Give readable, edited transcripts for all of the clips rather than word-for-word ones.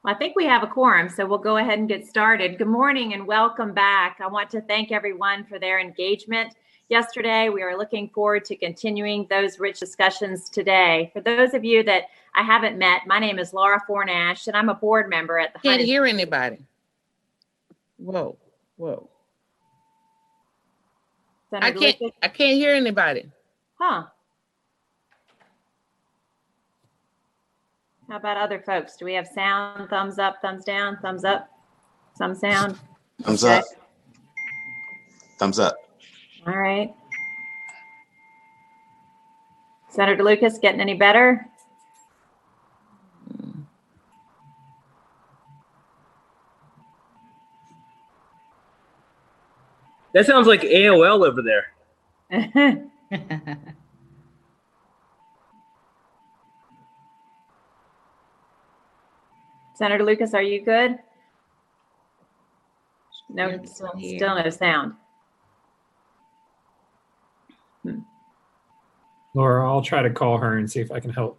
Well, I think we have a quorum, so we'll go ahead and get started. Good morning and welcome back. I want to thank everyone for their engagement yesterday. We are looking forward to continuing those rich discussions today. For those of you that I haven't met, my name is Laura Fornash, and I'm a board member at the Can't hear anybody. Whoa. I can't hear anybody. Huh. How about other folks? Do we have sound? Thumbs up, thumbs down, thumbs up, some sound? Thumbs up. Thumbs up. All right. Senator Lucas, getting any better? That sounds like AOL over there. Senator Lucas, are you good? No, still no sound. Laura, I'll try to call her and see if I can help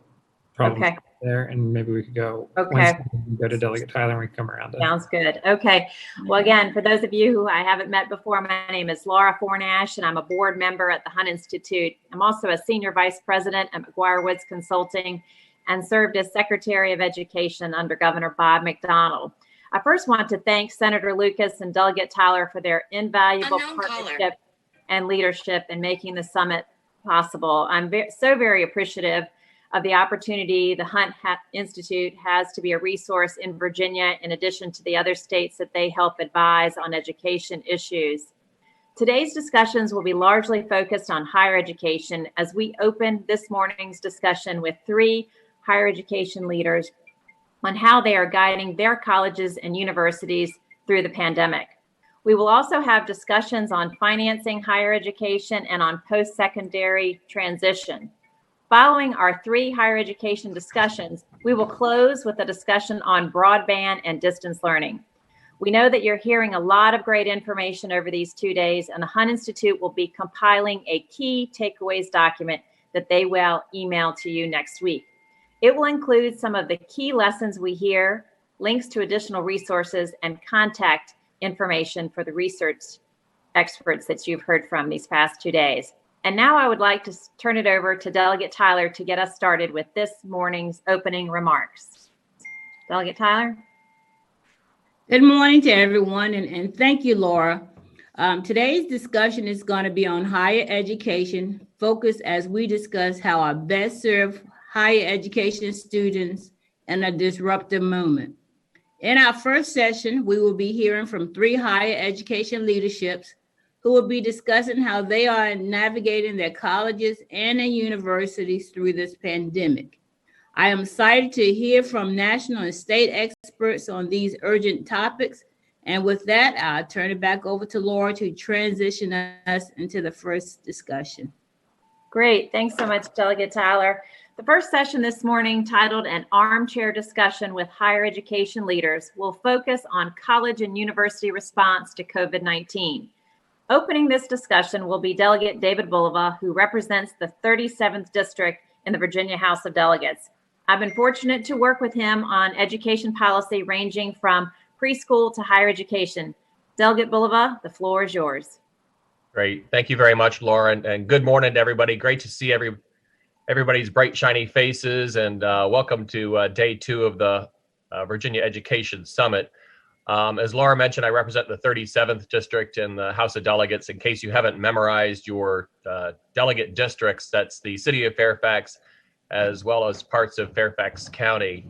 problems there, and maybe we could go. Okay. Go to Delegate Tyler and we can come around. Sounds good. Okay. Well, again, for those of you who I haven't met before, my name is Laura Fornash, and I'm a board member at the Hunt Institute. I'm also a senior vice president at McGuire Woods Consulting and served as Secretary of Education under Governor Bob McDonnell. I first want to thank Senator Lucas and Delegate Tyler for their invaluable partnership and leadership in making the summit possible. I'm so very appreciative of the opportunity the Hunt Institute has to be a resource in Virginia, in addition to the other states that they help advise on education issues. Today's discussions will be largely focused on higher education as we open this morning's discussion with three higher education leaders on how they are guiding their colleges and universities through the pandemic. We will also have discussions on financing higher education and on post-secondary transition. Following our three higher education discussions, we will close with a discussion on broadband and distance learning. We know that you're hearing a lot of great information over these 2 days, and the Hunt Institute will be compiling a key takeaways document that they will email to you next week. It will include some of the key lessons we hear, links to additional resources, and contact information for the research experts that you've heard from these past 2 days. And now I would like to turn it over to Delegate Tyler to get us started with this morning's opening remarks. Delegate Tyler. Good morning to everyone, and thank you, Laura. Today's discussion is going to be on higher education, focused as we discuss how I best serve higher education students in a disruptive moment. In our first session, we will be hearing from three higher education leaderships who will be discussing how they are navigating their colleges and their universities through this pandemic. I am excited to hear from national and state experts on these urgent topics. And with that, I'll turn it back over to Laura to transition us into the first discussion. Great. Thanks so much, Delegate Tyler. The first session this morning, titled An Armchair Discussion with Higher Education Leaders, will focus on college and university response to COVID-19. Opening this discussion will be Delegate David Bulova, who represents the 37th District in the Virginia House of Delegates. I've been fortunate to work with him on education policy ranging from preschool to higher education. Delegate Bulova, the floor is yours. Great. Thank you very much, Laura, and good morning to everybody. Great to see everybody's bright, shiny faces, and welcome to day 2 of the Virginia Education Summit. As Laura mentioned, I represent the 37th District in the House of Delegates. In case you haven't memorized your delegate districts, that's the city of Fairfax, as well as parts of Fairfax County.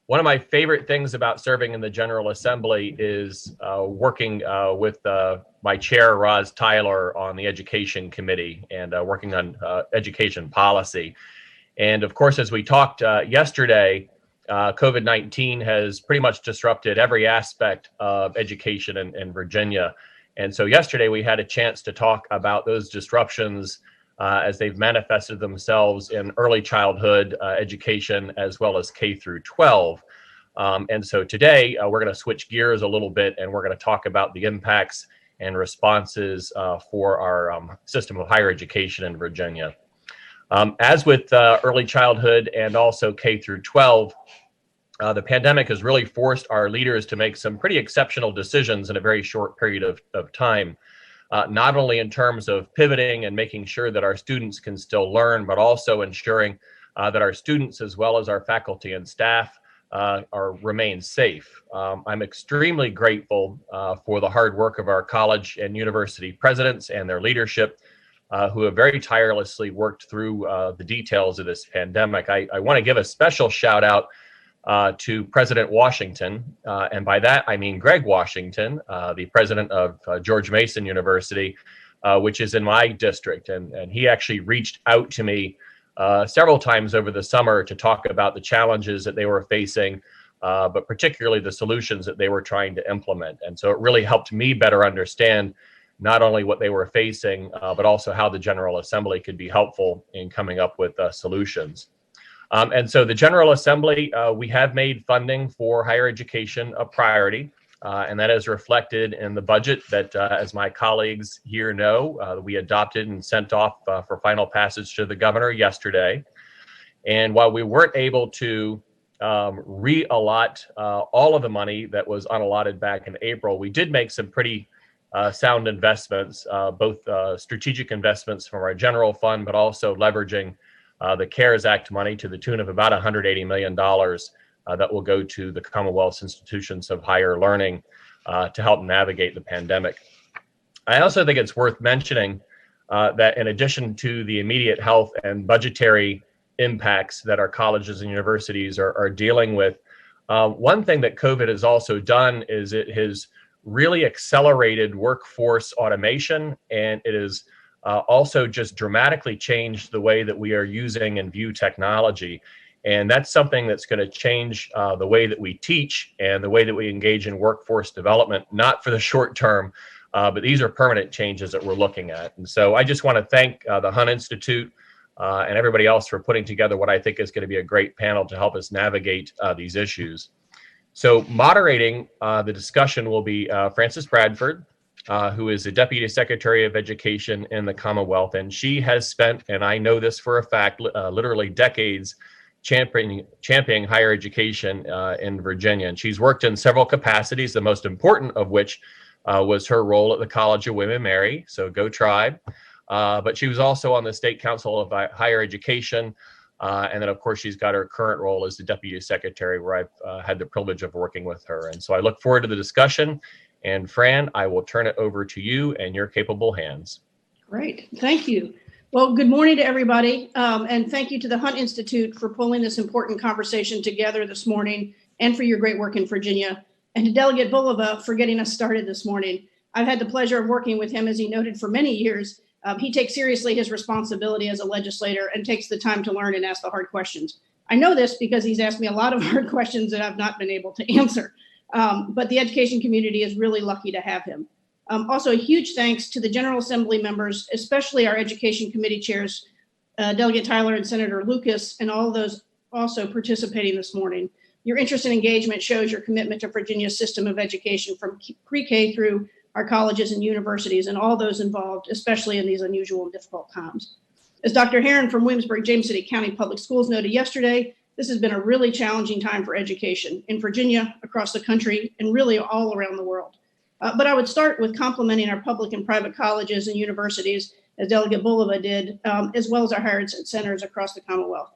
One of my favorite things about serving in the General Assembly is working with my chair, Roz Tyler, on the Education Committee and working on education policy. And of course, as we talked yesterday, COVID-19 has pretty much disrupted every aspect of education in Virginia. And so yesterday we had a chance to talk about those disruptions as they've manifested themselves in early childhood education as well as K through 12. And so today we're going to switch gears a little bit, and we're going to talk about the impacts and responses for our system of higher education in Virginia. As with early childhood and also K through 12, The pandemic has really forced our leaders to make some pretty exceptional decisions in a very short period of time, not only in terms of pivoting and making sure that our students can still learn, but also ensuring that our students, as well as our faculty and staff, remain safe. I'm extremely grateful for the hard work of our college and university presidents and their leadership, who have very tirelessly worked through the details of this pandemic. I want to give a special shout out to President Washington, and by that I mean Greg Washington, the president of George Mason University, which is in my district, and he actually reached out to me several times over the summer to talk about the challenges that they were facing, but particularly the solutions that they were trying to implement. And so it really helped me better understand not only what they were facing, but also how the General Assembly could be helpful in coming up with solutions. And so the General Assembly, we have made funding for higher education a priority, and that is reflected in the budget that, as my colleagues here know, we adopted and sent off for final passage to the governor yesterday. And while we weren't able to re-allot all of the money that was unallotted back in April, we did make some pretty sound investments, both strategic investments from our general fund, but also leveraging the CARES Act money to the tune of about $180 million that will go to the Commonwealth's institutions of higher learning to help navigate the pandemic. I also think it's worth mentioning that in addition to the immediate health and budgetary impacts that our colleges and universities are dealing with, one thing that COVID has also done is it has really accelerated workforce automation, and it has also just dramatically changed the way that we are using and view technology. And that's something that's going to change the way that we teach and the way that we engage in workforce development, not for the short term, but these are permanent changes that we're looking at. And so I just want to thank the Hunt Institute and everybody else for putting together what I think is going to be a great panel to help us navigate these issues. So moderating the discussion will be Frances Bradford, who is the Deputy Secretary of Education in the Commonwealth. And she has spent, and I know this for a fact, literally decades championing higher education in Virginia. And she's worked in several capacities, the most important of which was her role at the College of William and Mary, so go Tribe. But she was also on the State Council of Higher Education. And then, of course, she's got her current role as the Deputy Secretary, where I've had the privilege of working with her. And so I look forward to the discussion. And Fran, I will turn it over to you and your capable hands. Great, thank you. Well, good morning to everybody. And thank you to the Hunt Institute for pulling this important conversation together this morning and for your great work in Virginia. And to Delegate Bulova for getting us started this morning. I've had the pleasure of working with him, as he noted, for many years. He takes seriously his responsibility as a legislator and takes the time to learn and ask the hard questions. I know this because he's asked me a lot of hard questions that I've not been able to answer. But the education community is really lucky to have him. Also, a huge thanks to the General Assembly members, especially our education committee chairs, Delegate Tyler and Senator Lucas, and all those also participating this morning. Your interest and engagement shows your commitment to Virginia's system of education from pre-K through our colleges and universities and all those involved, especially in these unusual and difficult times. As Dr. Herron from Williamsburg, James City County Public Schools noted yesterday, this has been a really challenging time for education in Virginia, across the country, and really all around the world. But I would start with complimenting our public and private colleges and universities, as Delegate Bulova did, as well as our higher ed centers across the Commonwealth.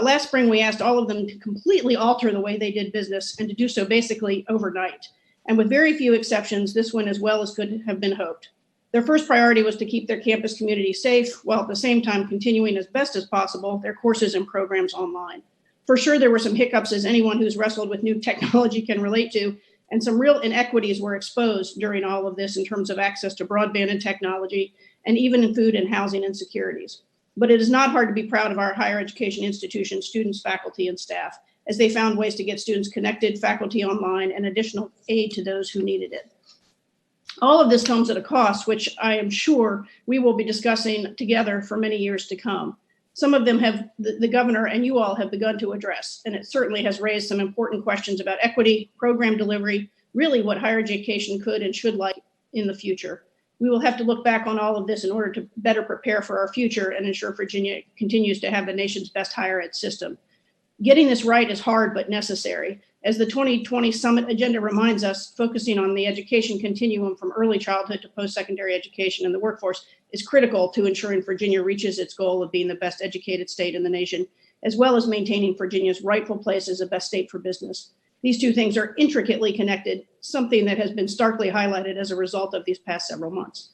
Last spring, we asked all of them to completely alter the way they did business and to do so basically overnight. And with very few exceptions, this went as well as could have been hoped. Their first priority was to keep their campus community safe, while at the same time continuing as best as possible their courses and programs online. For sure, there were some hiccups, as anyone who's wrestled with new technology can relate to, and some real inequities were exposed during all of this in terms of access to broadband and technology, and even in food and housing insecurities. But it is not hard to be proud of our higher education institutions, students, faculty, and staff, as they found ways to get students connected, faculty online, and additional aid to those who needed it. All of this comes at a cost, which I am sure we will be discussing together for many years to come. Some of them have the governor and you all have begun to address, and it certainly has raised some important questions about equity, program delivery, really what higher education could and should like in the future. We will have to look back on all of this in order to better prepare for our future and ensure Virginia continues to have the nation's best higher ed system. Getting this right is hard but necessary. As the 2020 Summit Agenda reminds us, focusing on the education continuum from early childhood to post-secondary education in the workforce is critical to ensuring Virginia reaches its goal of being the best educated state in the nation, as well as maintaining Virginia's rightful place as the best state for business. These two things are intricately connected, something that has been starkly highlighted as a result of these past several months.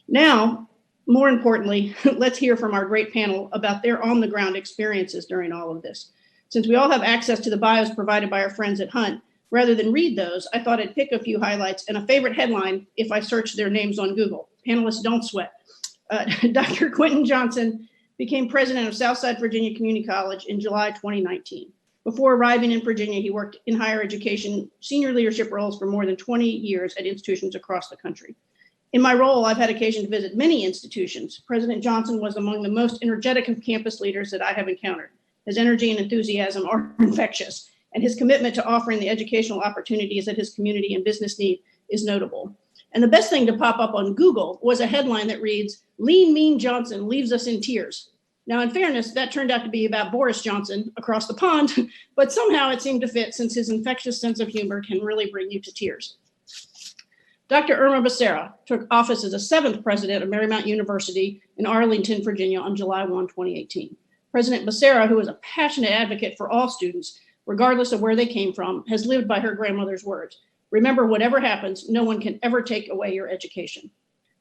Now, more importantly, let's hear from our great panel about their on-the-ground experiences during all of this. Since we all have access to the bios provided by our friends at Hunt, rather than read those, I thought I'd pick a few highlights and a favorite headline if I search their names on Google. Panelists, don't sweat. Dr. Quentin Johnson became president of Southside Virginia Community College in July 2019. Before arriving in Virginia, he worked in higher education, senior leadership roles for more than 20 years at institutions across the country. In my role, I've had occasion to visit many institutions. President Johnson was among the most energetic of campus leaders that I have encountered. His energy and enthusiasm are infectious, and his commitment to offering the educational opportunities that his community and business need is notable. And the best thing to pop up on Google was a headline that reads, "Lean Mean Johnson leaves us in tears." Now, in fairness, that turned out to be about Boris Johnson across the pond, but somehow it seemed to fit since his infectious sense of humor can really bring you to tears. Dr. Irma Becerra took office as the 7th president of Marymount University in Arlington, Virginia on July 1, 2018. President Becerra, who is a passionate advocate for all students, regardless of where they came from, has lived by her grandmother's words. Remember, whatever happens, no one can ever take away your education.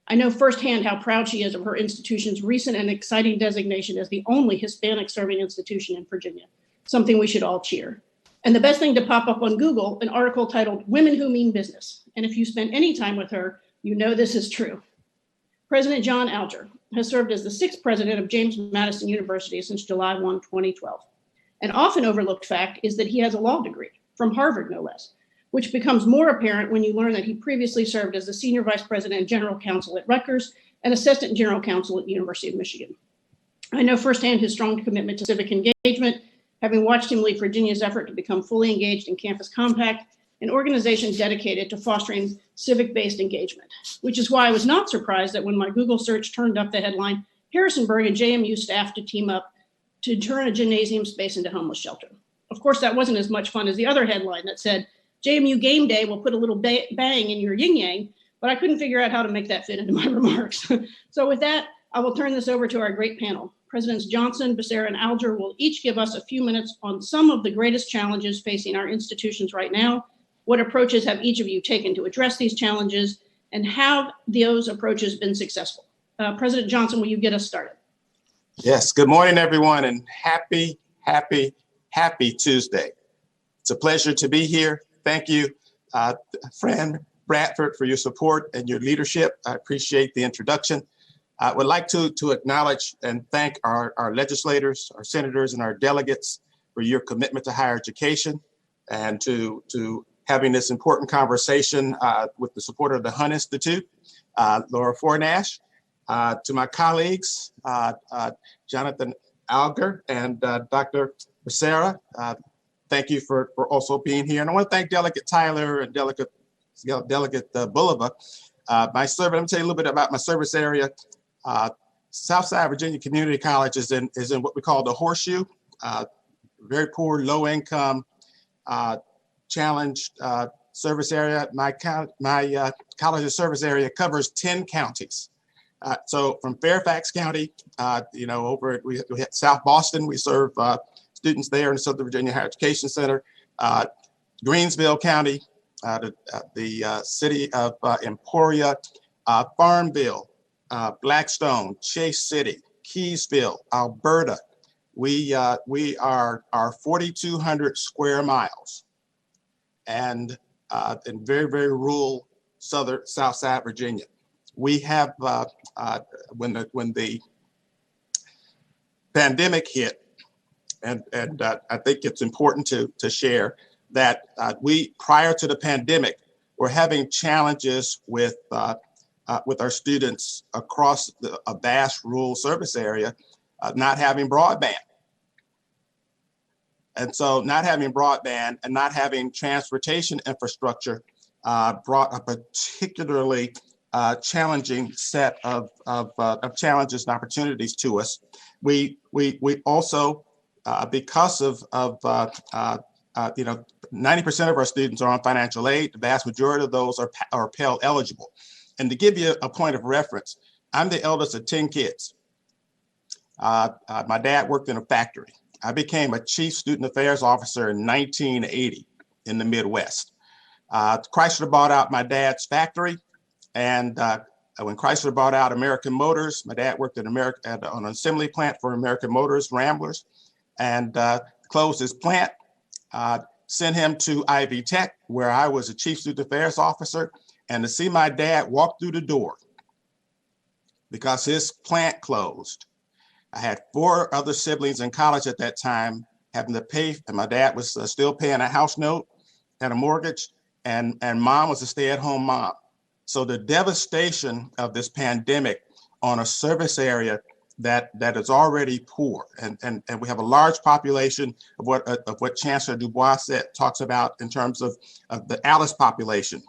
I know firsthand how proud she is of her institution's recent and exciting designation as the only Hispanic serving institution in Virginia, something we should all cheer. And the best thing to pop up on Google, an article titled "Women Who Mean Business." And if you spend any time with her, you know this is true. President John Alger has served as the 6th president of James Madison University since July 1, 2012. An often overlooked fact is that he has a law degree, from Harvard no less, which becomes more apparent when you learn that he previously served as the senior vice president and general counsel at Rutgers and assistant general counsel at the University of Michigan. I know firsthand his strong commitment to civic engagement, having watched him lead Virginia's effort to become fully engaged in Campus Compact, an organization dedicated to fostering civic-based engagement, which is why I was not surprised that when my Google search turned up the headline, "Harrisonburg and JMU staff to team up to turn a gymnasium space into homeless shelter." Of course, that wasn't as much fun as the other headline that said, "JMU game day will put a little bang in your yin-yang," but I couldn't figure out how to make that fit into my remarks. So with that, I will turn this over to our great panel. Presidents Johnson, Becerra, and Alger will each give us a few minutes on some of the greatest challenges facing our institutions right now. What approaches have each of you taken to address these challenges, and have those approaches been successful? President Johnson, will you get us started? Yes, good morning, everyone, and happy Tuesday. It's a pleasure to be here. Thank you, friend Bradford, for your support and your leadership. I appreciate the introduction. I would like to acknowledge and thank our legislators, our senators, and our delegates for your commitment to higher education and to having this important conversation with the support of the Hunt Institute. Laura Fornash, to my colleagues, Jonathan Alger and Dr. Becerra, thank you for also being here. And I want to thank Delegate Tyler and Delegate Bulova. Let me tell you a little bit about my service area. Southside Virginia Community College is in what we call the Horseshoe, very poor, low income, challenged service area. My college's service area covers 10 counties. So from Fairfax County, over we hit South Boston, we serve students there in the Southern Virginia Higher Education Center. Greensville County, the city of Emporia, Farmville, Blackstone, Chase City, Keysville, Alberta. We are 4,200 square miles, and in very, very rural Southside Virginia. We have when the pandemic hit, and I think it's important to share that we, prior to the pandemic, were having challenges with our students across a vast rural service area, not having broadband. And so not having broadband and not having transportation infrastructure brought a particularly challenging set of challenges and opportunities to us. We also because of 90% of our students are on financial aid. The vast majority of those are Pell eligible. And to give you a point of reference, I'm the eldest of 10 kids. My dad worked in a factory. I became a chief student affairs officer in 1980 in the Midwest. Chrysler bought out my dad's factory, and when Chrysler bought out American Motors, my dad worked at on an assembly plant for American Motors, Ramblers, and closed his plant. Sent him to Ivy Tech, where I was a chief student affairs officer, and to see my dad walk through the door because his plant closed. I had 4 other siblings in college at that time having to pay, and my dad was still paying a house note and a mortgage, and mom was a stay-at-home mom. So the devastation of this pandemic on a service area that is already poor, and we have a large population of what Chancellor Dubois talks about in terms of the ALICE population,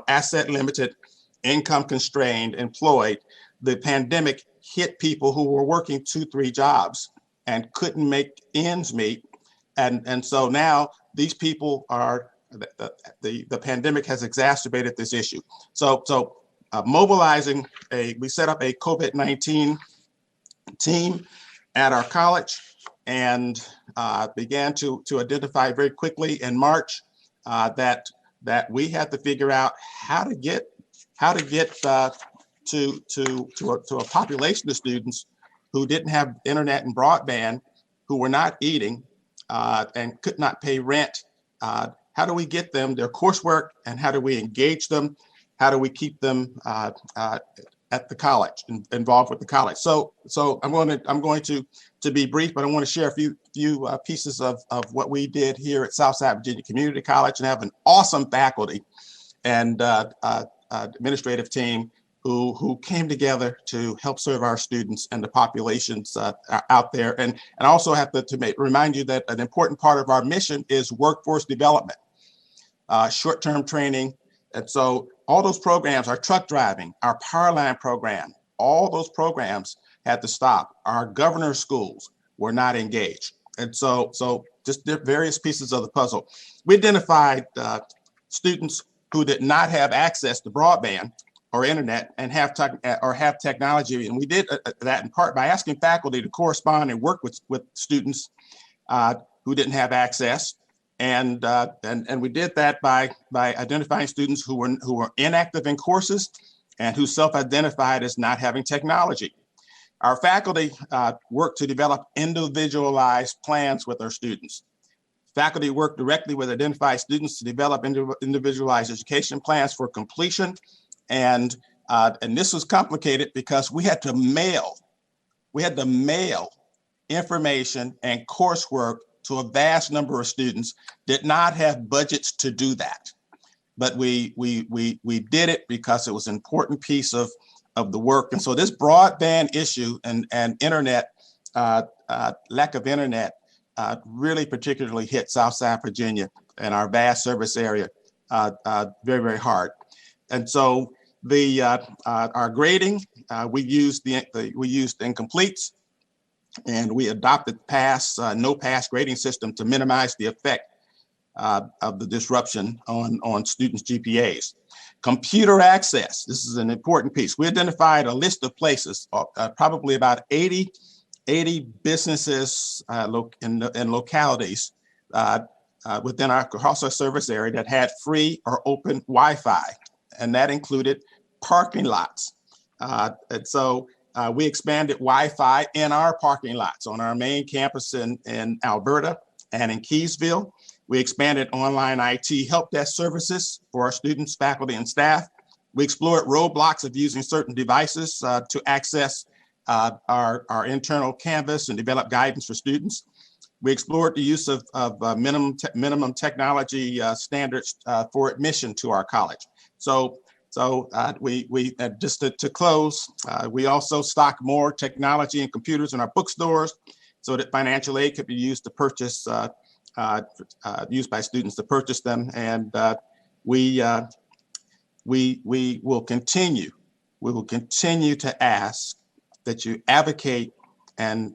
asset limited, income constrained, employed. The pandemic hit people who were working 2-3 jobs and couldn't make ends meet, and so now these people are the pandemic has exacerbated this issue. So mobilizing we set up a COVID-19 team at our college and began to identify very quickly in March that we had to figure out how to get to a population of students who didn't have internet and broadband, who were not eating and could not pay rent. How do we get them their coursework, and how do we engage them? How do we keep them at the college, involved with the college? So I'm going to be brief, but I want to share a few pieces of what we did here at Southside Virginia Community College, and have an awesome faculty and administrative team who came together to help serve our students and the populations out there. And I also have to remind you that an important part of our mission is workforce development, short-term training. And so all those programs, our truck driving, our power line program, all those programs had to stop. Our governor schools were not engaged. And so just various pieces of the puzzle. We identified students who did not have access to broadband or internet and have technology. And we did that in part by asking faculty to correspond and work with students who didn't have access. And we did that by identifying students who were inactive in courses and who self-identified as not having technology. Our faculty worked to develop individualized plans with our students. Faculty worked directly with identified students to develop individualized education plans for completion. And this was complicated because we had to mail information and coursework to a vast number of students. Did not have budgets to do that, but we did it because it was an important piece of the work. And so this broadband issue and internet, lack of internet, really particularly hit Southside Virginia and our vast service area very, very hard. And so our grading, we used incompletes, and we adopted no pass grading system to minimize the effect of the disruption on students' GPAs. Computer access, this is an important piece. We identified a list of places, probably about 80 businesses in localities within across our service area that had free or open Wi-Fi, and that included parking lots. And so we expanded Wi-Fi in our parking lots on our main campus in Alberta and in Keysville. We expanded online IT help desk services for our students, faculty, and staff. We explored roadblocks of using certain devices to access our internal Canvas and develop guidance for students. We explored the use of minimum technology standards for admission to our college. So we just to close, we also stock more technology and computers in our bookstores so that financial aid could be used to purchase, used by students to purchase them. And we will continue to ask that you advocate and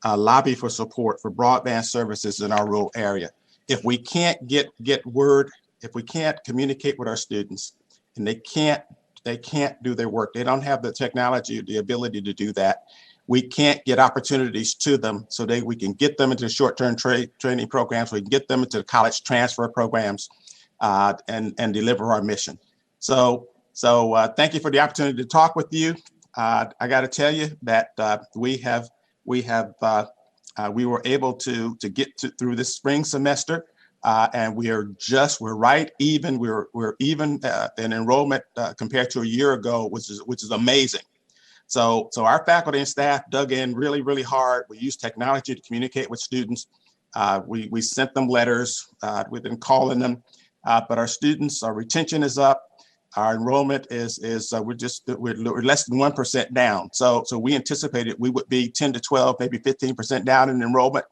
lobby for support for broadband services in our rural area. If we can't get word, if we can't communicate with our students, and they can't do their work, they don't have the technology, the ability to do that, we can't get opportunities to them so we can get them into short-term training programs, we can get them into college transfer programs, and deliver our mission. So thank you for the opportunity to talk with you. I got to tell you that we were able to get through this spring semester, and we're right even. We're even in enrollment compared to a year ago, which is amazing. So our faculty and staff dug in really, really hard. We used technology to communicate with students. We sent them letters. We've been calling them, but our students, our retention is up. Our enrollment is we're less than 1% down. So we anticipated we would be 10 to 12, maybe 15% down in enrollment.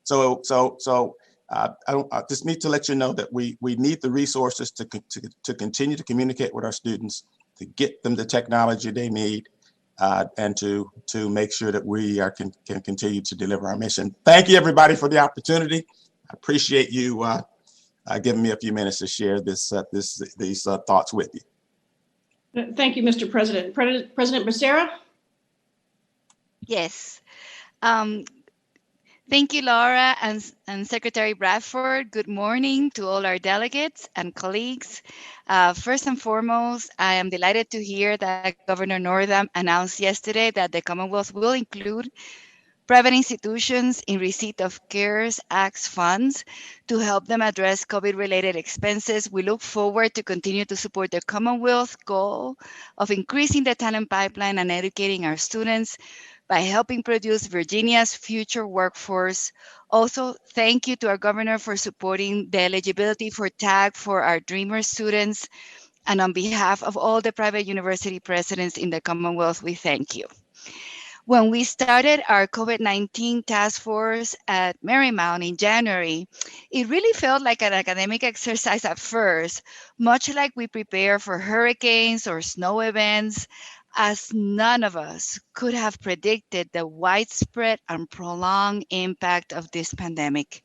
So I just need to let you know that we need the resources to continue to communicate with our students, to get them the technology they need, and to make sure that we can continue to deliver our mission. Thank you, everybody, for the opportunity. I appreciate you giving me a few minutes to share these thoughts with you. Thank you, Mr. President. President Becerra? Yes. Thank you, Laura and Secretary Bradford. Good morning to all our delegates and colleagues. First and foremost, I am delighted to hear that Governor Northam announced yesterday that the Commonwealth will include private institutions in receipt of CARES Act funds to help them address COVID-related expenses. We look forward to continue to support the Commonwealth goal of increasing the talent pipeline and educating our students by helping produce Virginia's future workforce. Also, thank you to our governor for supporting the eligibility for TAG for our Dreamer students. And on behalf of all the private university presidents in the Commonwealth, we thank you. When we started our COVID-19 task force at Marymount in January, it really felt like an academic exercise at first, much like we prepare for hurricanes or snow events, as none of us could have predicted the widespread and prolonged impact of this pandemic.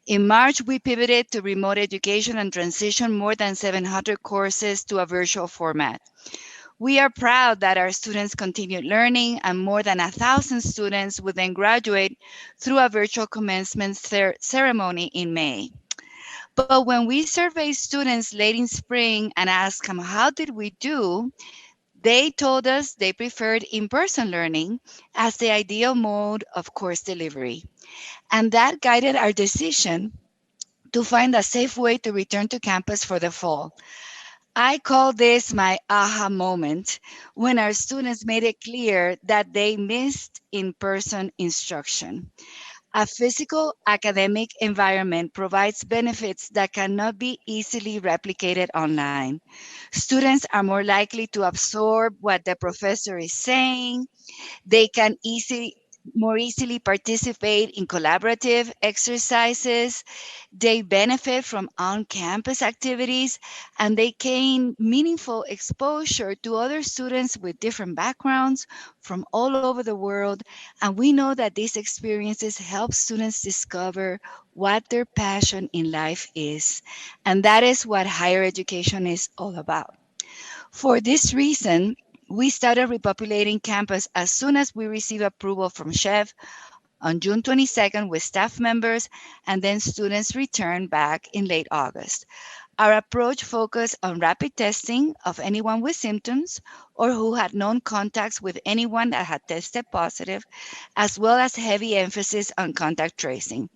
In March, we pivoted to remote education and transitioned more than 700 courses to a virtual format. We are proud that our students continued learning, and more than 1,000 students would then graduate through a virtual commencement ceremony in May. But when we surveyed students late in spring and asked them how did we do, they told us they preferred in-person learning as the ideal mode of course delivery. And that guided our decision to find a safe way to return to campus for the fall. I call this my aha moment when our students made it clear that they missed in-person instruction. A physical academic environment provides benefits that cannot be easily replicated online. Students are more likely to absorb what the professor is saying. They can more easily participate in collaborative exercises. They benefit from on-campus activities, and they gain meaningful exposure to other students with different backgrounds from all over the world. And we know that these experiences help students discover what their passion in life is. And that is what higher education is all about. For this reason, we started repopulating campus as soon as we received approval from CHEV on June 22nd with staff members, and then students returned back in late August. Our approach focused on rapid testing of anyone with symptoms or who had known contacts with anyone that had tested positive, as well as heavy emphasis on contact tracing.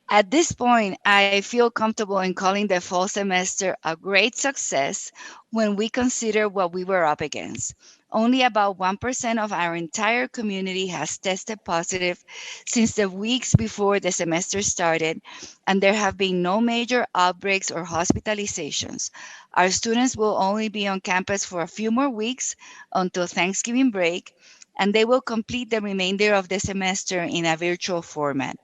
At this point, I feel comfortable in calling the fall semester a great success when we consider what we were up against. Only about 1% of our entire community has tested positive since the weeks before the semester started, and there have been no major outbreaks or hospitalizations. Our students will only be on campus for a few more weeks until Thanksgiving break, and they will complete the remainder of the semester in a virtual format.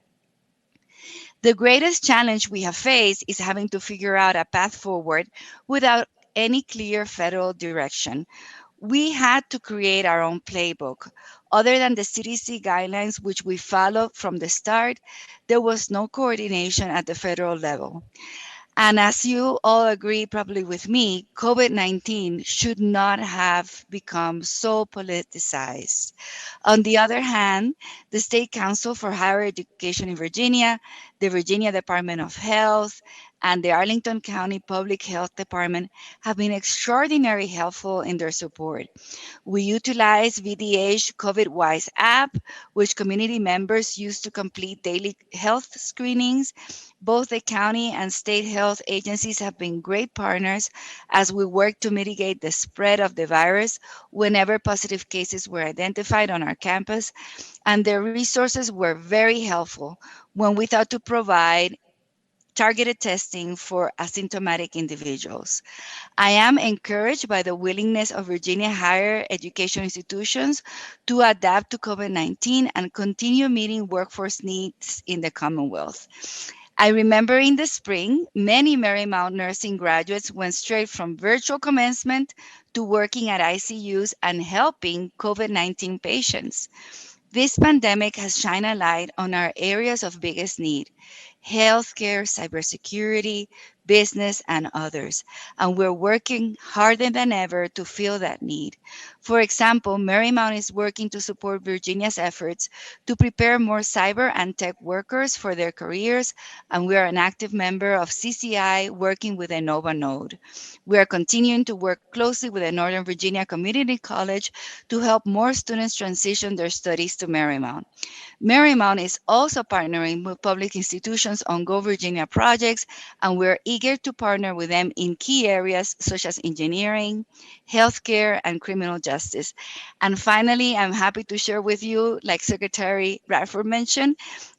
The greatest challenge we have faced is having to figure out a path forward without any clear federal direction. We had to create our own playbook. Other than the CDC guidelines, which we followed from the start, there was no coordination at the federal level. And as you all agree probably with me, COVID-19 should not have become so politicized. On the other hand, the State Council for Higher Education in Virginia, the Virginia Department of Health, and the Arlington County Public Health Department have been extraordinarily helpful in their support. We utilize VDH COVID-Wise app, which community members use to complete daily health screenings. Both the county and state health agencies have been great partners as we work to mitigate the spread of the virus whenever positive cases were identified on our campus. And their resources were very helpful when we thought to provide targeted testing for asymptomatic individuals. I am encouraged by the willingness of Virginia higher education institutions to adapt to COVID-19 and continue meeting workforce needs in the Commonwealth. I remember in the spring, many Marymount nursing graduates went straight from virtual commencement to working at ICUs and helping COVID-19 patients. This pandemic has shined a light on our areas of biggest need: healthcare, cybersecurity, business, and others. And we're working harder than ever to fill that need. For example, Marymount is working to support Virginia's efforts to prepare more cyber and tech workers for their careers, and we are an active member of CCI working with Innova Node. We are continuing to work closely with the Northern Virginia Community College to help more students transition their studies to Marymount. Marymount is also partnering with public institutions on Go Virginia projects, and we're eager to partner with them in key areas such as engineering, healthcare, and criminal justice. And finally, I'm happy to share with you, like Secretary Bradford mentioned,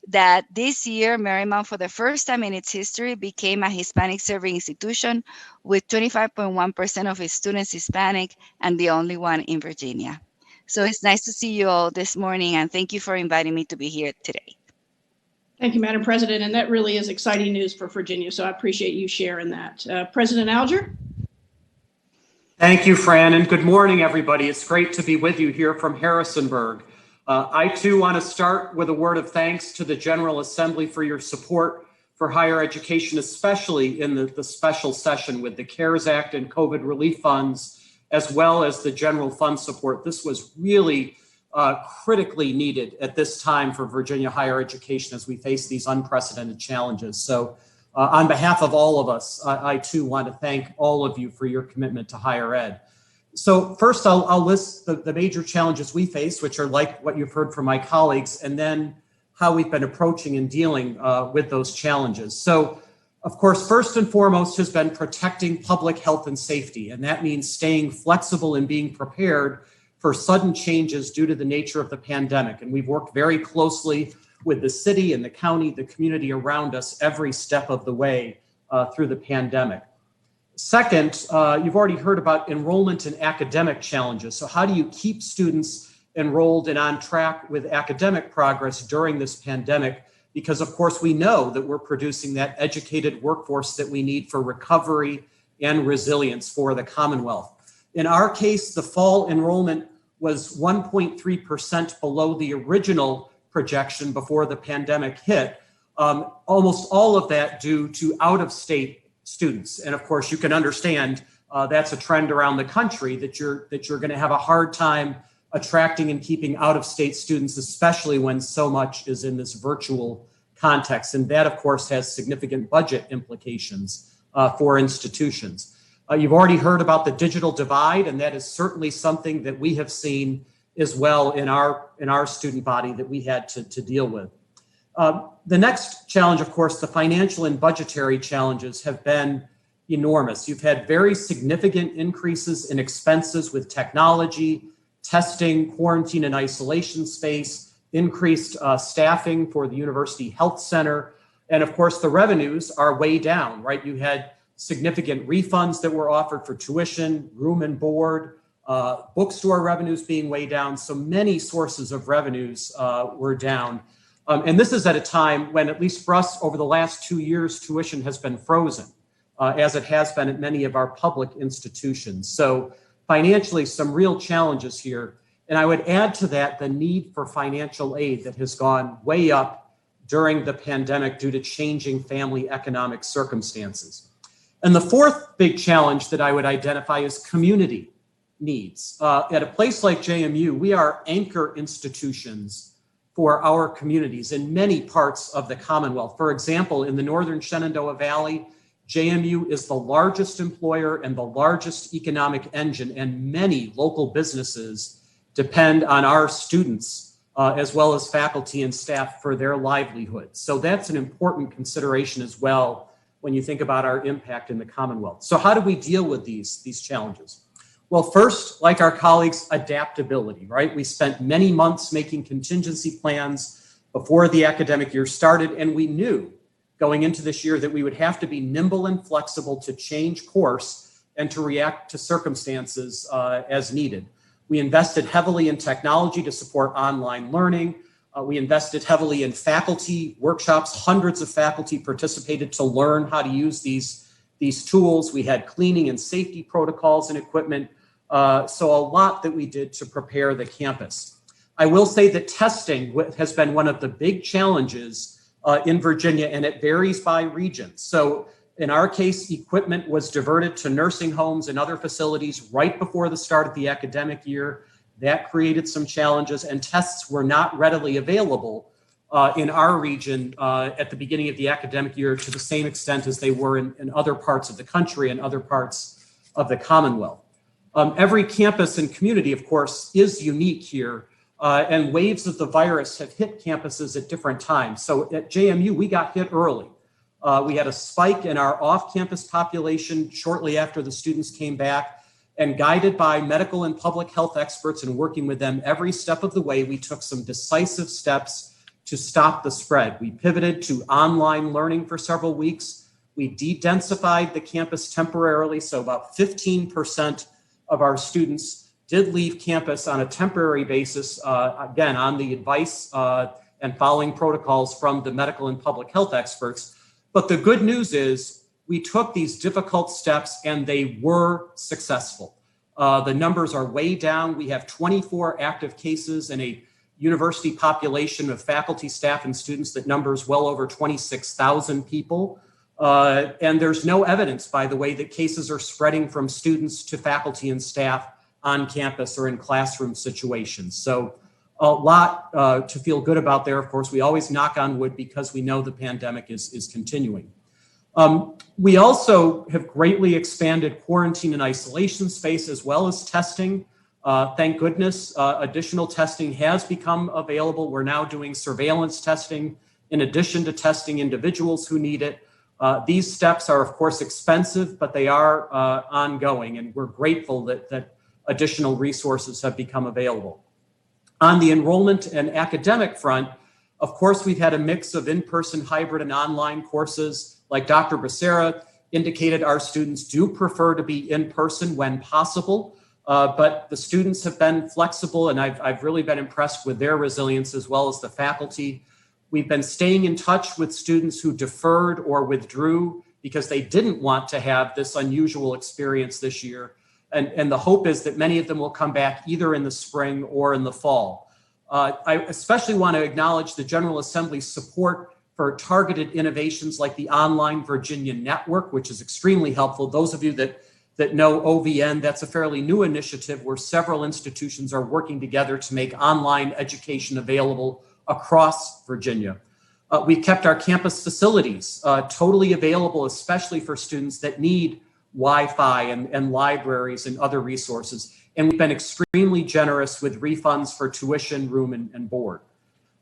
that this year, Marymount, for the first time in its history, became a Hispanic serving institution with 25.1% of its students Hispanic and the only one in Virginia. So it's nice to see you all this morning, and thank you for inviting me to be here today. Thank you, Madam President. And that really is exciting news for Virginia. So I appreciate you sharing that. President Alger? Thank you, Fran, and good morning, everybody. It's great to be with you here from Harrisonburg. I too want to start with a word of thanks to the General Assembly for your support for higher education, especially in the special session with the CARES Act and COVID relief funds, as well as the general fund support. This was really critically needed at this time for Virginia higher education as we face these unprecedented challenges. So on behalf of all of us, I too want to thank all of you for your commitment to higher ed. So first, I'll list the major challenges we face, which are like what you've heard from my colleagues, and then how we've been approaching and dealing with those challenges. So, of course, first and foremost has been protecting public health and safety, and that means staying flexible and being prepared for sudden changes due to the nature of the pandemic. And we've worked very closely with the city and the county, the community around us every step of the way through the pandemic. Second, you've already heard about enrollment and academic challenges. So how do you keep students enrolled and on track with academic progress during this pandemic? Because of course we know that we're producing that educated workforce that we need for recovery and resilience for the Commonwealth. In our case, the fall enrollment was 1.3% below the original projection before the pandemic hit. Almost all of that due to out-of-state students. And of course, you can understand that's a trend around the country that you're going to have a hard time attracting and keeping out-of-state students, especially when so much is in this virtual context. And that, of course, has significant budget implications for institutions. You've already heard about the digital divide, and that is certainly something that we have seen as well in our student body that we had to deal with. The next challenge, of course, the financial and budgetary challenges have been enormous. You've had very significant increases in expenses with technology, testing, quarantine and isolation space, increased staffing for the University Health Center. And of course, the revenues are way down, right? You had significant refunds that were offered for tuition, room and board, bookstore revenues being way down. So many sources of revenues were down. And this is at a time when, at least for us, over the last 2 years, tuition has been frozen, as it has been at many of our public institutions. So financially some real challenges here. And I would add to that the need for financial aid that has gone way up during the pandemic due to changing family economic circumstances. And the fourth big challenge that I would identify is community needs. At a place like JMU, we are anchor institutions for our communities in many parts of the Commonwealth. For example, in the Northern Shenandoah Valley, JMU is the largest employer and the largest economic engine, and many local businesses depend on our students as well as faculty and staff for their livelihood. So that's an important consideration as well when you think about our impact in the Commonwealth. So how do we deal with these challenges? Well, first, like our colleagues, adaptability, right? We spent many months making contingency plans before the academic year started, and we knew going into this year that we would have to be nimble and flexible to change course and to react to circumstances as needed. We invested heavily in technology to support online learning. We invested heavily in faculty workshops. Hundreds of faculty participated to learn how to use these tools. We had cleaning and safety protocols and equipment. So a lot that we did to prepare the campus. I will say that testing has been one of the big challenges in Virginia, and it varies by region. So in our case, equipment was diverted to nursing homes and other facilities right before the start of the academic year. That created some challenges, and tests were not readily available in our region at the beginning of the academic year to the same extent as they were in other parts of the country and other parts of the Commonwealth. Every campus and community, of course, is unique here, and waves of the virus have hit campuses at different times. So at JMU, we got hit early. We had a spike in our off-campus population shortly after the students came back, and guided by medical and public health experts and working with them every step of the way, we took some decisive steps to stop the spread. We pivoted to online learning for several weeks. We de-densified the campus temporarily, so about 15% of our students did leave campus on a temporary basis, again, on the advice and following protocols from the medical and public health experts. But the good news is we took these difficult steps and they were successful. The numbers are way down. We have 24 active cases in a university population of faculty, staff, and students that numbers well over 26,000 people. And there's no evidence, by the way, that cases are spreading from students to faculty and staff on campus or in classroom situations. So a lot to feel good about there. Of course, we always knock on wood because we know the pandemic is continuing. We also have greatly expanded quarantine and isolation space as well as testing. Thank goodness, additional testing has become available. We're now doing surveillance testing in addition to testing individuals who need it. These steps are, of course, expensive, but they are ongoing, and we're grateful that additional resources have become available. On the enrollment and academic front, of course, we've had a mix of in-person, hybrid, and online courses. Like Dr. Becerra indicated, our students do prefer to be in person when possible, but the students have been flexible, and I've really been impressed with their resilience as well as the faculty. We've been staying in touch with students who deferred or withdrew because they didn't want to have this unusual experience this year. And the hope is that many of them will come back either in the spring or in the fall. I especially want to acknowledge the General Assembly's support for targeted innovations like the Online Virginia Network, which is extremely helpful. Those of you that know OVN, that's a fairly new initiative where several institutions are working together to make online education available across Virginia. We kept our campus facilities totally available, especially for students that need Wi-Fi and libraries and other resources. And we've been extremely generous with refunds for tuition, room, and board.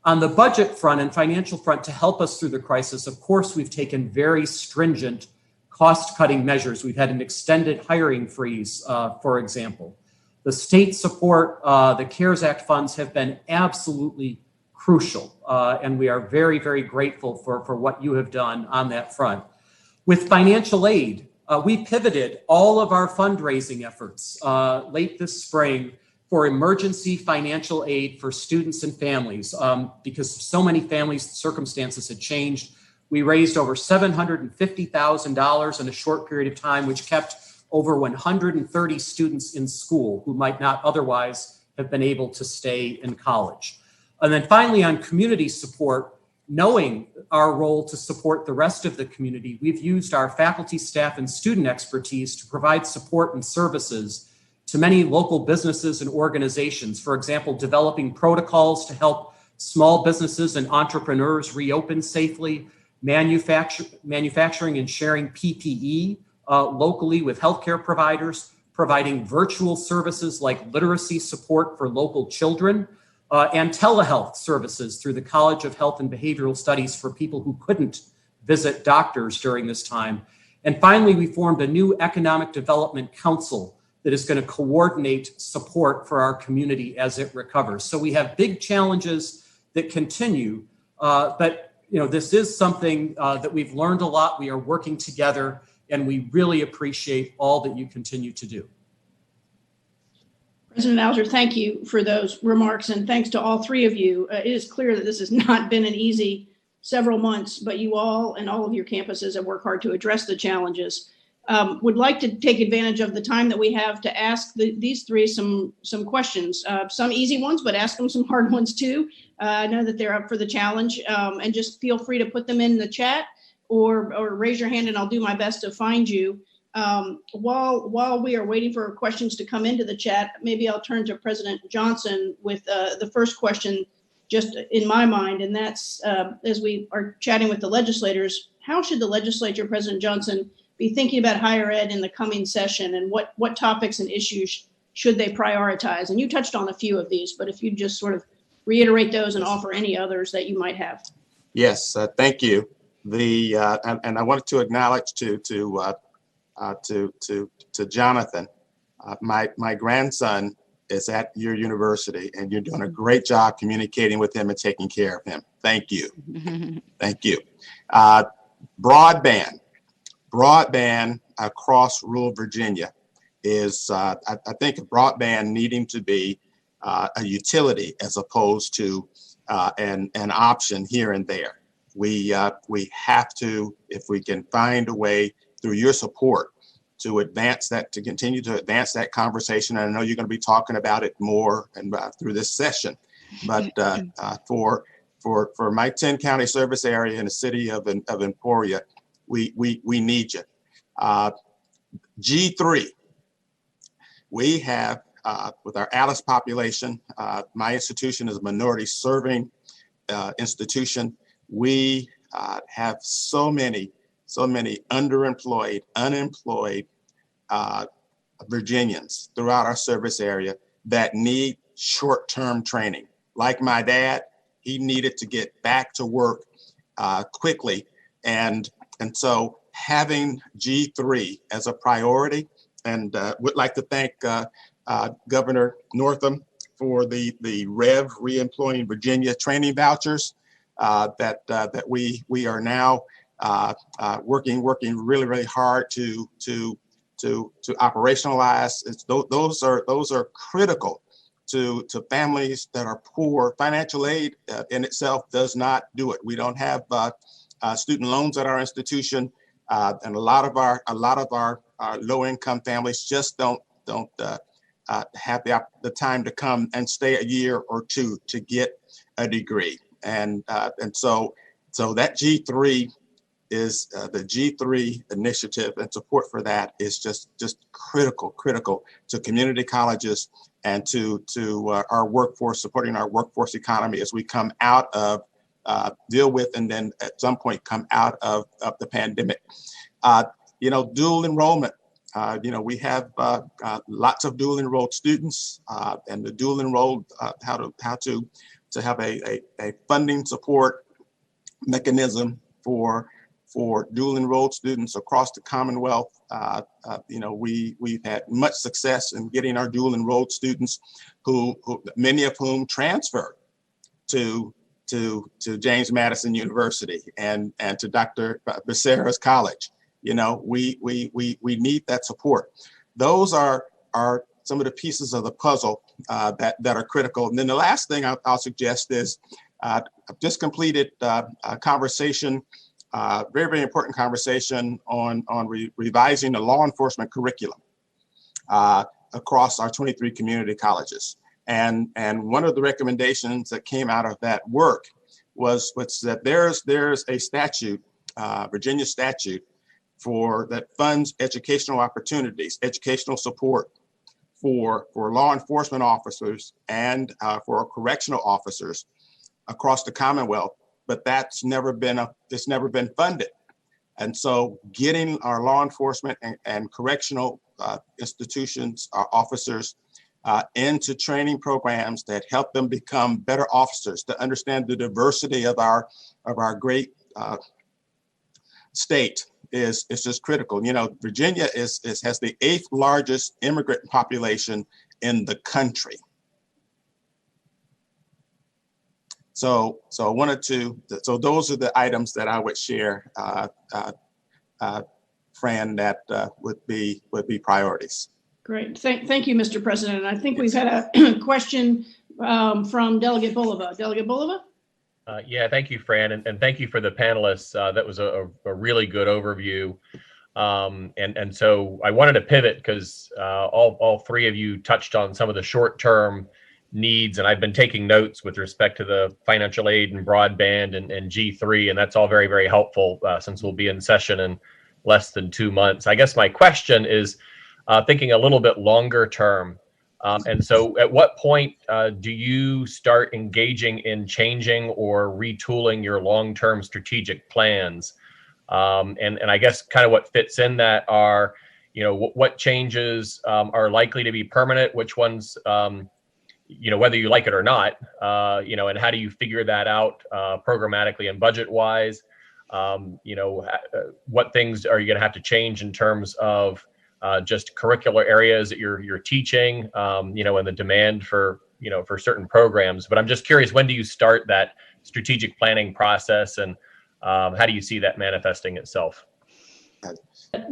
On the budget front and financial front, to help us through the crisis, of course, we've taken very stringent cost-cutting measures. We've had an extended hiring freeze, for example. The state support, the CARES Act funds have been absolutely crucial, and we are very, very grateful for what you have done on that front. With financial aid, we pivoted all of our fundraising efforts late this spring for emergency financial aid for students and families because so many families' circumstances had changed. We raised over $750,000 in a short period of time, which kept over 130 students in school who might not otherwise have been able to stay in college. And then finally, on community support, knowing our role to support the rest of the community, we've used our faculty, staff, and student expertise to provide support and services to many local businesses and organizations. For example, developing protocols to help small businesses and entrepreneurs reopen safely, manufacturing and sharing PPE locally with healthcare providers, providing virtual services like literacy support for local children, and telehealth services through the College of Health and Behavioral Studies for people who couldn't visit doctors during this time. And finally, we formed a new Economic Development Council that is going to coordinate support for our community as it recovers. So we have big challenges that continue, but this is something that we've learned a lot. We are working together, and we really appreciate all that you continue to do. President Alger, thank you for those remarks, and thanks to all three of you. It is clear that this has not been an easy several months, but you all and all of your campuses have worked hard to address the challenges. Would like to take advantage of the time that we have to ask these three some questions, some easy ones, but ask them some hard ones too. I know that they're up for the challenge, and just feel free to put them in the chat or raise your hand and I'll do my best to find you. While we are waiting for questions to come into the chat, maybe I'll turn to President Johnson with the first question just in my mind, and that's as we are chatting with the legislators, how should the legislature, President Johnson, be thinking about higher ed in the coming session, and what topics and issues should they prioritize? And you touched on a few of these, but if you just sort of reiterate those and offer any others that you might have. Yes, thank you. And I wanted to acknowledge to Jonathan. My grandson is at your university, and you're doing a great job communicating with him and taking care of him. Thank you. Thank you. Broadband across rural Virginia is, I think, broadband needing to be a utility as opposed to an option here and there. We have to, if we can find a way through your support to advance that, to continue to advance that conversation. And I know you're going to be talking about it more and through this session, but for my 10 county service area in the city of Emporia, we need you. G3, we have with our Alice population, my institution is a minority serving institution. We have so many underemployed, unemployed Virginians throughout our service area that need short-term training. Like my dad, he needed to get back to work quickly. And so having G3 as a priority, and would like to thank Governor Northam for the REV, Reemploying Virginia training vouchers that we are now working really hard to operationalize. Those are critical to families that are poor. Financial aid in itself does not do it. We don't have student loans at our institution, and a lot of our low-income families just don't have the time to come and stay a year or two to get a degree. And so that G3 is the G3 initiative, and support for that is just critical to community colleges and to our workforce, supporting our workforce economy as we come out of deal with and then at some point come out of the pandemic. Dual enrollment. We have lots of dual enrolled students, and the dual enrolled how to have a funding support mechanism for dual enrolled students across the Commonwealth. We've had much success in getting our dual enrolled students who many of whom transferred to James Madison University and to Dr. Becerra's College. We need that support. Those are some of the pieces of the puzzle that are critical. And then the last thing I'll suggest is I've just completed a conversation very, very important conversation on revising the law enforcement curriculum across our 23 community colleges. And one of the recommendations that came out of that work was that there's a statute, Virginia statute, that funds educational opportunities, educational support for law enforcement officers and for correctional officers across the Commonwealth, but it's never been funded. And so getting our law enforcement and correctional institutions, our officers, into training programs that help them become better officers, to understand the diversity of our great state is just critical. You know, Virginia has the 8th largest immigrant population in the country. So I wanted so those are the items that I would share, Fran, that would be priorities. Great. Thank you, Mr. President. I think we've had a question from Delegate Bulova. Delegate Bulova? Yeah, thank you, Fran, and thank you for the panelists. That was a really good overview. And so I wanted to pivot because all three of you touched on some of the short-term needs, and I've been taking notes with respect to the financial aid and broadband and G3, and that's all very, very helpful since we'll be in session in less than 2 months. I guess my question is thinking a little bit longer term. And so at what point do you start engaging in changing or retooling your long-term strategic plans? And I guess kind of what fits in that are, you know, what changes are likely to be permanent, which ones, you know, whether you like it or not, you know, and how do you figure that out programmatically and budget-wise? You know, what things are you going to have to change in terms of just curricular areas that you're teaching, you know, and the demand for, you know, for certain programs. But I'm just curious, when do you start that strategic planning process, and how do you see that manifesting itself?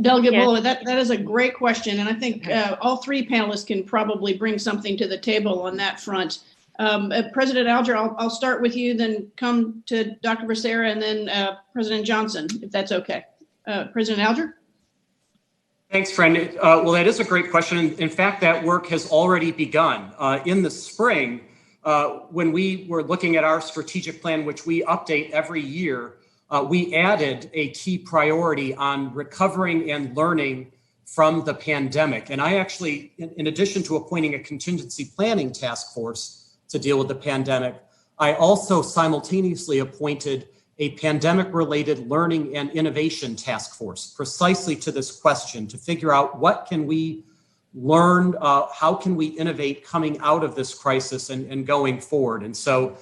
Delegate Bulova, that is a great question. And I think all three panelists can probably bring something to the table on that front. President Alger, I'll start with you, then come to Dr. Becerra, and then President Johnson, if that's okay. President Alger? Thanks, Fran. Well, that is a great question. In fact, that work has already begun. In the spring, when we were looking at our strategic plan, which we update every year, we added a key priority on recovering and learning from the pandemic. And I actually, in addition to appointing a contingency planning task force to deal with the pandemic, I also simultaneously appointed a pandemic-related learning and innovation task force, precisely to this question, to figure out what can we learn, how can we innovate coming out of this crisis and going forward. And so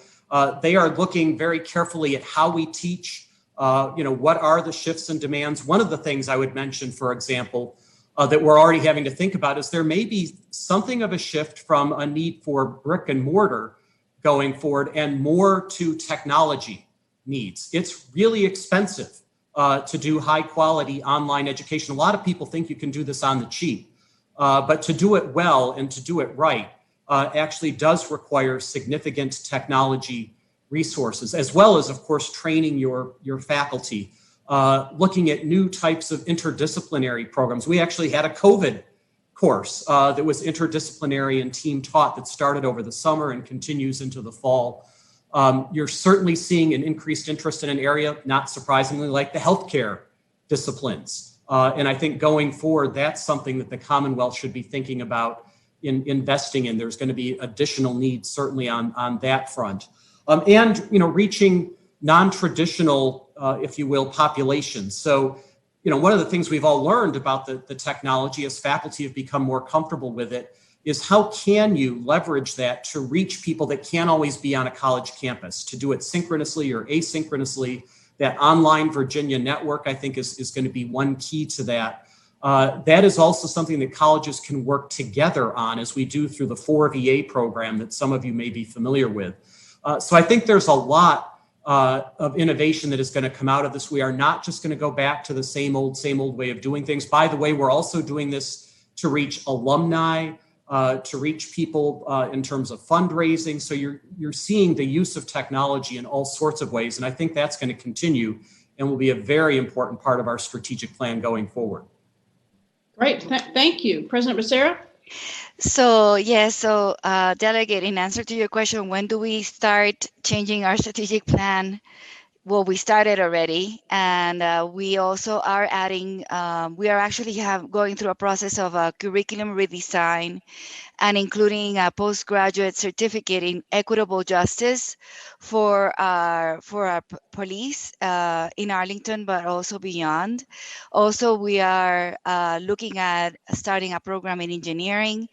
they are looking very carefully at how we teach, you know, what are the shifts and demands. One of the things I would mention, for example, that we're already having to think about is there may be something of a shift from a need for brick and mortar going forward and more to technology needs. It's really expensive to do high quality online education. A lot of people think you can do this on the cheap, but to do it well and to do it right actually does require significant technology resources, as well as, of course, training your faculty, looking at new types of interdisciplinary programs. We actually had a COVID course that was interdisciplinary and team taught that started over the summer and continues into the fall. You're certainly seeing an increased interest in an area, not surprisingly, like the healthcare disciplines. And I think going forward, that's something that the Commonwealth should be thinking about in investing in. There's going to be additional needs, certainly on that front. And, you know, reaching non-traditional, if you will, populations. So, you know, one of the things we've all learned about the technology as faculty have become more comfortable with it is how can you leverage that to reach people that can't always be on a college campus, to do it synchronously or asynchronously. That online Virginia network, I think, is going to be one key to that. That is also something that colleges can work together on, as we do through the 4VA program that some of you may be familiar with. So I think there's a lot of innovation that is going to come out of this. We are not just going to go back to the same old way of doing things. By the way, we're also doing this to reach alumni, to reach people in terms of fundraising. So you're seeing the use of technology in all sorts of ways. And I think that's going to continue and will be a very important part of our strategic plan going forward. Great, thank you. President Becerra? So, yes, Delegate, in answer to your question, when do we start changing our strategic plan? Well, we started already, and we also are adding, we are actually going through a process of a curriculum redesign and including a postgraduate certificate in equitable justice for our police in Arlington, but also beyond. Also, we are looking at starting a program in engineering,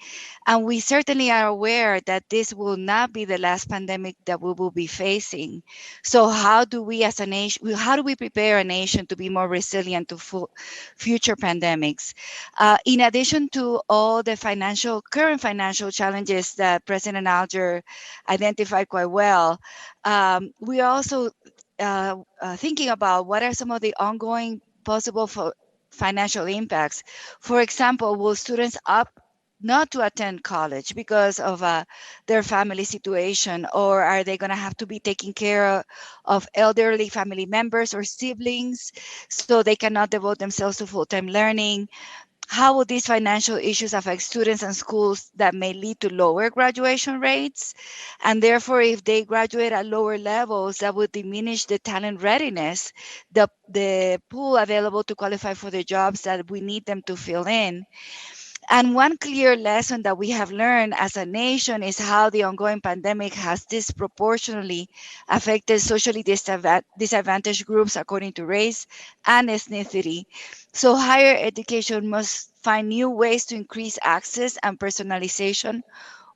and we certainly are aware that this will not be the last pandemic that we will be facing. So how do we as a nation, how do we prepare a nation to be more resilient to future pandemics? In addition to all the current financial challenges that President Alger identified quite well, we are also thinking about what are some of the ongoing possible financial impacts. For example, will students opt not to attend college because of their family situation, or are they going to have to be taking care of elderly family members or siblings so they cannot devote themselves to full-time learning? How will these financial issues affect students and schools that may lead to lower graduation rates? And therefore, if they graduate at lower levels, that would diminish the talent readiness, the pool available to qualify for the jobs that we need them to fill in. And one clear lesson that we have learned as a nation is how the ongoing pandemic has disproportionately affected socially disadvantaged groups according to race and ethnicity. So higher education must find new ways to increase access and personalization,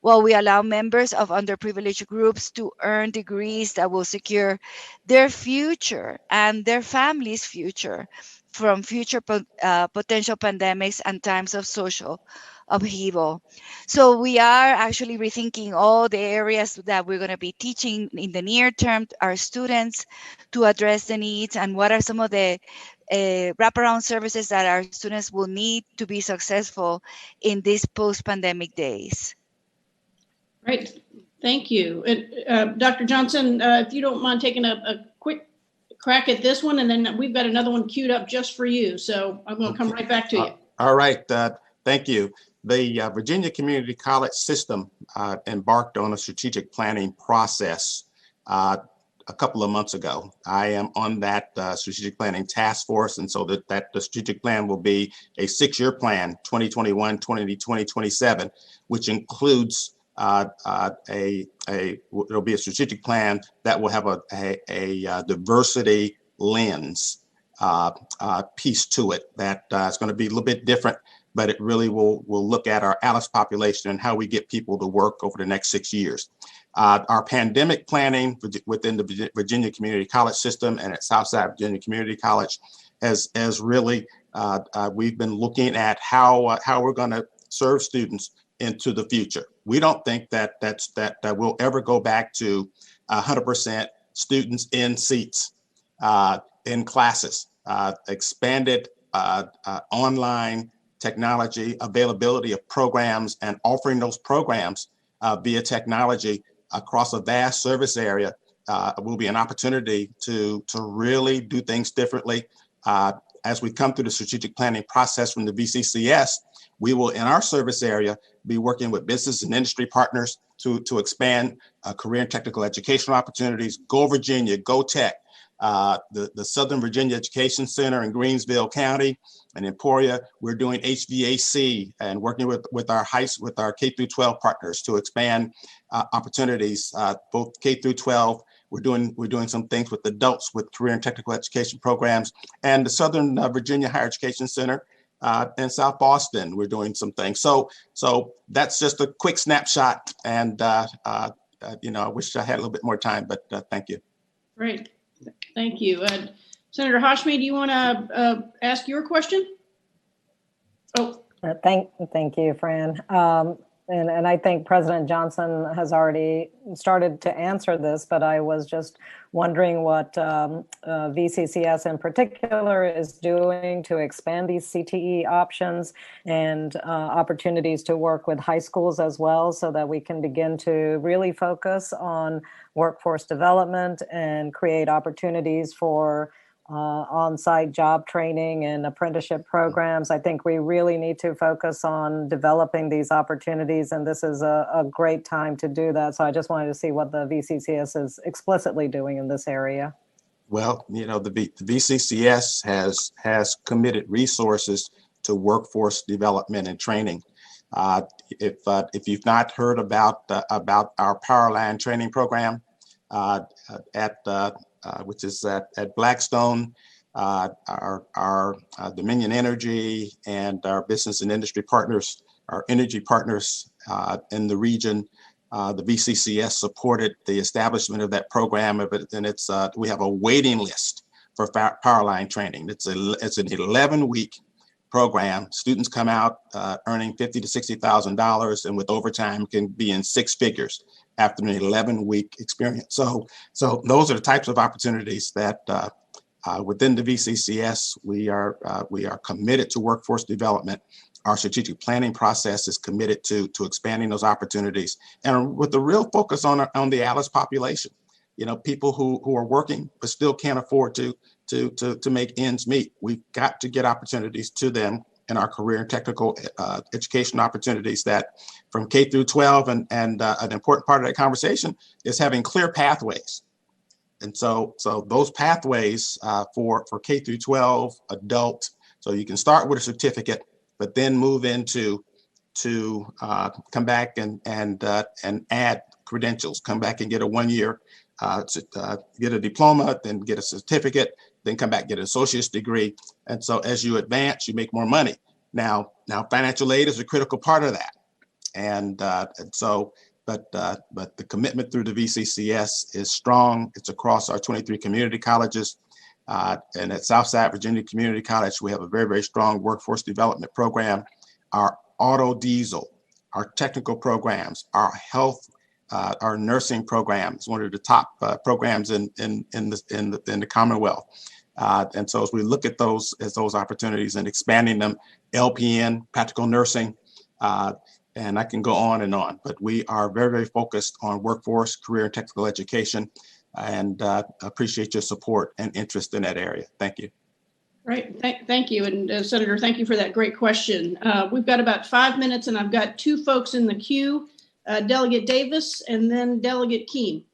while we allow members of underprivileged groups to earn degrees that will secure their future and their family's future from future potential pandemics and times of social upheaval. So we are actually rethinking all the areas that we're going to be teaching in the near term to our students to address the needs, and what are some of the wraparound services that our students will need to be successful in these post-pandemic days. Great, thank you. Dr. Johnson, if you don't mind taking a quick crack at this one, and then we've got another one queued up just for you. So I'm going to come right back to you. All right, thank you. The Virginia Community College system embarked on a strategic planning process a couple of months ago. I am on that strategic planning task force, and so the strategic plan will be a 6-year plan, 2021, 2027, which includes it'll be a strategic plan that will have a diversity lens piece to it that is going to be a little bit different, but it really will look at our ALICE population and how we get people to work over the next 6 years. Our pandemic planning within the Virginia Community College system and at Southside Virginia Community College has really, we've been looking at how we're going to serve students into the future. We don't think that we'll ever go back to 100% students in seats, in classes, expanded online technology, availability of programs, and offering those programs via technology across a vast service area will be an opportunity to really do things differently. As we come through the strategic planning process from the VCCS, we will, in our service area, be working with business and industry partners to expand career and technical educational opportunities. Go Virginia, Go Tech, the Southern Virginia Education Center in Greensville County and Emporia. We're doing HVAC and working with our K through 12 partners to expand opportunities, both K through 12. We're doing some things with adults with career and technical education programs, and the Southern Virginia Higher Education Center in South Boston. We're doing some things. So that's just a quick snapshot, and I wish I had a little bit more time, but thank you. Great, thank you. Senator Hashmi, do you want to ask your question? Oh, thank you, Fran. And I think President Johnson has already started to answer this, but I was just wondering what VCCS in particular is doing to expand these CTE options and opportunities to work with high schools as well, so that we can begin to really focus on workforce development and create opportunities for on-site job training and apprenticeship programs. I think we really need to focus on developing these opportunities, and this is a great time to do that. So I just wanted to see what the VCCS is explicitly doing in this area. Well, the VCCS has committed resources to workforce development and training. If you've not heard about our Powerline training program which is at Blackstone, our Dominion Energy and our business and industry partners, our energy partners in the region, the VCCS supported the establishment of that program, and we have a waiting list for Powerline training. It's an 11-week program. Students come out earning $50,000 to $60,000, and with overtime can be in six figures after an 11-week experience. So those are the types of opportunities that within the VCCS we are committed to workforce development. Our strategic planning process is committed to expanding those opportunities, and with the real focus on the ALICE population. People who are working but still can't afford to make ends meet. We've got to get opportunities to them in our career and technical education opportunities that from K through 12, and an important part of that conversation is having clear pathways. And so those pathways for K through 12 adult, so you can start with a certificate, but then move into come back and add credentials, come back and get a 1 year, get a diploma, then get a certificate, then come back, get an associate's degree. And so as you advance, you make more money. Now financial aid is a critical part of that. But the commitment through the VCCS is strong. It's across our 23 community colleges. And at Southside Virginia Community College, we have a very, very strong workforce development program. Our auto diesel, our technical programs, our health, our nursing program is one of the top programs in the Commonwealth. And so as we look at those opportunities and expanding them, LPN, practical nursing, and I can go on and on, but we are very, very focused on workforce, career, and technical education, and appreciate your support and interest in that area. Thank you. Right. Thank you. And Senator, thank you for that great question. We've got about 5 minutes, and I've got two folks in the queue, Delegate Davis and then Delegate Keene.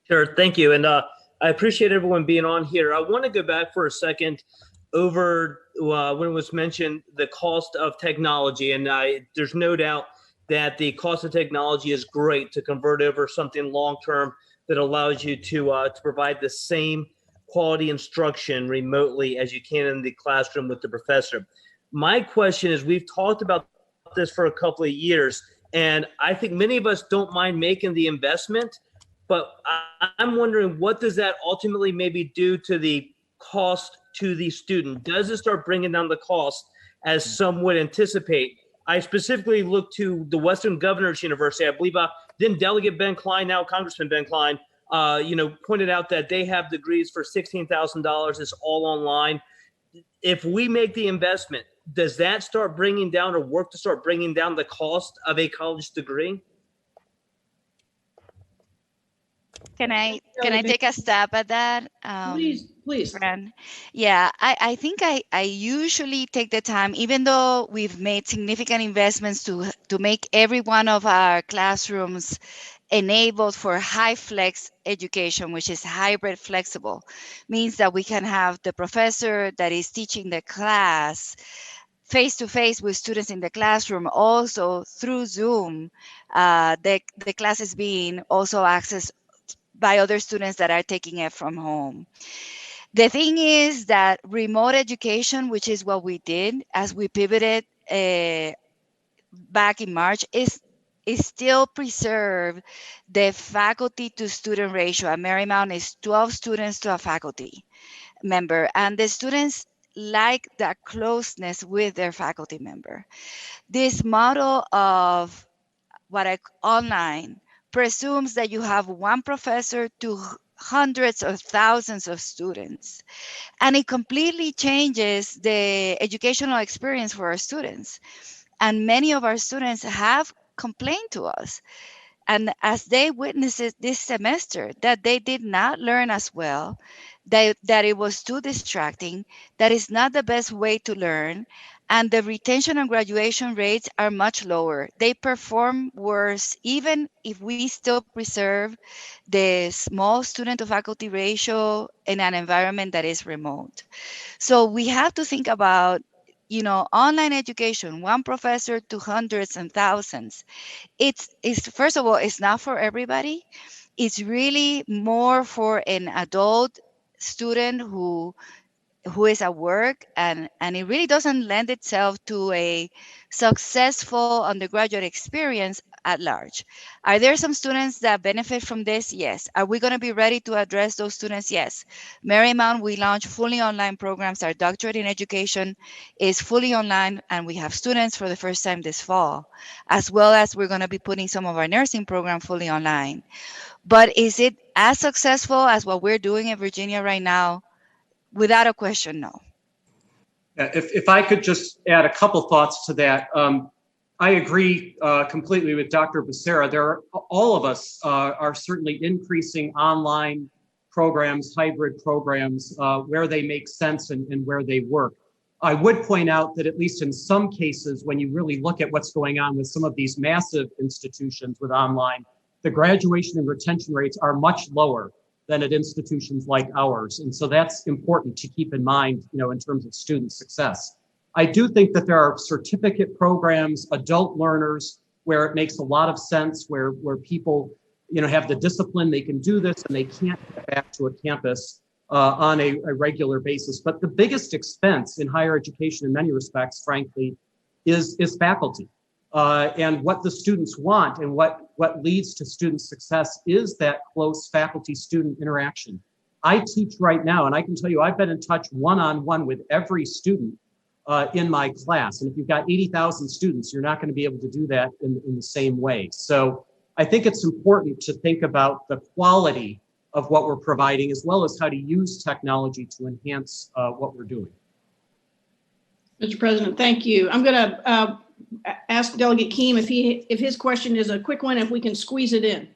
Sure. Thank you. And I appreciate everyone being on here. I want to go back for a second over when it was mentioned the cost of technology. And there's no doubt that the cost of technology is great to convert over something long-term that allows you to provide the same quality instruction remotely as you can in the classroom with the professor. My question is, we've talked about this for a couple of years, and I think many of us don't mind making the investment, but I'm wondering, what does that ultimately maybe do to the cost to the student? Does it start bringing down the cost as some would anticipate? I specifically look to the Western Governors University. I believe then Delegate Ben Klein, now Congressman Ben Klein, pointed out that they have degrees for $16,000. It's all online. If we make the investment, does that start bringing down or work to start bringing down the cost of a college degree? Can I take a stab at that? Please. Fran? Yeah, I think I usually take the time, even though we've made significant investments to make every one of our classrooms enabled for high flex education, which is hybrid flexible, means that we can have the professor that is teaching the class face to face with students in the classroom, also through Zoom. The class is being also accessed by other students that are taking it from home. The thing is that remote education, which is what we did as we pivoted back in March, is still preserve the faculty to student ratio. At Marymount is 12 students to a faculty member, and the students like that closeness with their faculty member. This model of online presumes that you have one professor to hundreds or thousands of students, and it completely changes the educational experience for our students. And many of our students have complained to us, and as they witnessed it this semester, that they did not learn as well, that it was too distracting, that is not the best way to learn, and the retention and graduation rates are much lower. They perform worse even if we still preserve the small student to faculty ratio in an environment that is remote. So we have to think about, online education, one professor to hundreds and thousands. It's first of all, it's not for everybody. It's really more for an adult student who is at work, and it really doesn't lend itself to a successful undergraduate experience at large. Are there some students that benefit from this? Yes. Are we going to be ready to address those students? Yes. Marymount, we launched fully online programs. Our doctorate in education is fully online, and we have students for the first time this fall, as well as we're going to be putting some of our nursing program fully online. But is it as successful as what we're doing in Virginia right now? Without a question, no. If I could just add a couple thoughts to that. I agree completely with Dr. Becerra. All of us are certainly increasing online programs, hybrid programs, where they make sense and where they work. I would point out that at least in some cases, when you really look at what's going on with some of these massive institutions with online, the graduation and retention rates are much lower than at institutions like ours. And so that's important to keep in mind, in terms of student success. I do think that there are certificate programs, adult learners, where it makes a lot of sense, where people, have the discipline, they can do this and they can't get back to a campus on a regular basis. But the biggest expense in higher education in many respects, frankly, is faculty. And what the students want and what leads to student success is that close faculty-student interaction. I teach right now, and I can tell you I've been in touch one-on-one with every student in my class. And if you've got 80,000 students, you're not going to be able to do that in the same way. So I think it's important to think about the quality of what we're providing, as well as how to use technology to enhance what we're doing. Mr. President, thank you. I'm going to ask Delegate Keem if his question is a quick one, if we can squeeze it in.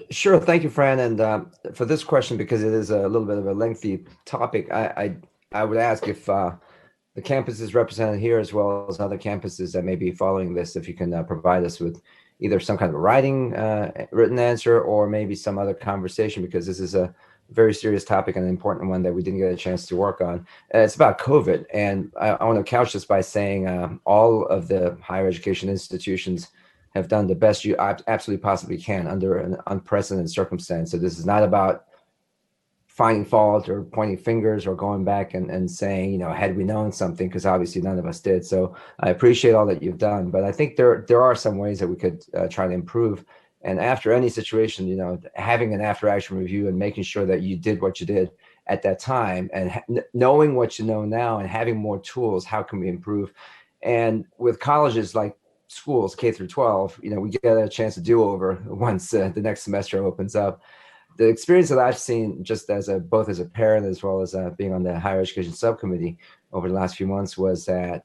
Sure. Thank you, Fran. And for this question, because it is a little bit of a lengthy topic, I would ask if the campus is represented here as well as other campuses that may be following this, if you can provide us with either some kind of written answer or maybe some other conversation, because this is a very serious topic and an important one that we didn't get a chance to work on. It's about COVID. And I want to couch this by saying all of the higher education institutions have done the best you absolutely possibly can under an unprecedented circumstance. So this is not about finding fault or pointing fingers or going back and saying, had we known something, because obviously none of us did. So I appreciate all that you've done, but I think there are some ways that we could try to improve. And after any situation, having an after action review and making sure that you did what you did at that time and knowing what you know now and having more tools, how can we improve? And with colleges like schools, K through 12, we get a chance to do over once the next semester opens up. The experience that I've seen just both as a parent as well as being on the higher education subcommittee over the last few months was that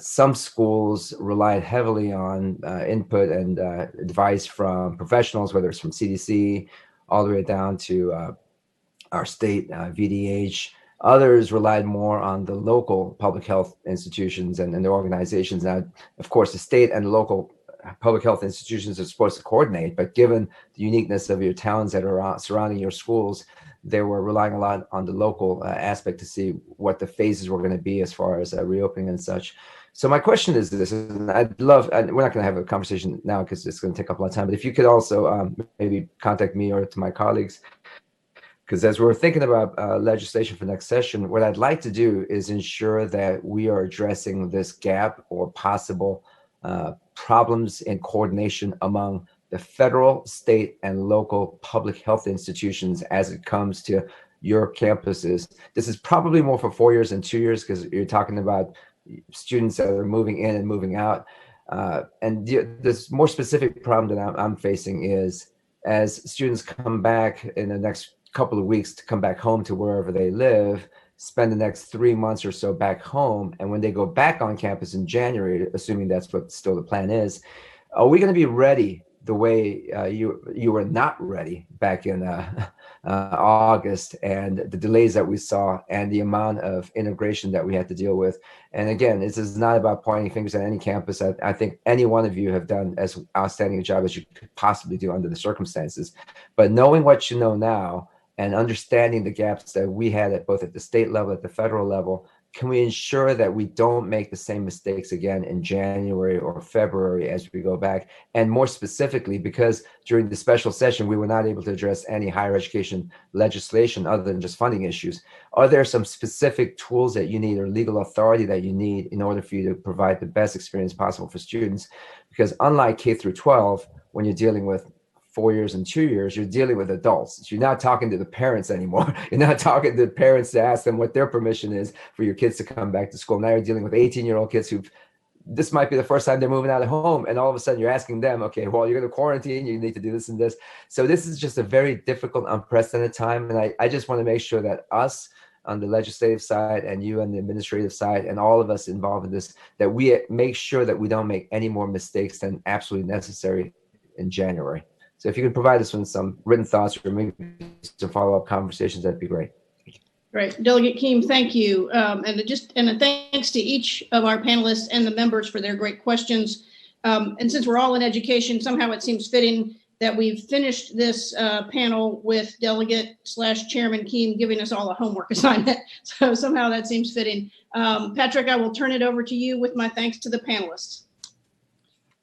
some schools relied heavily on input and advice from professionals, whether it's from CDC all the way down to our state VDH. Others relied more on the local public health institutions and their organizations. Now, of course, the state and the local public health institutions are supposed to coordinate, but given the uniqueness of your towns that are surrounding your schools, they were relying a lot on the local aspect to see what the phases were going to be as far as reopening and such. So my question is this, and we're not going to have a conversation now because it's going to take up a lot of time, but if you could also maybe contact me or to my colleagues, because as we're thinking about legislation for next session, what I'd like to do is ensure that we are addressing this gap or possible problems in coordination among the federal, state, and local public health institutions as it comes to your campuses. This is probably more for 4 years than 2 years because you're talking about students that are moving in and moving out. And this more specific problem that I'm facing is as students come back in the next couple of weeks to come back home to wherever they live, spend the next 3 months or so back home. And when they go back on campus in January, assuming that's what still the plan is, are we going to be ready the way you were not ready back in August, and the delays that we saw and the amount of integration that we had to deal with. And again, this is not about pointing fingers at any campus. I think any one of you have done as outstanding a job as you could possibly do under the circumstances. But knowing what you know now and understanding the gaps that we had at both at the state level, at the federal level, can we ensure that we don't make the same mistakes again in January or February as we go back? And more specifically, because during the special session, we were not able to address any higher education legislation other than just funding issues. Are there some specific tools that you need or legal authority that you need in order for you to provide the best experience possible for students? Because unlike K through 12, when you're dealing with 4 years and 2 years, you're dealing with adults. You're not talking to the parents anymore. You're not talking to the parents to ask them what their permission is for your kids to come back to school. Now you're dealing with 18-year-old kids who, this might be the first time they're moving out of home. And all of a sudden you're asking them, okay, well, you're going to quarantine, you need to do this and this. So this is just a very difficult, unprecedented time. And I just want to make sure that us on the legislative side and you on the administrative side and all of us involved in this, that we make sure that we don't make any more mistakes than absolutely necessary in January. So if you could provide us with some written thoughts or maybe some follow-up conversations, that'd be great. Great. Delegate Keem, thank you. And a thanks to each of our panelists and the members for their great questions. And since we're all in education, somehow it seems fitting that we've finished this panel with Delegate/Chairman Keem giving us all a homework assignment. So somehow that seems fitting. Patrick, I will turn it over to you with my thanks to the panelists.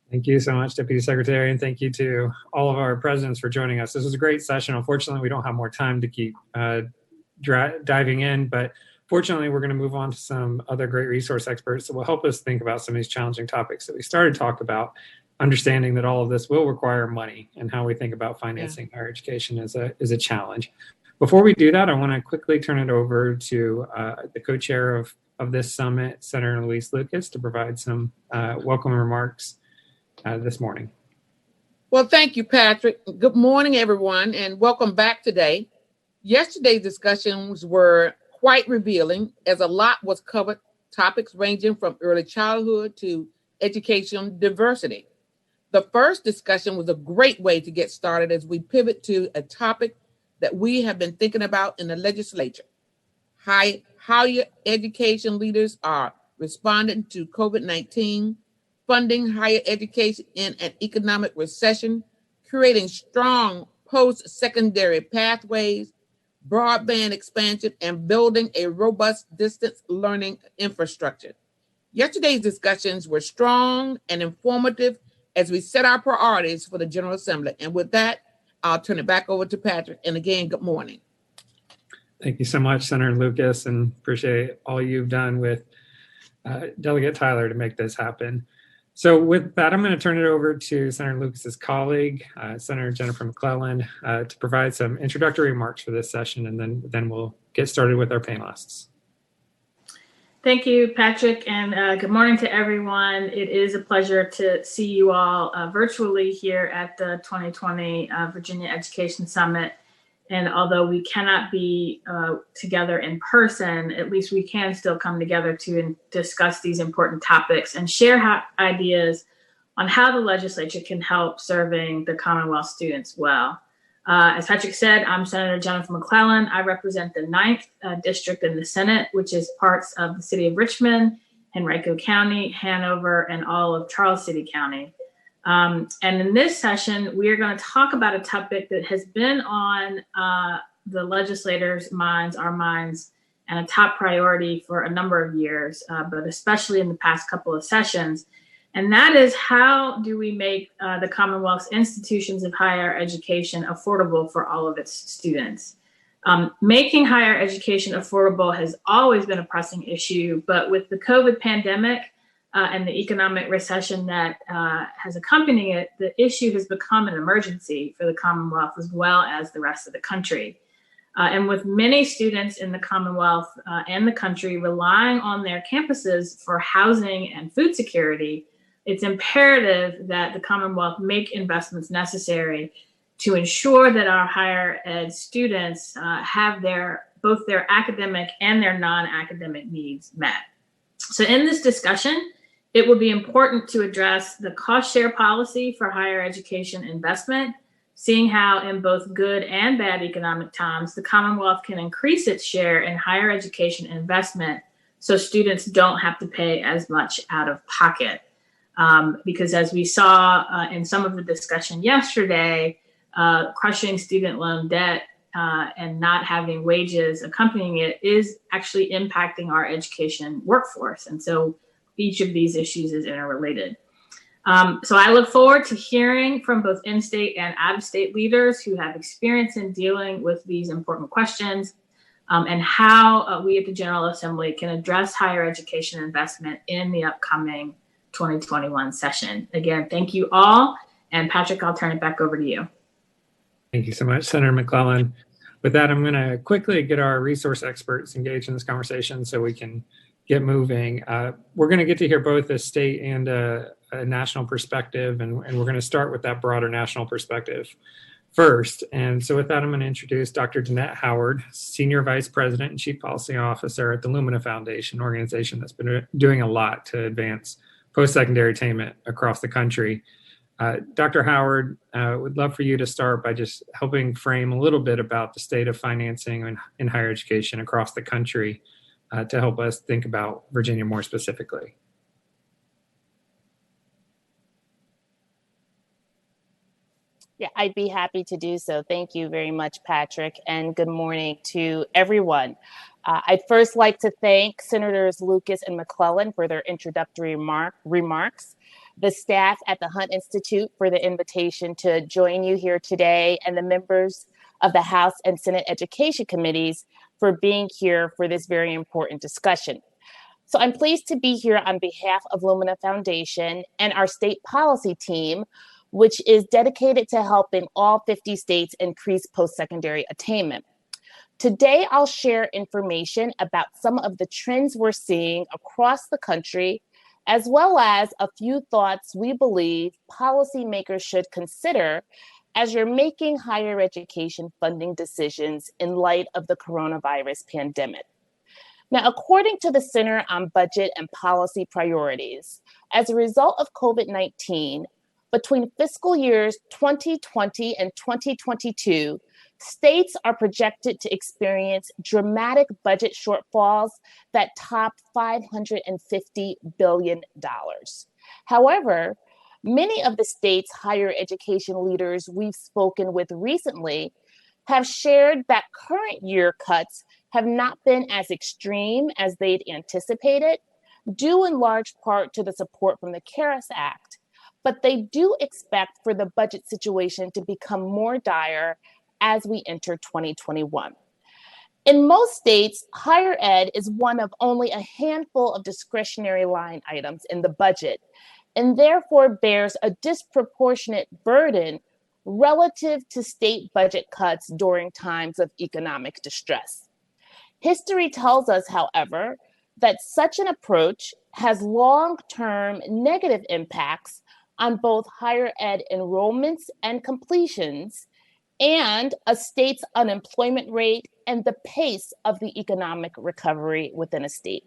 Thank you so much, Deputy Secretary, and thank you to all of our presidents for joining us. This was a great session. Unfortunately, we don't have more time to keep diving in, but fortunately, we're going to move on to some other great resource experts that will help us think about some of these challenging topics that we started to talk about, understanding that all of this will require money and how we think about financing higher education is a challenge. Before we do that, I want to quickly turn it over to the co-chair of this summit, Senator Luis Lucas, to provide some welcome remarks this morning. Well, thank you, Patrick. Good morning, everyone, and welcome back today. Yesterday's discussions were quite revealing as a lot was covered, topics ranging from early childhood to educational diversity. The first discussion was a great way to get started as we pivot to a topic that we have been thinking about in the legislature. Higher education leaders are responding to COVID-19, funding higher education in an economic recession, creating strong post-secondary pathways, broadband expansion, and building a robust distance learning infrastructure. Yesterday's discussions were strong and informative as we set our priorities for the General Assembly. And with that, I'll turn it back over to Patrick. And again, good morning. Thank you so much, Senator Lucas, and appreciate all you've done with Delegate Tyler to make this happen. So with that, I'm going to turn it over to Senator Lucas's colleague, Senator Jennifer McClellan, to provide some introductory remarks for this session, and then we'll get started with our panelists. Thank you, Patrick, and good morning to everyone. It is a pleasure to see you all virtually here at the 2020 Virginia Education Summit. And although we cannot be together in person, at least we can still come together to discuss these important topics and share ideas on how the legislature can help serving the Commonwealth students well. As Patrick said, I'm Senator Jennifer McClellan. I represent the 9th district in the Senate, which is parts of the city of Richmond, Henrico County, Hanover, and all of Charles City County. And in this session, we are going to talk about a topic that has been on the legislators' minds, our minds, and a top priority for a number of years, but especially in the past couple of sessions. And that is, how do we make the Commonwealth's institutions of higher education affordable for all of its students? Making higher education affordable has always been a pressing issue, but with the COVID pandemic, and the economic recession that has accompanied it, the issue has become an emergency for the Commonwealth as well as the rest of the country. And with many students in the Commonwealth and the country relying on their campuses for housing and food security, it's imperative that the Commonwealth make investments necessary to ensure that our higher ed students have both their academic and their non-academic needs met. So in this discussion, It will be important to address the cost share policy for higher education investment, seeing how in both good and bad economic times, the Commonwealth can increase its share in higher education investment so students don't have to pay as much out of pocket. Because as we saw in some of the discussion yesterday, crushing student loan debt and not having wages accompanying it is actually impacting our education workforce. And so each of these issues is interrelated. So I look forward to hearing from both in-state and out-of-state leaders who have experience in dealing with these important questions and how we at the General Assembly can address higher education investment in the upcoming 2021 session. Again, thank you all. And Patrick, I'll turn it back over to you. Thank you so much, Senator McClellan. With that, I'm going to quickly get our resource experts engaged in this conversation so we can get moving. We're going to get to hear both a state and a national perspective, and we're going to start with that broader national perspective first. And so with that, I'm going to introduce Dr. Danette Howard, Senior Vice President and Chief Policy Officer at the Lumina Foundation, an organization that's been doing a lot to advance post-secondary attainment across the country. Dr. Howard, would love for you to start by just helping frame a little bit about the state of financing in higher education across the country to help us think about Virginia more specifically. Yeah, I'd be happy to do so. Thank you very much, Patrick, and good morning to everyone. I'd first like to thank Senators Lucas and McClellan for their introductory remarks, the staff at the Hunt Institute for the invitation to join you here today, and the members of the House and Senate Education Committees for being here for this very important discussion. So I'm pleased to be here on behalf of Lumina Foundation and our state policy team, which is dedicated to helping all 50 states increase post-secondary attainment. Today, I'll share information about some of the trends we're seeing across the country, as well as a few thoughts we believe policymakers should consider as you're making higher education funding decisions in light of the coronavirus pandemic. Now, according to the Center on Budget and Policy Priorities, as a result of COVID-19, between fiscal years 2020 and 2022, states are projected to experience dramatic budget shortfalls that top $550 billion. However, many of the state's higher education leaders we've spoken with recently have shared that current year cuts have not been as extreme as they'd anticipated, due in large part to the support from the CARES Act. But they do expect for the budget situation to become more dire as we enter 2021. In most states, higher ed is one of only a handful of discretionary line items in the budget, and therefore bears a disproportionate burden relative to state budget cuts during times of economic distress. History tells us, however, that such an approach has long-term negative impacts on both higher ed enrollments and completions, and a state's unemployment rate and the pace of the economic recovery within a state.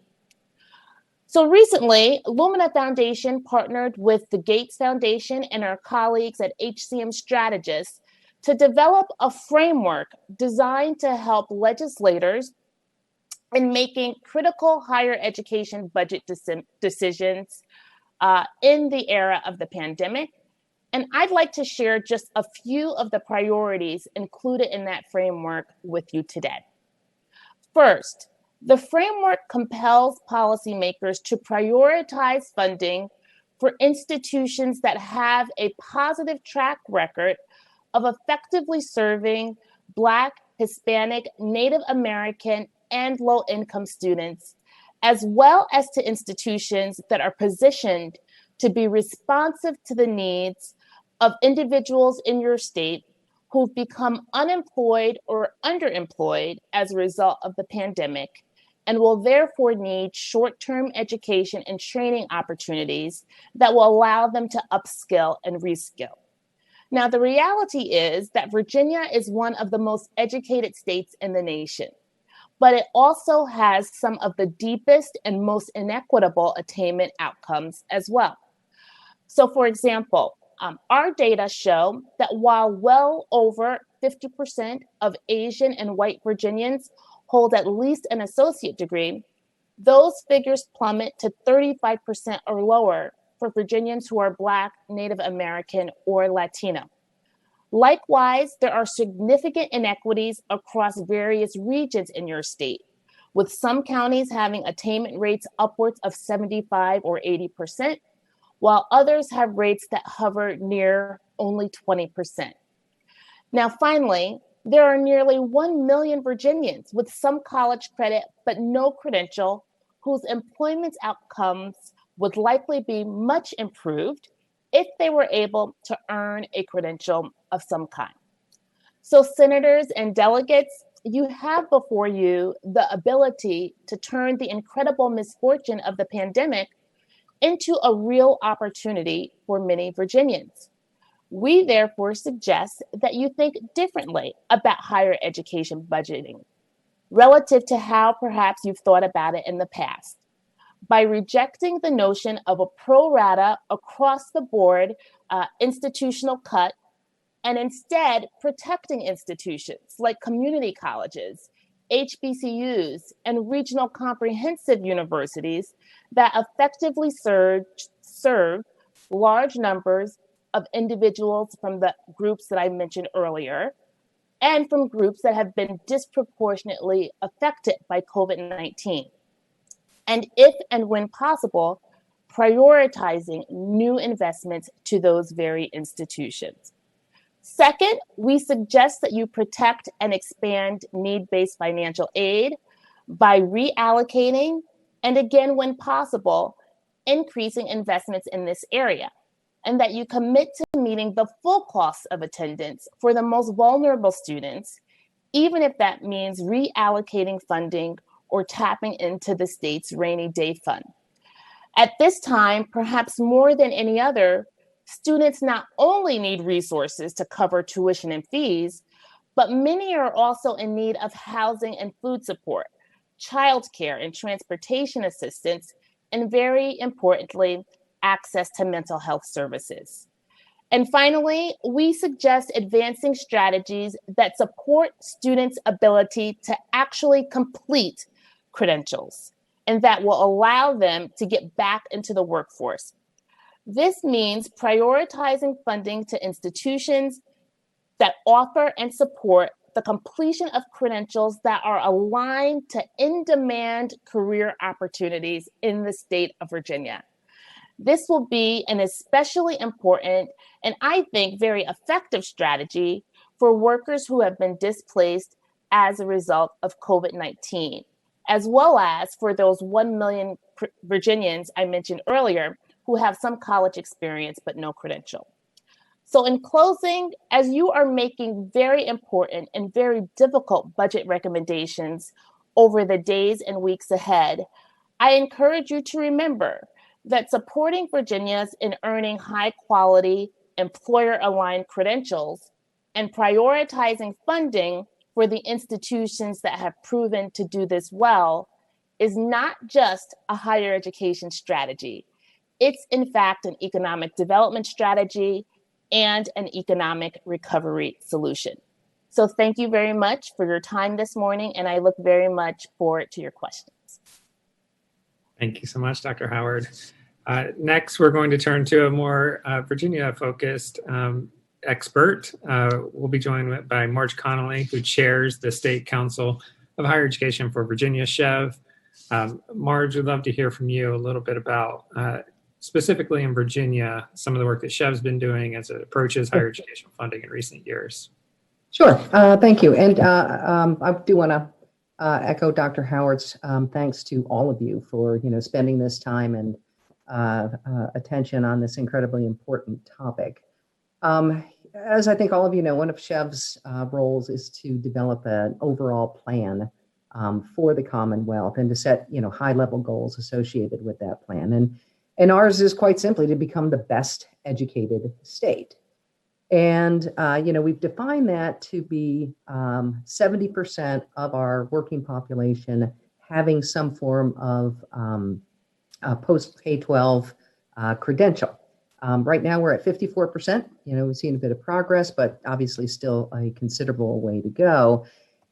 So recently, Lumina Foundation partnered with the Gates Foundation and our colleagues at HCM Strategists to develop a framework designed to help legislators in making critical higher education budget decisions in the era of the pandemic. And I'd like to share just a few of the priorities included in that framework with you today. First, the framework compels policymakers to prioritize funding for institutions that have a positive track record of effectively serving Black, Hispanic, Native American, and low-income students, as well as to institutions that are positioned to be responsive to the needs of individuals in your state who've become unemployed or underemployed as a result of the pandemic and will therefore need short-term education and training opportunities that will allow them to upskill and reskill. Now, the reality is that Virginia is one of the most educated states in the nation, but it also has some of the deepest and most inequitable attainment outcomes as well. So for example, our data show that while well over 50% of Asian and white Virginians hold at least an associate degree, those figures plummet to 35% or lower for Virginians who are Black, Native American, or Latino. Likewise, there are significant inequities across various regions in your state, with some counties having attainment rates upwards of 75 or 80%, while others have rates that hover near only 20%. Now, finally, there are nearly 1 million Virginians with some college credit but no credential whose employment outcomes would likely be much improved if they were able to earn a credential of some kind. So senators and delegates, you have before you the ability to turn the incredible misfortune of the pandemic into a real opportunity for many Virginians. We therefore suggest that you think differently about higher education budgeting relative to how perhaps you've thought about it in the past, by rejecting the notion of a pro rata across the board institutional cut, and instead protecting institutions like community colleges, HBCUs, and regional comprehensive universities that effectively serve large numbers of individuals from the groups that I mentioned earlier, and from groups that have been disproportionately affected by COVID-19. And if and when possible, prioritizing new investments to those very institutions. Second, we suggest that you protect and expand need-based financial aid by reallocating, and again, when possible, increasing investments in this area, and that you commit to meeting the full cost of attendance for the most vulnerable students, even if that means reallocating funding or tapping into the state's rainy day fund. At this time, perhaps more than any other, students not only need resources to cover tuition and fees, but many are also in need of housing and food support, childcare and transportation assistance, and very importantly, access to mental health services. And finally, we suggest advancing strategies that support students' ability to actually complete credentials and that will allow them to get back into the workforce. This means prioritizing funding to institutions that offer and support the completion of credentials that are aligned to in-demand career opportunities in the state of Virginia. This will be an especially important and I think very effective strategy for workers who have been displaced as a result of COVID-19, as well as for those 1 million Virginians I mentioned earlier who have some college experience but no credential. So in closing, as you are making very important and very difficult budget recommendations over the days and weeks ahead, I encourage you to remember that supporting Virginians in earning high quality, employer-aligned credentials and prioritizing funding for the institutions that have proven to do this well is not just a higher education strategy. It's in fact an economic development strategy and an economic recovery solution. So thank you very much for your time this morning, and I look very much forward to your questions. Thank you so much, Dr. Howard. Next, we're going to turn to a more Virginia-focused expert. We'll be joined by Marge Connolly, who chairs the State Council of Higher Education for Virginia, SCHEV. Marge, we'd love to hear from you a little bit about, specifically in Virginia, some of the work that SCHEV's been doing as it approaches higher education funding in recent years. Sure, thank you. And I do want to echo Dr. Howard's thanks to all of you for spending this time and attention on this incredibly important topic. As I think all of you know, one of SCHEV's roles is to develop an overall plan for the Commonwealth and to set high-level goals associated with that plan. And ours is quite simply to become the best educated state. And, we've defined that to be 70% of our working population having some form of post K-12 credential. Right now we're at 54%. We've seen a bit of progress, but obviously still a considerable way to go.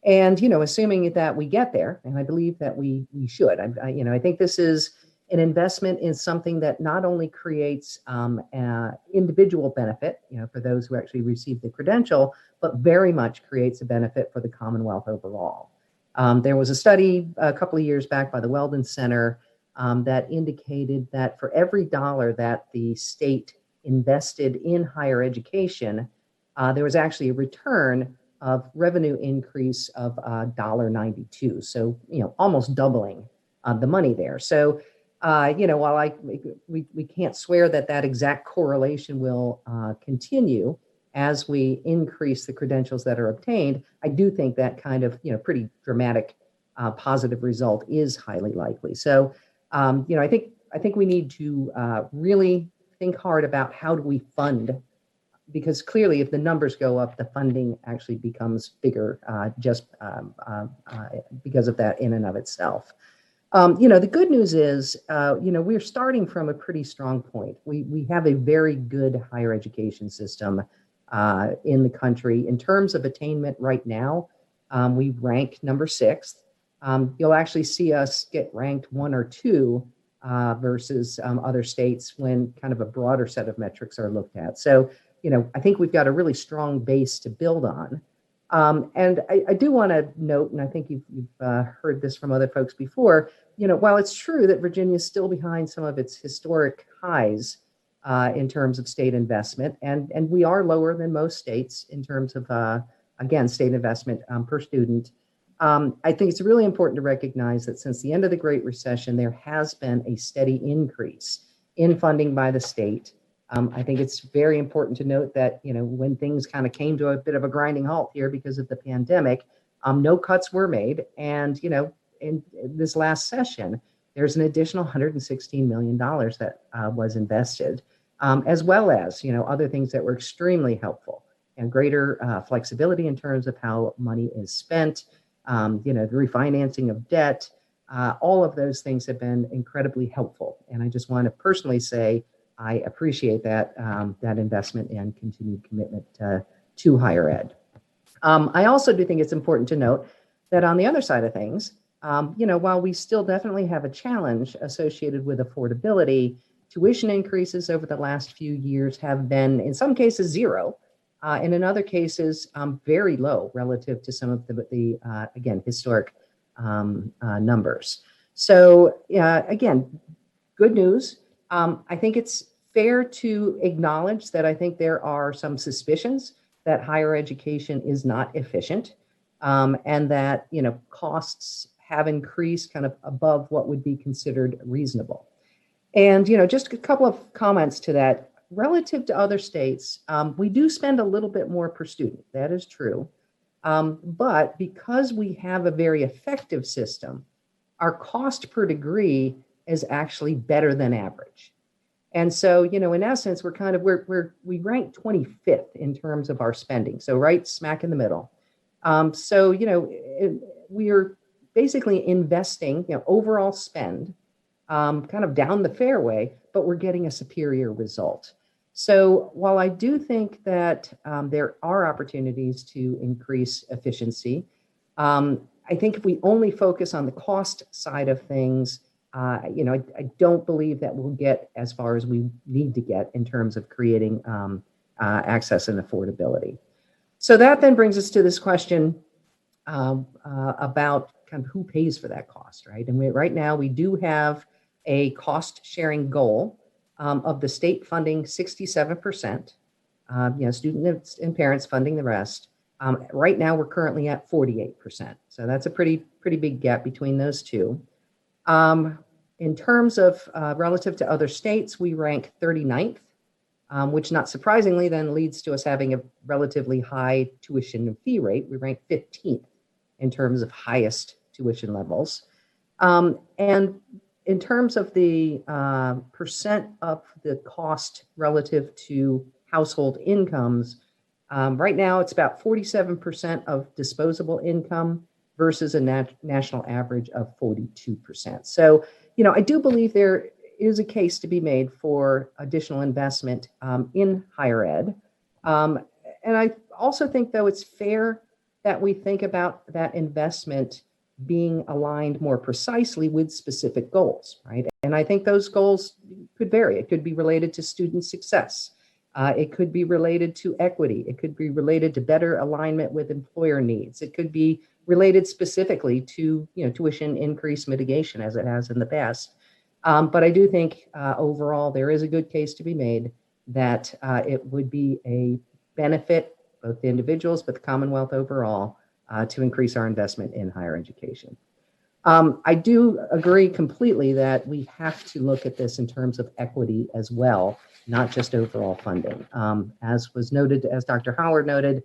And, assuming that we get there, and I believe that we should, I think this is an investment in something that not only creates individual benefit, for those who actually receive the credential, but very much creates a benefit for the Commonwealth overall. There was a study a couple of years back by the Weldon Center that indicated that for every dollar that the state invested in higher education, there was actually a return of revenue increase of $1.92. So, almost doubling the money there. So, while we can't swear that exact correlation will continue as we increase the credentials that are obtained, I do think that kind of, pretty dramatic positive result is highly likely. So, I think we need to really think hard about how do we fund, because clearly if the numbers go up, the funding actually becomes bigger just because of that in and of itself. The good news is, we're starting from a pretty strong point. We have a very good higher education system in the country. In terms of attainment right now, we rank number 6th. You'll actually see us get ranked 1 or 2 versus other states when kind of a broader set of metrics are looked at. So, I think we've got a really strong base to build on. And I do want to note, and I think you've heard this from other folks before, while it's true that Virginia is still behind some of its historic highs in terms of state investment, and we are lower than most states in terms of, again, state investment per student. I think it's really important to recognize that since the end of the Great Recession, there has been a steady increase in funding by the state. I think it's very important to note that, when things kind of came to a bit of a grinding halt here because of the pandemic, no cuts were made. And, in this last session, there's an additional $116 million that was invested, as well as, other things that were extremely helpful and greater flexibility in terms of how money is spent, the refinancing of debt. All of those things have been incredibly helpful. And I just want to personally say, I appreciate that investment and continued commitment to higher ed. I also do think it's important to note that on the other side of things, while we still definitely have a challenge associated with affordability, tuition increases over the last few years have been, in some cases, 0, and in other cases, very low relative to some of the again, historic numbers. So again, good news. I think it's fair to acknowledge that I think there are some suspicions that higher education is not efficient, and that costs have increased kind of above what would be considered reasonable. And just a couple of comments to that. Relative to other states, we do spend a little bit more per student. That is true. But because we have a very effective system, our cost per degree is actually better than average. And so, in essence, we rank 25th in terms of our spending. So right smack in the middle. So, we are basically investing, overall spend, kind of down the fairway, but we're getting a superior result. So while I do think that there are opportunities to increase efficiency, I think if we only focus on the cost side of things, I don't believe that we'll get as far as we need to get in terms of creating access and affordability. So that then brings us to this question about kind of who pays for that cost, right? And right now we do have a cost sharing goal of the state funding 67%, students and parents funding the rest. Right now we're currently at 48%. So that's a pretty big gap between those two. In terms of relative to other states, we rank 39th, which not surprisingly then leads to us having a relatively high tuition and fee rate. We rank 15th in terms of highest tuition levels. And in terms of the percent of the cost relative to household incomes, Right now, it's about 47% of disposable income versus a national average of 42%. So, I do believe there is a case to be made for additional investment in higher ed. And I also think, though, it's fair that we think about that investment being aligned more precisely with specific goals, right? And I think those goals could vary. It could be related to student success. It could be related to equity. It could be related to better alignment with employer needs. It could be related specifically to tuition increase mitigation, as it has in the past. But I do think overall there is a good case to be made that it would be a benefit both to individuals but the Commonwealth overall to increase our investment in higher education. I do agree completely that we have to look at this in terms of equity as well, not just overall funding. As was noted, as Dr. Howard noted,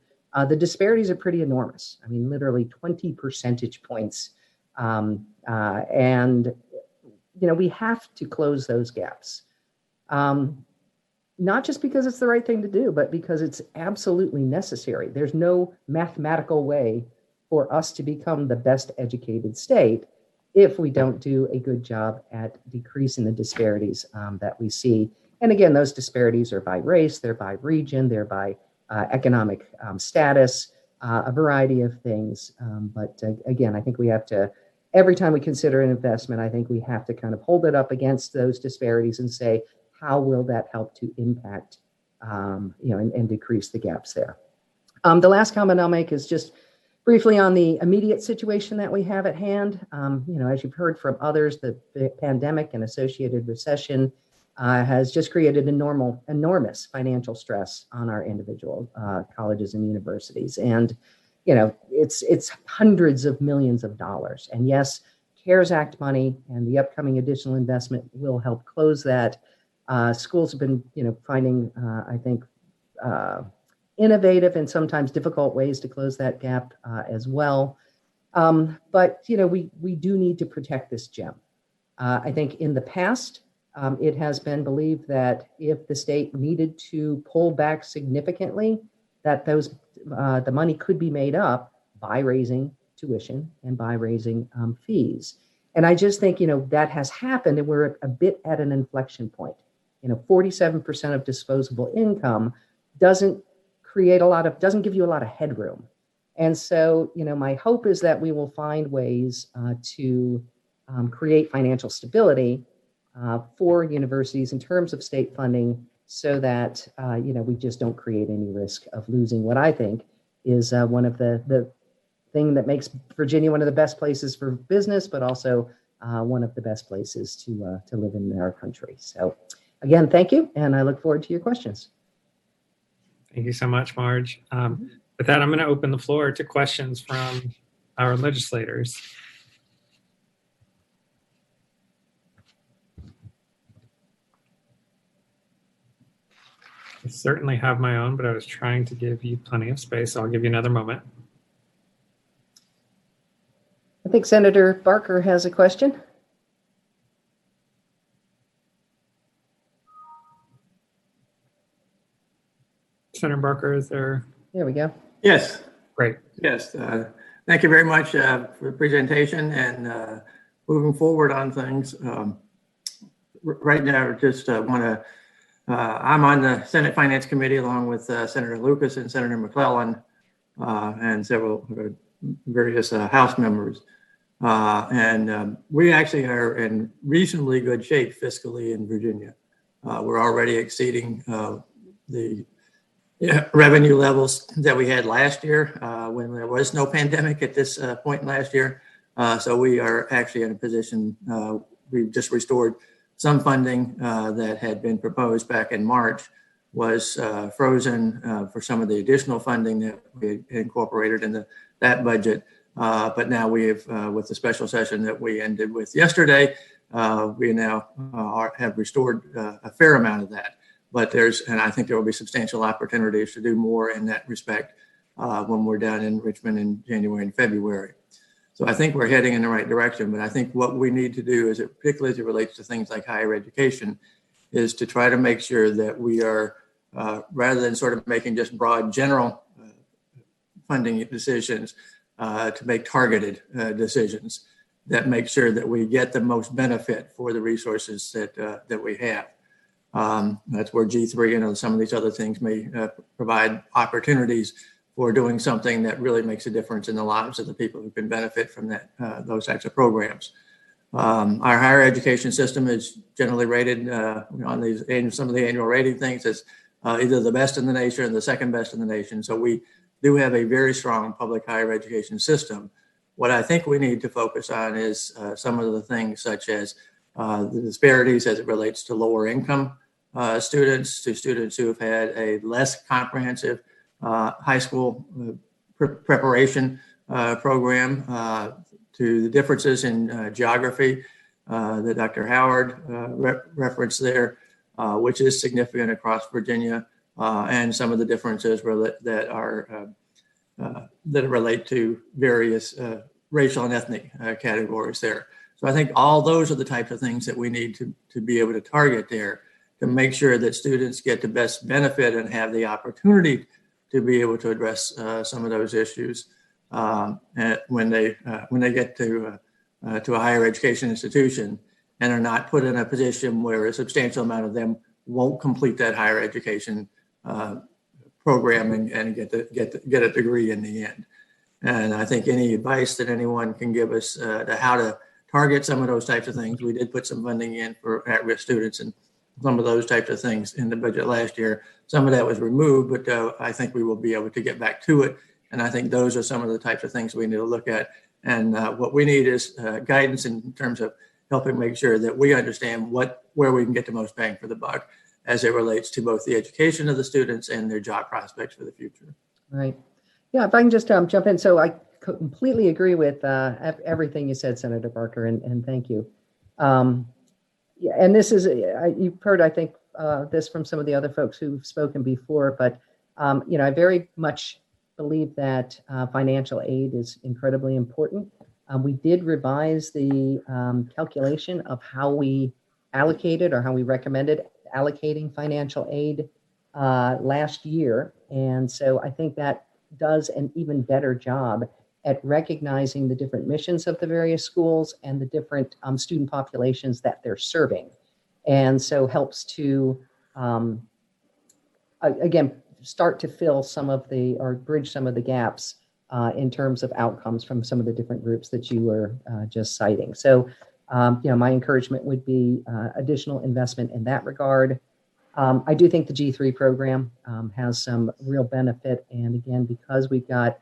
the disparities are pretty enormous. I mean, literally 20 percentage points. And, we have to close those gaps. Not just because it's the right thing to do, but because it's absolutely necessary. There's no mathematical way for us to become the best educated state if we don't do a good job at decreasing the disparities that we see. And again, those disparities are by race, they're by region, they're by economic status, a variety of things. But again, I think we have to, every time we consider an investment, I think we have to kind of hold it up against those disparities and say, how will that help to impact, and decrease the gaps there? The last comment I'll make is just briefly on the immediate situation that we have at hand. As you've heard from others, the pandemic and associated recession has just created enormous financial stress on our individual colleges and universities. And, it's hundreds of millions of dollars. And yes, CARES Act money and the upcoming additional investment will help close that. Schools have been, finding, I think, innovative and sometimes difficult ways to close that gap as well. But, we do need to protect this gem. I think in the past, it has been believed that if the state needed to pull back significantly, that the money could be made up by raising tuition and by raising fees. And I just think, that has happened and we're a bit at an inflection point. 47% of disposable income doesn't give you a lot of headroom. And so, my hope is that we will find ways to create financial stability for universities in terms of state funding so that, we just don't create any risk of losing what I think is one of the thing that makes Virginia one of the best places for business, but also one of the best places to live in our country. So again, thank you. And I look forward to your questions. Thank you so much, Marge. With that, I'm going to open the floor to questions from our legislators. I certainly have my own, but I was trying to give you plenty of space. So I'll give you another moment. I think Senator Barker has a question. Senator Barker, is there? There we go. Yes. Great. Yes. Thank you very much for the presentation and moving forward on things. Right now, I just want to, I'm on the Senate Finance Committee along with Senator Lucas and Senator McClellan and several various House members. And we actually are in reasonably good shape fiscally in Virginia. We're already exceeding the revenue levels that we had last year when there was no pandemic at this point last year. So we are actually in a position, we've just restored some funding that had been proposed back in March was frozen for some of the additional funding that we incorporated in that budget. But now we have, with the special session that we ended with yesterday, we now have restored a fair amount of that. But and I think there will be substantial opportunities to do more in that respect when we're down in Richmond in January and February. So I think we're heading in the right direction. But I think what we need to do, particularly as it relates to things like higher education, is to try to make sure that we are rather than sort of making just broad general funding decisions, to make targeted decisions that make sure that we get the most benefit for the resources that we have. That's where G3 and some of these other things may provide opportunities for doing something that really makes a difference in the lives of the people who can benefit from that, those types of programs. Our higher education system is generally rated on these some of the annual rating things as either the best in the nation or the second best in the nation. So we do have a very strong public higher education system. What I think we need to focus on is some of the things such as the disparities as it relates to lower income students, to students who have had a less comprehensive high school preparation program, to the differences in geography that Dr. Howard referenced there, which is significant across Virginia, and some of the differences that relate to various racial and ethnic categories there. So I think all those are the types of things that we need to be able to target there to make sure that students get the best benefit and have the opportunity to be able to address some of those issues when they get to a higher education institution and are not put in a position where a substantial amount of them won't complete that higher education program and get a degree in the end. And I think any advice that anyone can give us to how to target some of those types of things, we did put some funding in for at-risk students and some of those types of things in the budget last year. Some of that was removed, but I think we will be able to get back to it. And I think those are some of the types of things we need to look at. And what we need is guidance in terms of helping make sure that we understand where we can get the most bang for the buck as it relates to both the education of the students and their job prospects for the future. Right. Yeah, if I can just jump in. So I completely agree with everything you said, Senator Barker, and thank you. Yeah, and this is, you've heard, I think, this from some of the other folks who've spoken before, but, I very much believe that financial aid is incredibly important. We did revise the calculation of how we allocated or how we recommended allocating financial aid last year. And so I think that does an even better job at recognizing the different missions of the various schools and the different student populations that they're serving. And so helps to, again, start to fill some of the, or bridge some of the gaps in terms of outcomes from some of the different groups that you were just citing. So, my encouragement would be additional investment in that regard. I do think the G3 program has some real benefit. And again, because we've got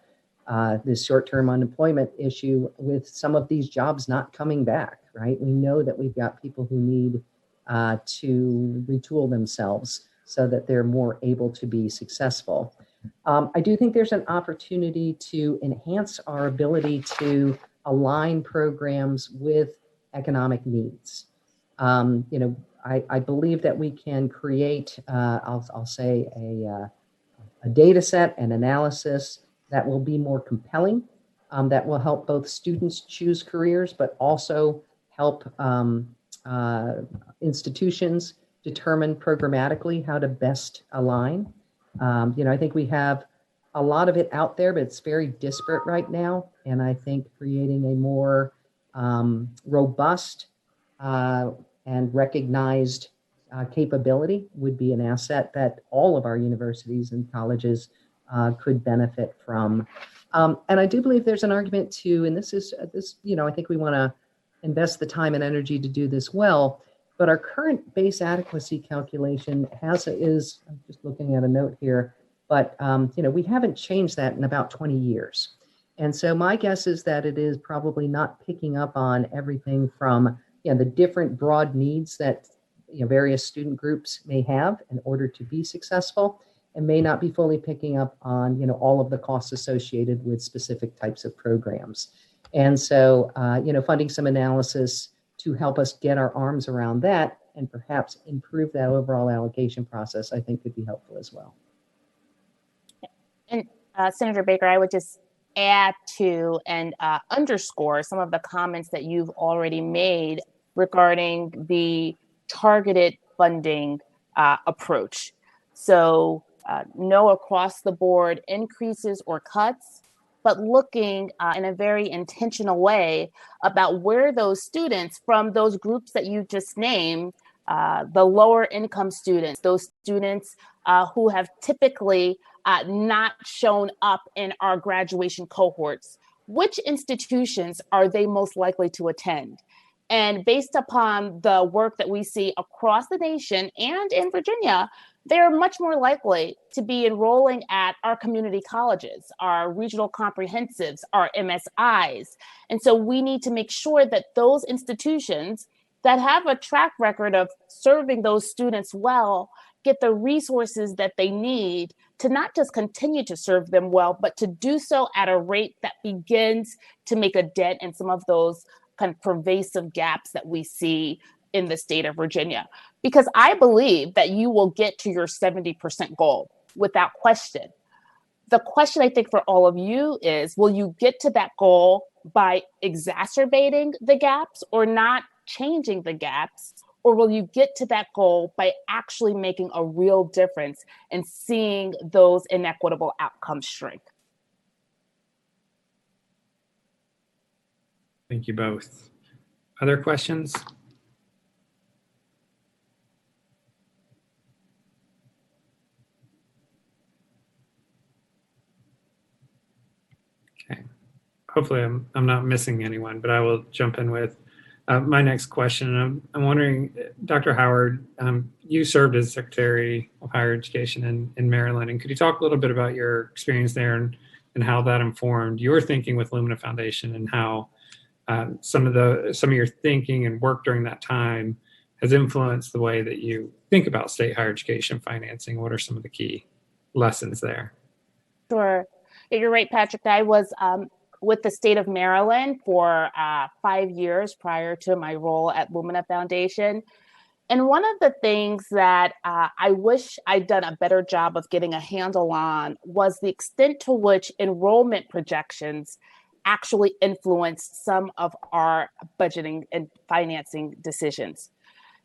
this short-term unemployment issue with some of these jobs not coming back, right? We know that we've got people who need to retool themselves so that they're more able to be successful. I do think there's an opportunity to enhance our ability to align programs with economic needs. I believe that we can create, I'll say, a data set and analysis that will be more compelling, that will help both students choose careers, but also help institutions determine programmatically how to best align. I think we have a lot of it out there, but it's very disparate right now. And I think creating a more robust and recognized capability would be an asset that all of our universities and colleges could benefit from. And I do believe there's an argument to, and this, I think we want to invest the time and energy to do this well, but our current base adequacy calculation is, I'm just looking at a note here, but we haven't changed that in about 20 years. And so my guess is that it is probably not picking up on everything from the different broad needs that various student groups may have in order to be successful, and may not be fully picking up on all of the costs associated with specific types of programs. And so funding some analysis to help us get our arms around that and perhaps improve that overall allocation process, I think could be helpful as well. And Senator Baker, I would just add to and underscore some of the comments that you've already made regarding the targeted funding approach. So no across the board increases or cuts, but looking in a very intentional way about where those students from those groups that you just named, the lower income students, those students who have typically not shown up in our graduation cohorts, which institutions are they most likely to attend? And based upon the work that we see across the nation and in Virginia, they're much more likely to be enrolling at our community colleges, our regional comprehensives, our MSIs. And so we need to make sure that those institutions that have a track record of serving those students well get the resources that they need to not just continue to serve them well, but to do so at a rate that begins to make a dent in some of those kind of pervasive gaps that we see in the state of Virginia. Because I believe that you will get to your 70% goal without question. The question I think for all of you is, will you get to that goal by exacerbating the gaps or not changing the gaps? Or will you get to that goal by actually making a real difference and seeing those inequitable outcomes shrink? Thank you both. Other questions? Okay. Hopefully I'm not missing anyone, but I will jump in with my next question. I'm wondering, Dr. Howard, you served as Secretary of Higher Education in Maryland, and could you talk a little bit about your experience there and how that informed your thinking with Lumina Foundation, and how some of your thinking and work during that time has influenced the way that you think about state higher education financing? What are some of the key lessons there? Sure. You're right, Patrick. I was with the state of Maryland for 5 years prior to my role at Lumina Foundation. And one of the things that I wish I'd done a better job of getting a handle on was the extent to which enrollment projections actually influenced some of our budgeting and financing decisions.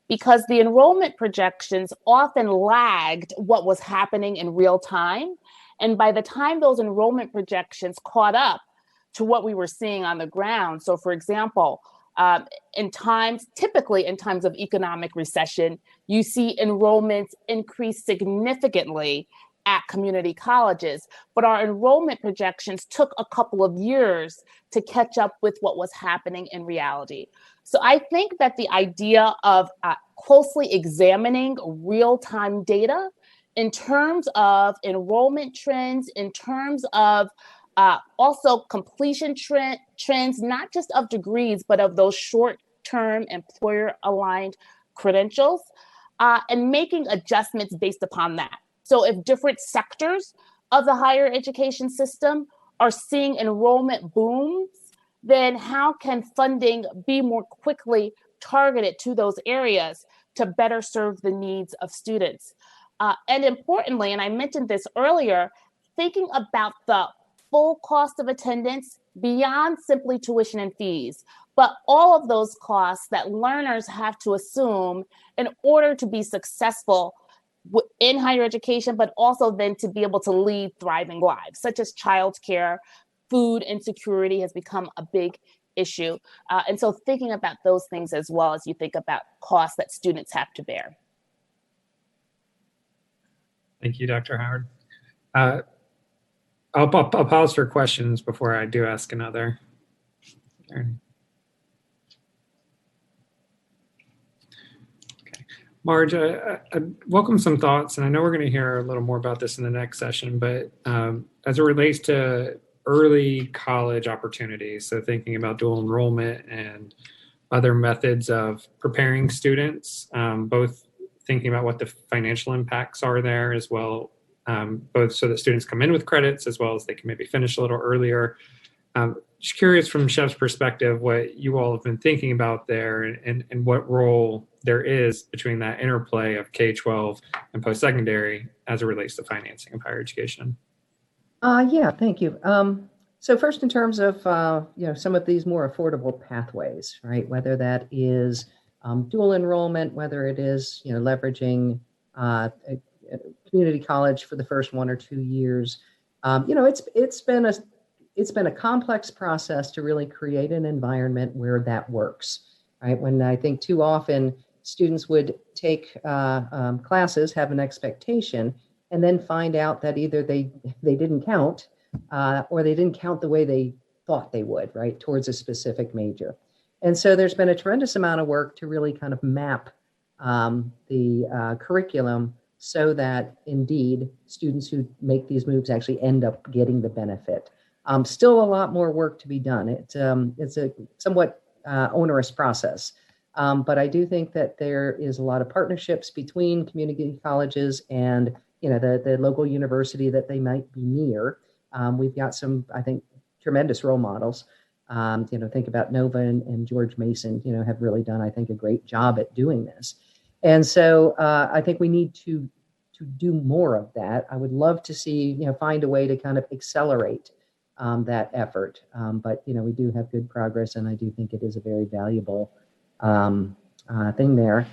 Because the enrollment projections often lagged what was happening in real time. And by the time those enrollment projections caught up to what we were seeing on the ground, so for example, typically in times of economic recession, you see enrollments increase significantly at community colleges, but our enrollment projections took a couple of years to catch up with what was happening in reality. So I think that the idea of closely examining real-time data in terms of enrollment trends, in terms of also completion trends, not just of degrees, but of those short-term employer-aligned credentials, and making adjustments based upon that. So if different sectors of the higher education system are seeing enrollment booms, then how can funding be more quickly targeted to those areas to better serve the needs of students? And importantly, and I mentioned this earlier, thinking about the full cost of attendance beyond simply tuition and fees, but all of those costs that learners have to assume in order to be successful in higher education, but also then to be able to lead thriving lives, such as childcare. Food insecurity has become a big issue. And so thinking about those things as well as you think about costs that students have to bear. Thank you, Dr. Howard. I'll pause for questions before I do ask another. Okay. Marge, I welcome some thoughts, and I know we're going to hear a little more about this in the next session, but as it relates to early college opportunities, so thinking about dual enrollment and other methods of preparing students, both thinking about what the financial impacts are there as well, both so that students come in with credits as well as they can maybe finish a little earlier. Just curious from Chef's perspective, what you all have been thinking about there and what role there is between that interplay of K-12 and post-secondary as it relates to financing of higher education. Yeah, thank you. So first, in terms of some of these more affordable pathways, right? Whether that is dual enrollment, whether it is leveraging community college for the first 1 or 2 years. It's been a complex process to really create an environment where that works, right? When I think too often students would take classes, have an expectation, and then find out that either they didn't count or they didn't count the way they thought they would, right, towards a specific major. And so there's been a tremendous amount of work to really kind of map the curriculum so that indeed students who make these moves actually end up getting the benefit. Still a lot more work to be done. It's a somewhat onerous process, but I do think that there is a lot of partnerships between community colleges and the local university that they might be near. We've got some, I think, tremendous role models. Think about Nova and George Mason, have really done, I think, a great job at doing this. And so I think we need to do more of that. I would love to see, find a way to kind of accelerate that effort. But, we do have good progress, and I do think it is a very valuable thing there.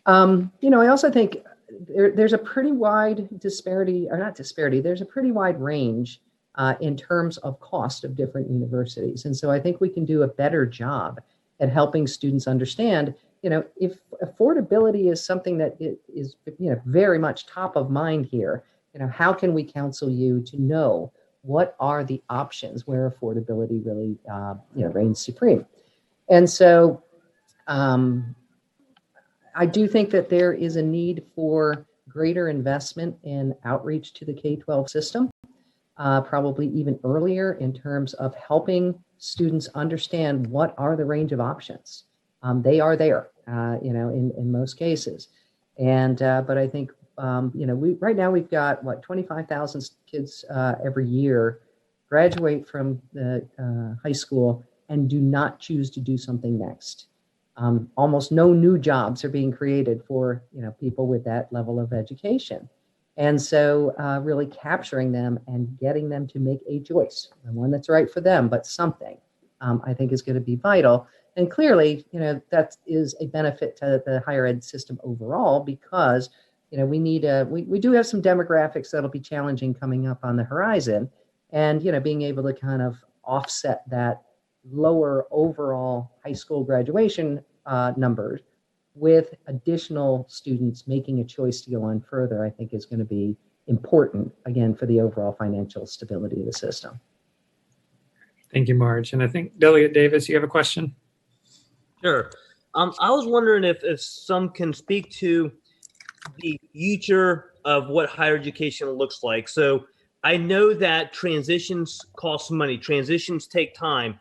I also think there's a pretty wide disparity, or not disparity, there's a pretty wide range in terms of cost of different universities. And so I think we can do a better job at helping students understand, if affordability is something that is, very much top of mind here, how can we counsel you to know what are the options where affordability really, reigns supreme? And so I do think that there is a need for greater investment in outreach to the K-12 system, probably even earlier in terms of helping students understand what are the range of options. They are there, in most cases. And, but I think, right now we've got 25,000 kids every year graduate from the high school and do not choose to do something next. Almost no new jobs are being created for, people with that level of education. And so really capturing them and getting them to make a choice, the one that's right for them, but something, I think is going to be vital. And clearly, that is a benefit to the higher ed system overall, because, we need we do have some demographics that'll be challenging coming up on the horizon. And, being able to kind of offset that lower overall high school graduation numbers with additional students making a choice to go on further, I think is going to be important, again, for the overall financial stability of the system. Thank you, Marge. And I think Delegate Davis, you have a question? Sure. I was wondering if some can speak to the future of what higher education looks like. So I know that transitions cost money, transitions take time.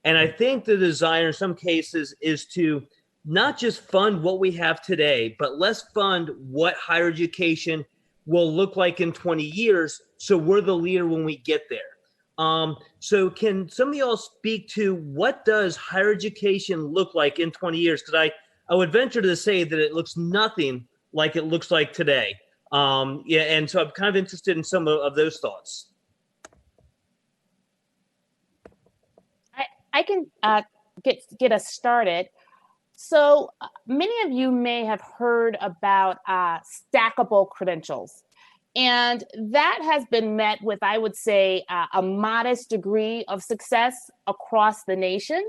And I think the desire in some cases is to not just fund what we have today, but let's fund what higher education will look like in 20 years. So we're the leader when we get there. So can some of y'all speak to what does higher education look like in 20 years? Because I would venture to say that it looks nothing like it looks like today. And so I'm kind of interested in some of those thoughts. I can get us started. So many of you may have heard about stackable credentials. And that has been met with, I would say, a modest degree of success across the nation.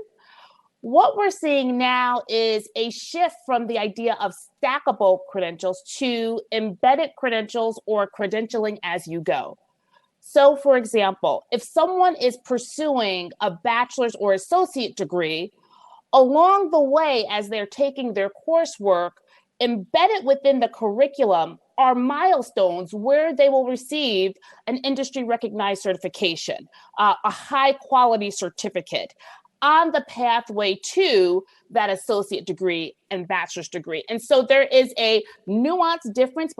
What we're seeing now is a shift from the idea of stackable credentials to embedded credentials or credentialing as you go. So, for example, if someone is pursuing a bachelor's or associate degree, along the way, as they're taking their coursework, embedded within the curriculum are milestones where they will receive an industry recognized certification, a high quality certificate on the pathway to that associate degree and bachelor's degree. And so there is a nuanced difference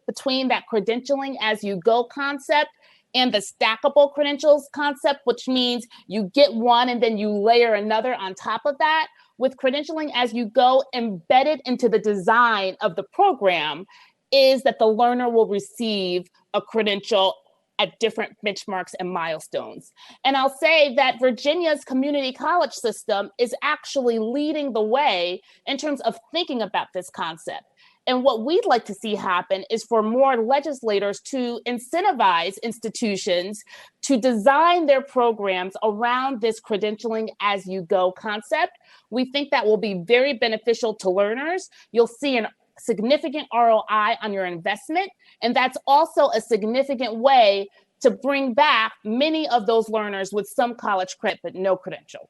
between that credentialing as you go concept and the stackable credentials concept, which means you get one and then you layer another on top of that. With credentialing as you go, embedded into the design of the program is that the learner will receive a credential at different benchmarks and milestones. And I'll say that Virginia's community college system is actually leading the way in terms of thinking about this concept. And what we'd like to see happen is for more legislators to incentivize institutions to design their programs around this credentialing as you go concept. We think that will be very beneficial to learners. You'll see an significant ROI on your investment. And that's also a significant way to bring back many of those learners with some college credit, but no credential.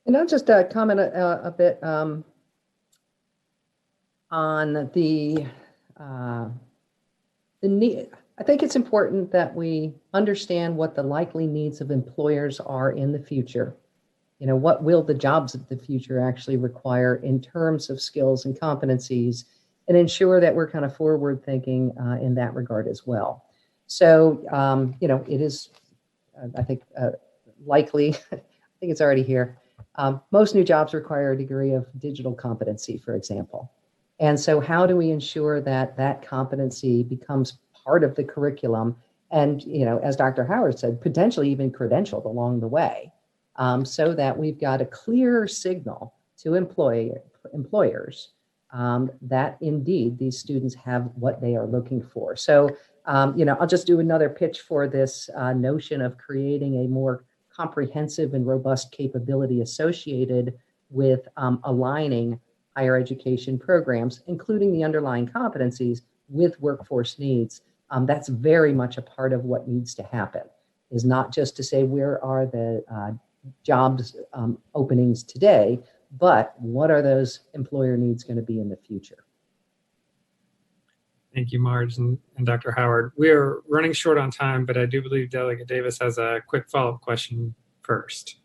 And I'll just comment a bit on the need. I think it's important that we understand what the likely needs of employers are in the future. You know, what will the jobs of the future actually require in terms of skills and competencies, and ensure that we're kind of forward thinking in that regard as well. So, you know, it is, I think, likely, I think it's already here. Most new jobs require a degree of digital competency, for example. And so how do we ensure that that competency becomes part of the curriculum and, you know, as Dr. Howard said, potentially even credentialed along the way, so that we've got a clear signal to employers that indeed these students have what they are looking for. So, you know, I'll just do another pitch for this notion of creating a more comprehensive and robust capability associated with aligning higher education programs, including the underlying competencies, with workforce needs. That's very much a part of what needs to happen, is not just to say where are the jobs openings today, but what are those employer needs going to be in the future? Thank you, Marge and Dr. Howard. We are running short on time, but I do believe Delegate Davis has a quick follow-up question first.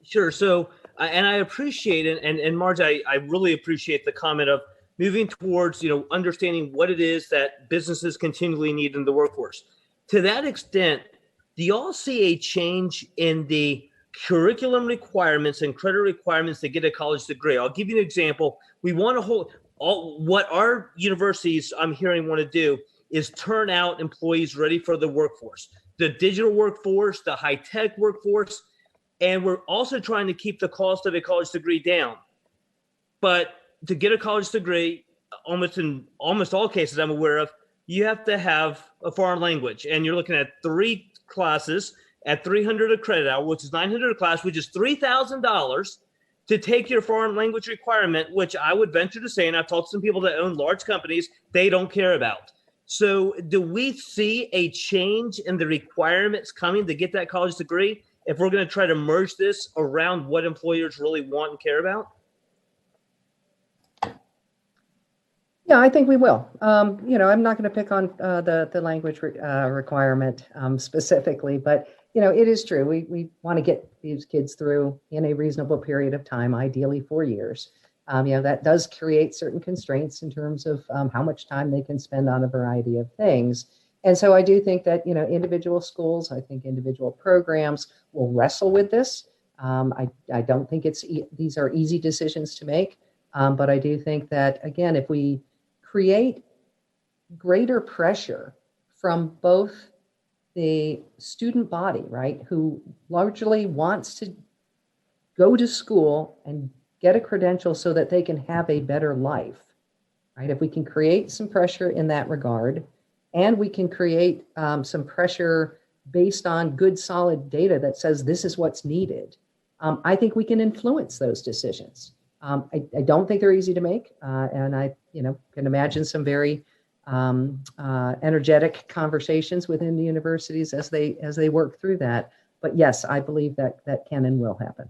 Sure. So, and I appreciate it, and Marge, I really appreciate the comment of moving towards, you know, understanding what it is that businesses continually need in the workforce. To that extent, do y'all see a change in the curriculum requirements and credit requirements to get a college degree? I'll give you an example. We want to hold what our universities, I'm hearing, want to do is turn out employees ready for the workforce, the digital workforce, the high-tech workforce. And we're also trying to keep the cost of a college degree down. But to get a college degree, in almost all cases I'm aware of, you have to have a foreign language. And you're looking at 3 classes at 300 a credit hour, which is $900 a class, which is $3,000 to take your foreign language requirement, which I would venture to say, and I've talked to some people that own large companies, they don't care about. So do we see a change in the requirements coming to get that college degree if we're going to try to merge this around what employers really want and care about? Yeah, I think we will. You know, I'm not going to pick on the language requirement specifically, but, you know, it is true. We want to get these kids through in a reasonable period of time, ideally 4 years. You know, that does create certain constraints in terms of how much time they can spend on a variety of things. And so I do think that, you know, individual schools, I think individual programs will wrestle with this. I don't think these are easy decisions to make, but I do think that, again, if we create greater pressure from both the student body, right, who largely wants to go to school and get a credential so that they can have a better life, right? If we can create some pressure in that regard, and we can create some pressure based on good, solid data that says this is what's needed, I think we can influence those decisions. I don't think they're easy to make, and I, you know, can imagine some very energetic conversations within the universities as they work through that. But yes, I believe that can and will happen.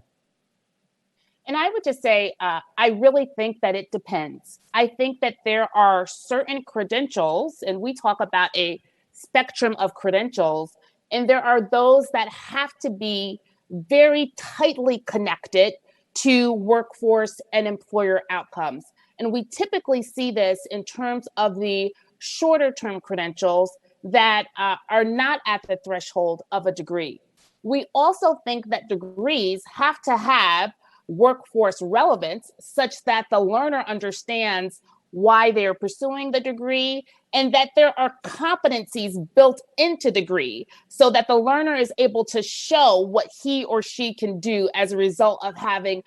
And I would just say, I really think that it depends. I think that there are certain credentials, and we talk about a spectrum of credentials, and there are those that have to be very tightly connected to workforce and employer outcomes. And we typically see this in terms of the shorter term credentials that are not at the threshold of a degree. We also think that degrees have to have workforce relevance such that the learner understands why they are pursuing the degree, and that there are competencies built into the degree so that the learner is able to show what he or she can do as a result of having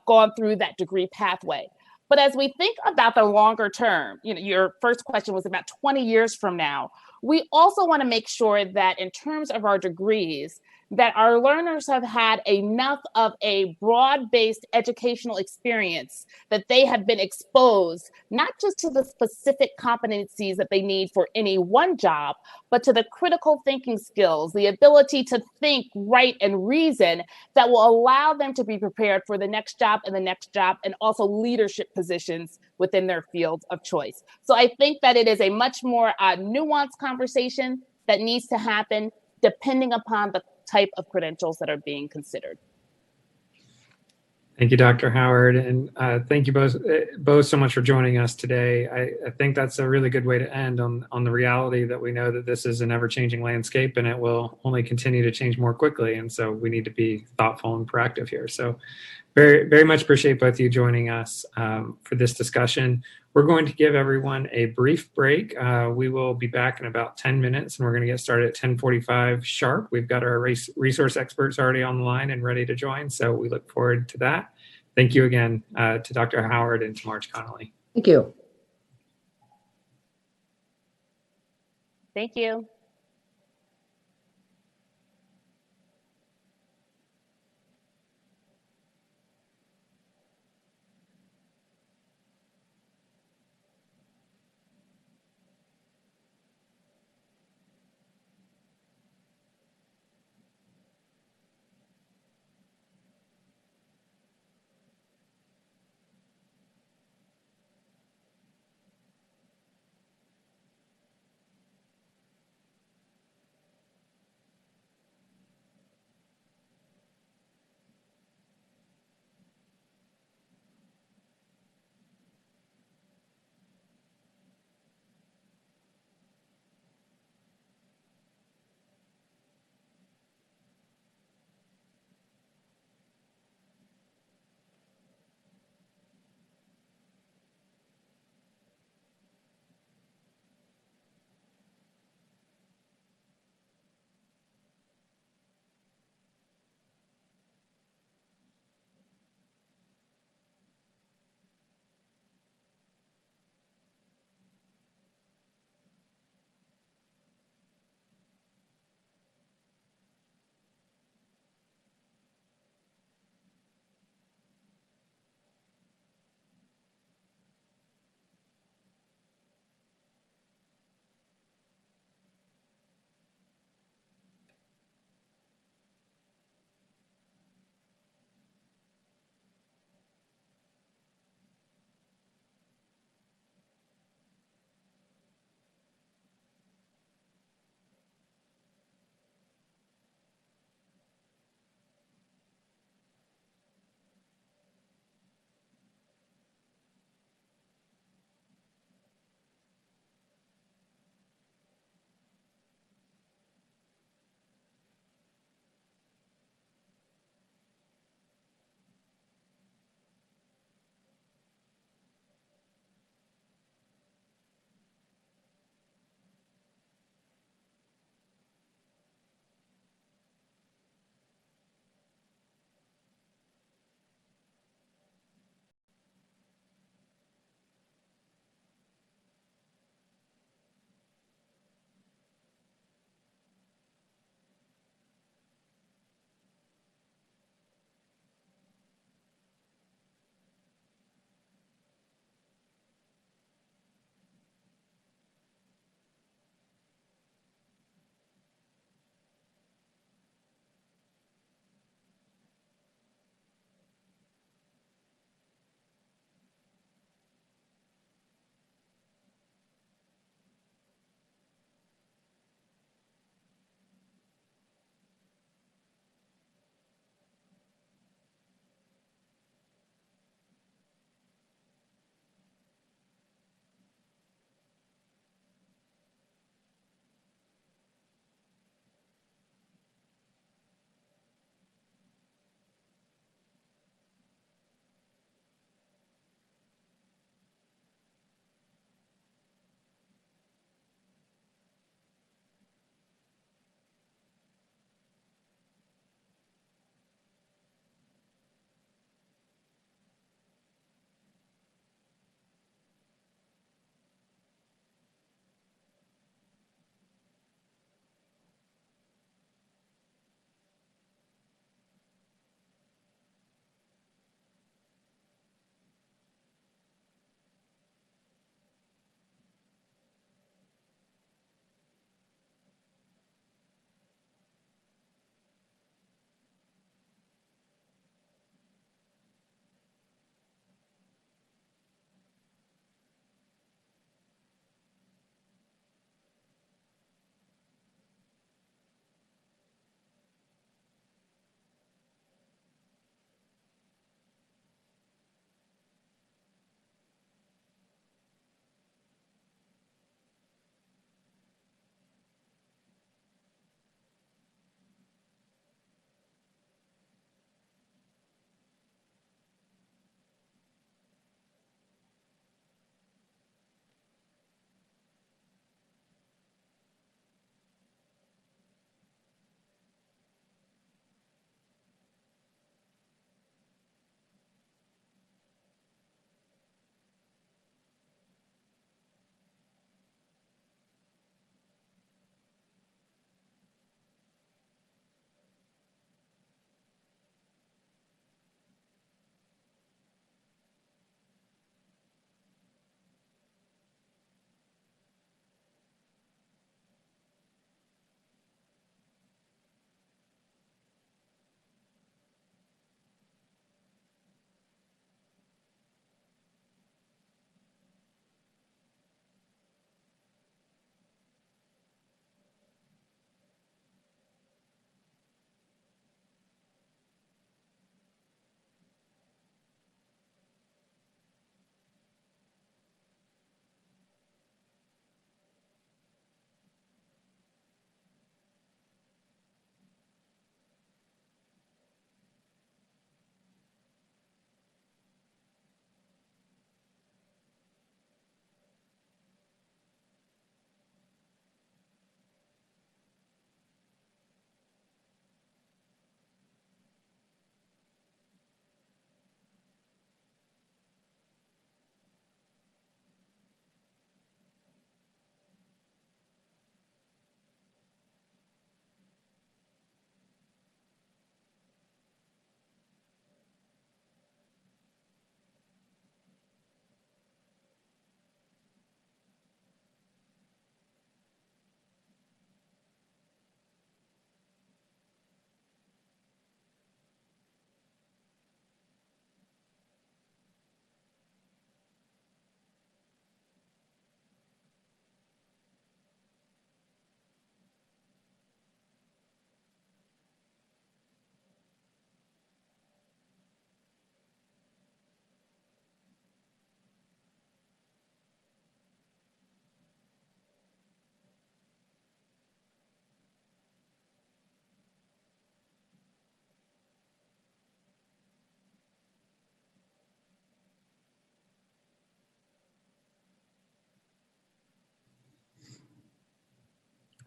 gone through that degree pathway. But as we think about the longer term, your first question was about 20 years from now, we also want to make sure that in terms of our degrees, that our learners have had enough of a broad-based educational experience, that they have been exposed not just to the specific competencies that they need for any one job, but to the critical thinking skills, the ability to think, write, and reason that will allow them to be prepared for the next job and the next job, and also leadership positions within their field of choice. So I think that it is a much more nuanced conversation that needs to happen depending upon the type of credentials that are being considered. Thank you, Dr. Howard, and thank you both so much for joining us today. I think that's a really good way to end on the reality that we know that this is an ever-changing landscape and it will only continue to change more quickly, and so we need to be thoughtful and proactive here. So very, very much appreciate both of you joining us for this discussion. We're going to give everyone a brief break. We will be back in about 10 minutes, and we're going to get started at 10:45 sharp. We've got our resource experts already on the line and ready to join, so we look forward to that. Thank you again to Dr. Howard and to Marge Connolly. Thank you. Thank you.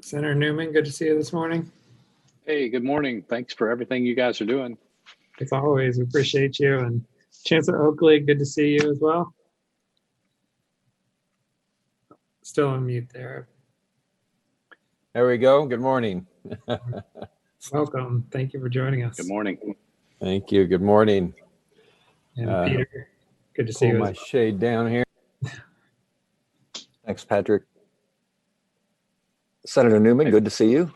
Senator Newman, good to see you this morning. Hey, good morning. Thanks for everything you guys are doing. As always, we appreciate you. And Chancellor Oakley, good to see you as well. Still on mute there. There we go. Good morning. Welcome. Thank you for joining us. Good morning. Thank you. Good morning. And Peter, good to see you. Pull my shade down here. Thanks, Patrick. Senator Newman, good to see you.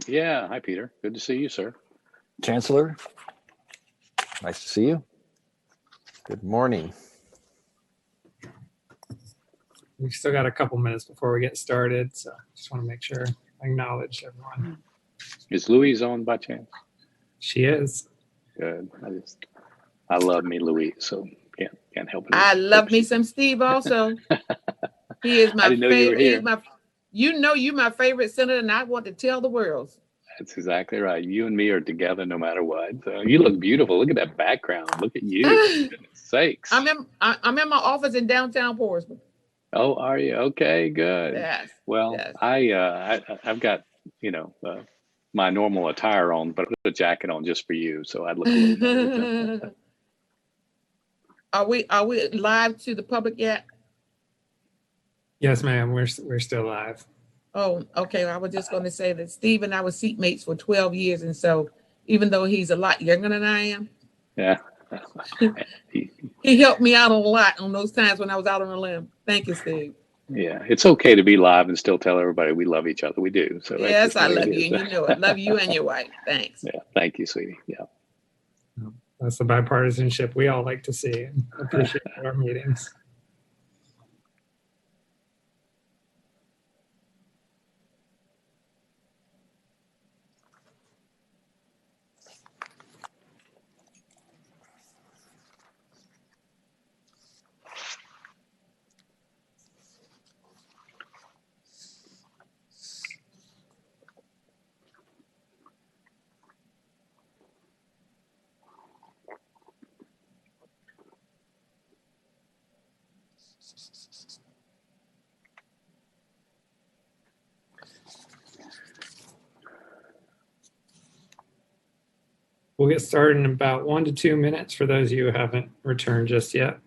Yeah. Hi, Peter. Good to see you, sir. Chancellor, nice to see you. Good morning. We've still got a couple minutes before we get started, so just want to make sure I acknowledge everyone. Is Louise on by chance? She is. Good. I love me Louise, so can't help it. I love me some Steve also. He is my I didn't know you were favorite. here. You my favorite senator, and I want to tell the world. That's exactly right. You and me are together no matter what. So you look beautiful. Look at that background. Look at you. For goodness sakes. I'm in my office in downtown Portsmouth. Oh, are you? Okay, good. Yes. Well, yes. I've got, my normal attire on, but I put a jacket on just for you, so I'd look a little better. Are we live to the public yet? Yes, ma'am. We're still live. Oh, okay. I was just going to say that Steve and I were seatmates for 12 years, and so even though he's a lot younger than I am, yeah, he helped me out a lot on those times when I was out on a limb. Thank you, Steve. Yeah, it's okay to be live and still tell everybody we love each other. We do. So that's yes, just I the way love it you, is. and you know it. Love you and your wife. Thanks. Yeah, thank you, sweetie. Yeah. That's the bipartisanship we all like to see and appreciate our meetings. We'll get started in about 1 to 2 minutes for those of you who haven't returned just yet.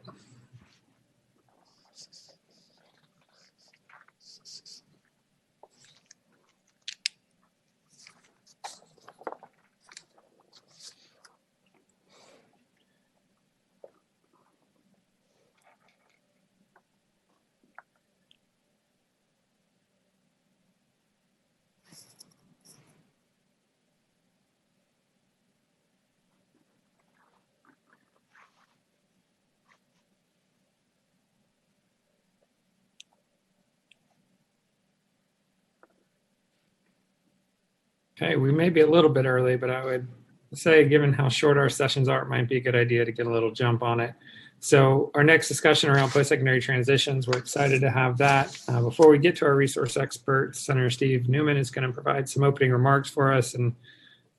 Okay, we may be a little bit early, but I would say, given how short our sessions are, it might be a good idea to get a little jump on it. So our next discussion around post-secondary transitions, we're excited to have that. Before we get to our resource expert, Senator Steve Newman is going to provide some opening remarks for us, and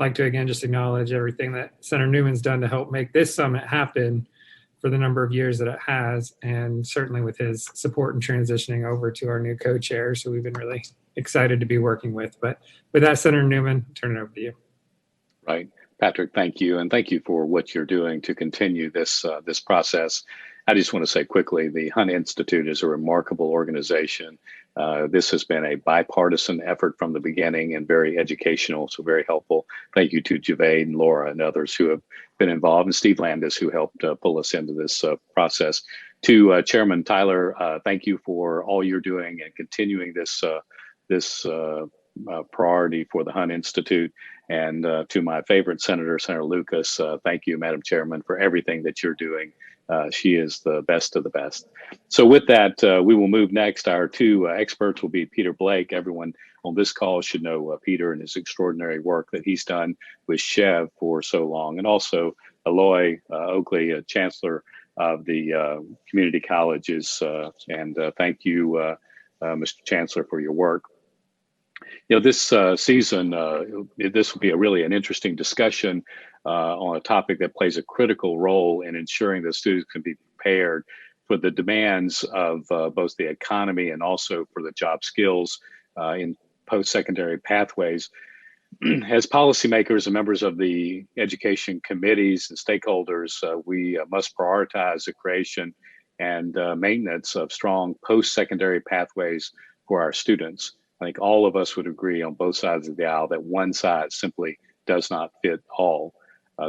I'd like to again just acknowledge everything that Senator Newman's done to help make this summit happen for the number of years that it has, and certainly with his support in transitioning over to our new co-chairs, who we've been really excited to be working with. But with that, Senator Newman, turn it over to you. Right. Patrick, thank you. And thank you for what you're doing to continue this this process. I just want to say quickly, the Hunt Institute is a remarkable organization. This has been a bipartisan effort from the beginning and very educational, so very helpful. Thank you to Javaid and Laura and others who have been involved, and Steve Landis, who helped pull us into this process. To Chairman Tyler, thank you for all you're doing and continuing this priority for the Hunt Institute. And to my favorite senator, Senator Lucas, thank you, Madam Chairman, for everything that you're doing. She is the best of the best. So with that, we will move next. Our two experts will be Peter Blake. Everyone on this call should know Peter and his extraordinary work that he's done with Chev for so long. And also Aloy Oakley, Chancellor of the community colleges. And thank you, Mr. Chancellor, for your work. You know, this season, this will be really an interesting discussion on a topic that plays a critical role in ensuring that students can be prepared for the demands of both the economy and also for the job skills in post-secondary pathways. As policymakers and members of the education committees and stakeholders, we must prioritize the creation and maintenance of strong post-secondary pathways for our students. I think all of us would agree on both sides of the aisle that one size simply does not fit all.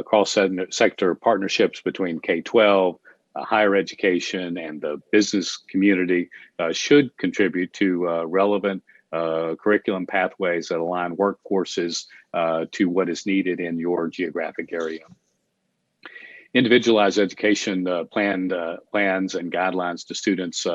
Cross-sector partnerships between K-12, higher education, and the business community should contribute to relevant curriculum pathways that align workforces to what is needed in your geographic area. Individualized education plans and guidelines to students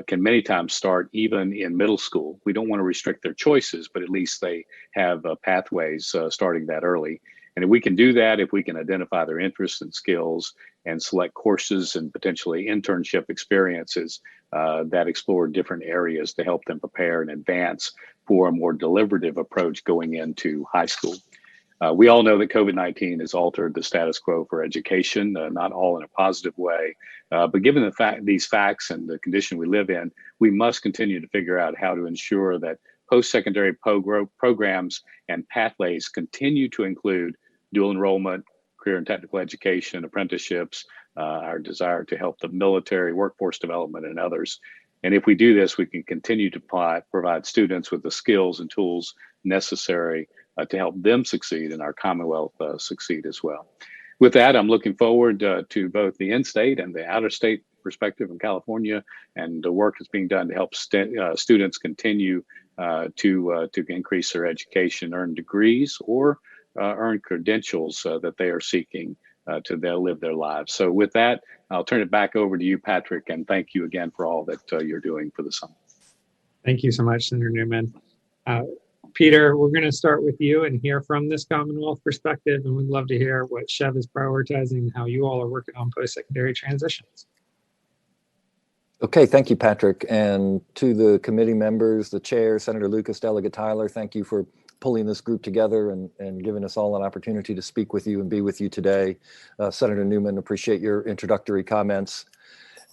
can many times start even in middle school. We don't want to restrict their choices, but at least they have pathways starting that early. And if we can do that, if we can identify their interests and skills and select courses and potentially internship experiences that explore different areas to help them prepare and advance for a more deliberative approach going into high school. We all know that COVID-19 has altered the status quo for education, not all in a positive way, but given these facts and the condition we live in, we must continue to figure out how to ensure that post-secondary programs and pathways continue to include dual enrollment, career and technical education, apprenticeships, our desire to help the military, workforce development, and others. And if we do this, we can continue to provide students with the skills and tools necessary to help them succeed and our Commonwealth succeed as well. With that, I'm looking forward to both the in-state and the out-of-state perspective in California and the work that's being done to help students continue to increase their education, earn degrees, or earn credentials that they are seeking to live their lives. So with that, I'll turn it back over to you, Patrick, and thank you again for all that you're doing for the summit. Thank you so much, Senator Newman. Peter, we're going to start with you and hear from this Commonwealth perspective, and we'd love to hear what Chev is prioritizing and how you all are working on post-secondary transitions. Okay, thank you, Patrick. And to the committee members, the chair, Senator Lucas, Delegate Tyler, thank you for pulling this group together and giving us all an opportunity to speak with you and be with you today. Senator Newman, appreciate your introductory comments.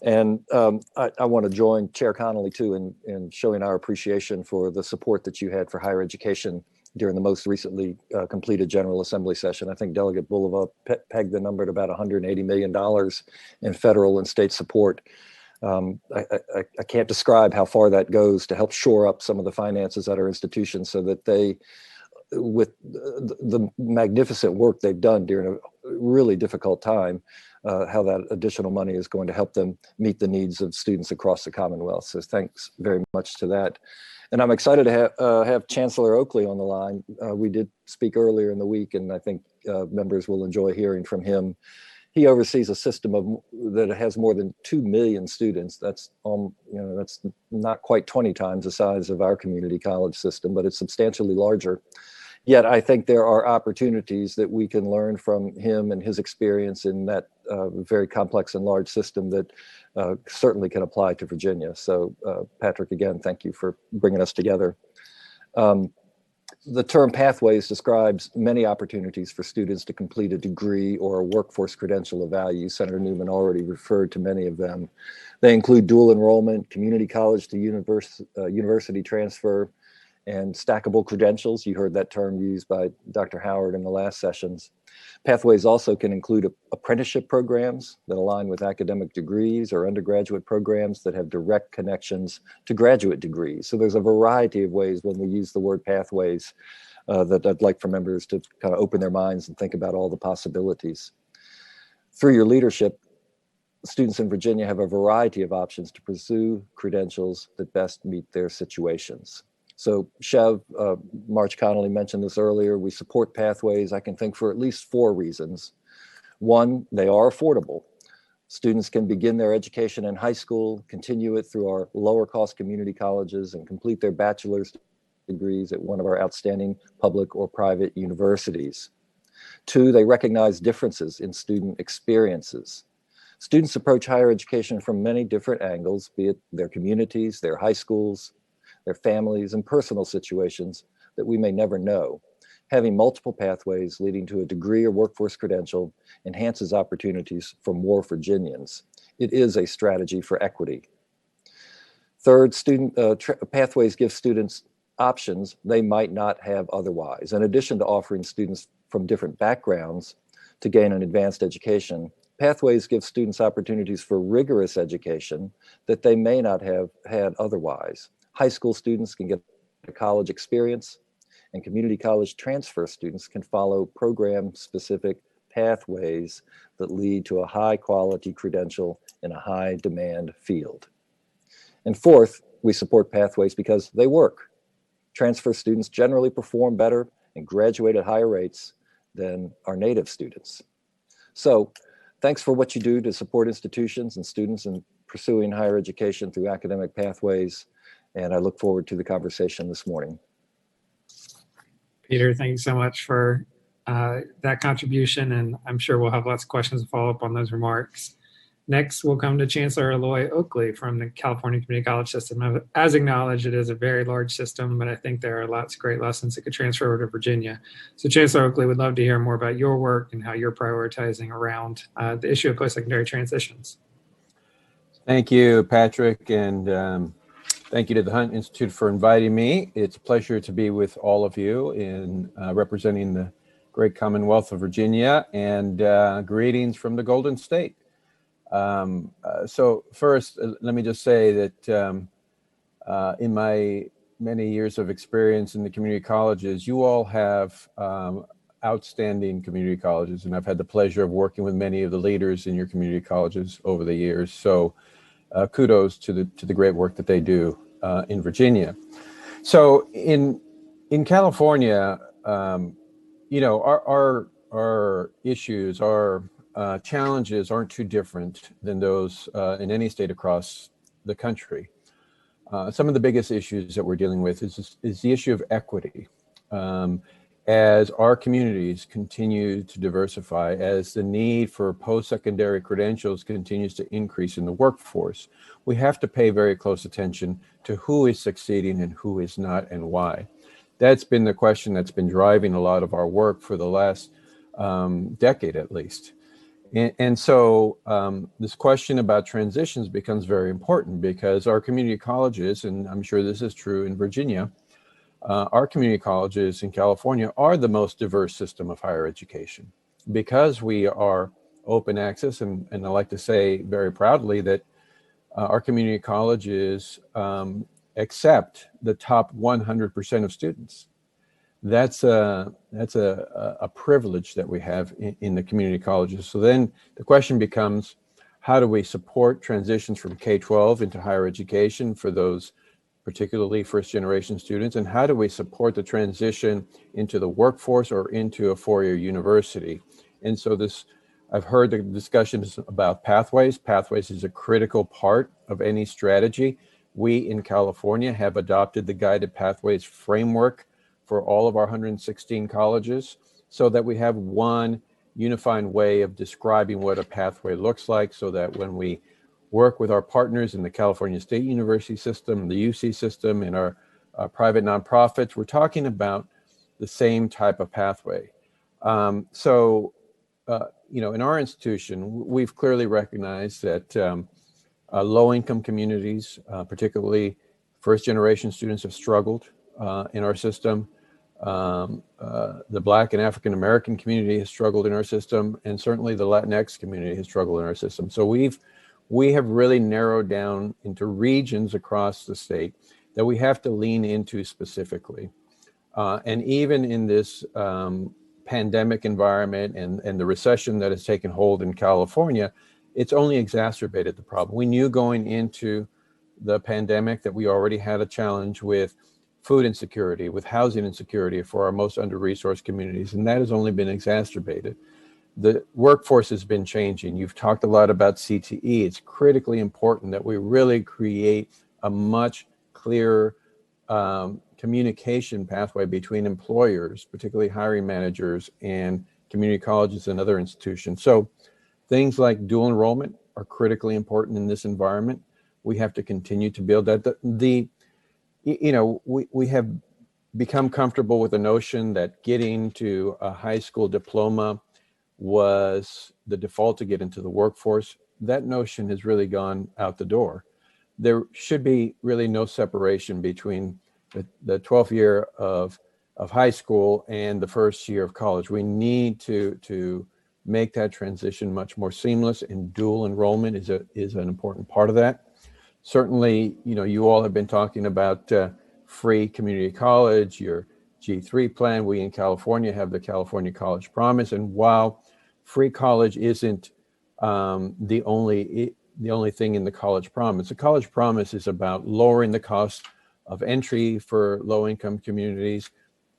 And I want to join Chair Connolly too in showing our appreciation for the support that you had for higher education during the most recently completed General Assembly session. I think Delegate Bulova pegged the number at about $180 million in federal and state support. I can't describe how far that goes to help shore up some of the finances at our institutions so that they, with the magnificent work they've done during a really difficult time, how that additional money is going to help them meet the needs of students across the Commonwealth. So thanks very much to that. And I'm excited to have Chancellor Oakley on the line. We did speak earlier in the week, and I think members will enjoy hearing from him. He oversees a system that has more than 2 million students. That's that's not quite 20 times the size of our community college system, but it's substantially larger. Yet I think there are opportunities that we can learn from him and his experience in that very complex and large system that certainly can apply to Virginia. So Patrick, again, thank you for bringing us together. The term pathways describes many opportunities for students to complete a degree or a workforce credential of value. Senator Newman already referred to many of them. They include dual enrollment, community college to university transfer, and stackable credentials. You heard that term used by Dr. Howard in the last sessions. Pathways also can include apprenticeship programs that align with academic degrees or undergraduate programs that have direct connections to graduate degrees. So there's a variety of ways when we use the word pathways that I'd like for members to kind of open their minds and think about all the possibilities. Through your leadership, students in Virginia have a variety of options to pursue credentials that best meet their situations. So Chev, March Connolly mentioned this earlier, we support pathways, I can think, for at least 4 reasons. One, they are affordable. Students can begin their education in high school, continue it through our lower cost community colleges, and complete their bachelor's degrees at one of our outstanding public or private universities. 2, they recognize differences in student experiences. Students approach higher education from many different angles, be it their communities, their high schools, their families, and personal situations that we may never know. Having multiple pathways leading to a degree or workforce credential enhances opportunities for more Virginians. It is a strategy for equity. Third, pathways give students options they might not have otherwise. In addition to offering students from different backgrounds to gain an advanced education, Pathways give students opportunities for rigorous education that they may not have had otherwise. High school students can get a college experience, and community college transfer students can follow program-specific pathways that lead to a high-quality credential in a high-demand field. And fourth, we support Pathways because they work. Transfer students generally perform better and graduate at higher rates than our native students. So, thanks for what you do to support institutions and students in pursuing higher education through academic pathways. And I look forward to the conversation this morning. Peter, thank you so much for that contribution. And I'm sure we'll have lots of questions to follow up on those remarks. Next, we'll come to Chancellor Eloy Oakley from the California Community College System. As acknowledged, it is a very large system, but I think there are lots of great lessons that could transfer over to Virginia. So Chancellor Oakley, would love to hear more about your work and how you're prioritizing around the issue of post-secondary transitions. Thank you, Patrick, and thank you to the Hunt Institute for inviting me. It's a pleasure to be with all of you in representing the great Commonwealth of Virginia, and greetings from the Golden State. So first, let me just say that in my many years of experience in the community colleges, you all have outstanding community colleges, and I've had the pleasure of working with many of the leaders in your community colleges over the years. So kudos to the great work that they do in Virginia. So in California, you know, our issues, our challenges aren't too different than those in any state across the country. Some of the biggest issues that we're dealing with is the issue of equity. As our communities continue to diversify, as the need for post-secondary credentials continues to increase in the workforce, we have to pay very close attention to who is succeeding and who is not and why. That's been the question that's been driving a lot of our work for the last decade at least. And so this question about transitions becomes very important because our community colleges, and I'm sure this is true in Virginia, our community colleges in California are the most diverse system of higher education because we are open access, and I like to say very proudly that our community colleges accept the top 100% of students. That's a privilege that we have in the community colleges. So then the question becomes, how do we support transitions from K-12 into higher education for those particularly first-generation students, and how do we support the transition into the workforce or into a four-year university? And so I've heard the discussions about pathways. Pathways is a critical part of any strategy. We in California have adopted the Guided Pathways framework for all of our 116 colleges so that we have one unified way of describing what a pathway looks like, so that when we work with our partners in the California State University system, the UC system, and our private nonprofits, we're talking about the same type of pathway. You know, in our institution, we've clearly recognized that low-income communities, particularly first-generation students, have struggled in our system. The Black and African American community has struggled in our system, and certainly the Latinx community has struggled in our system. So we have really narrowed down into regions across the state that we have to lean into specifically. And even in this pandemic environment and the recession that has taken hold in California, it's only exacerbated the problem. We knew going into the pandemic that we already had a challenge with food insecurity, with housing insecurity for our most under-resourced communities, and that has only been exacerbated. The workforce has been changing. You've talked a lot about CTE. It's critically important that we really create a much clearer communication pathway between employers, particularly hiring managers, and community colleges and other institutions. So things like dual enrollment are critically important in this environment. We have to continue to build that. You know, we have become comfortable with the notion that getting to a high school diploma was the default to get into the workforce. That notion has really gone out the door. There should be really no separation between the 12th year of high school and the first year of college. We need to make that transition much more seamless, and dual enrollment is an important part of that. Certainly, you all have been talking about free community college, your G3 plan. We in California have the California College Promise, and while free college isn't the only thing in the College Promise, the College Promise is about lowering the cost of entry for low-income communities,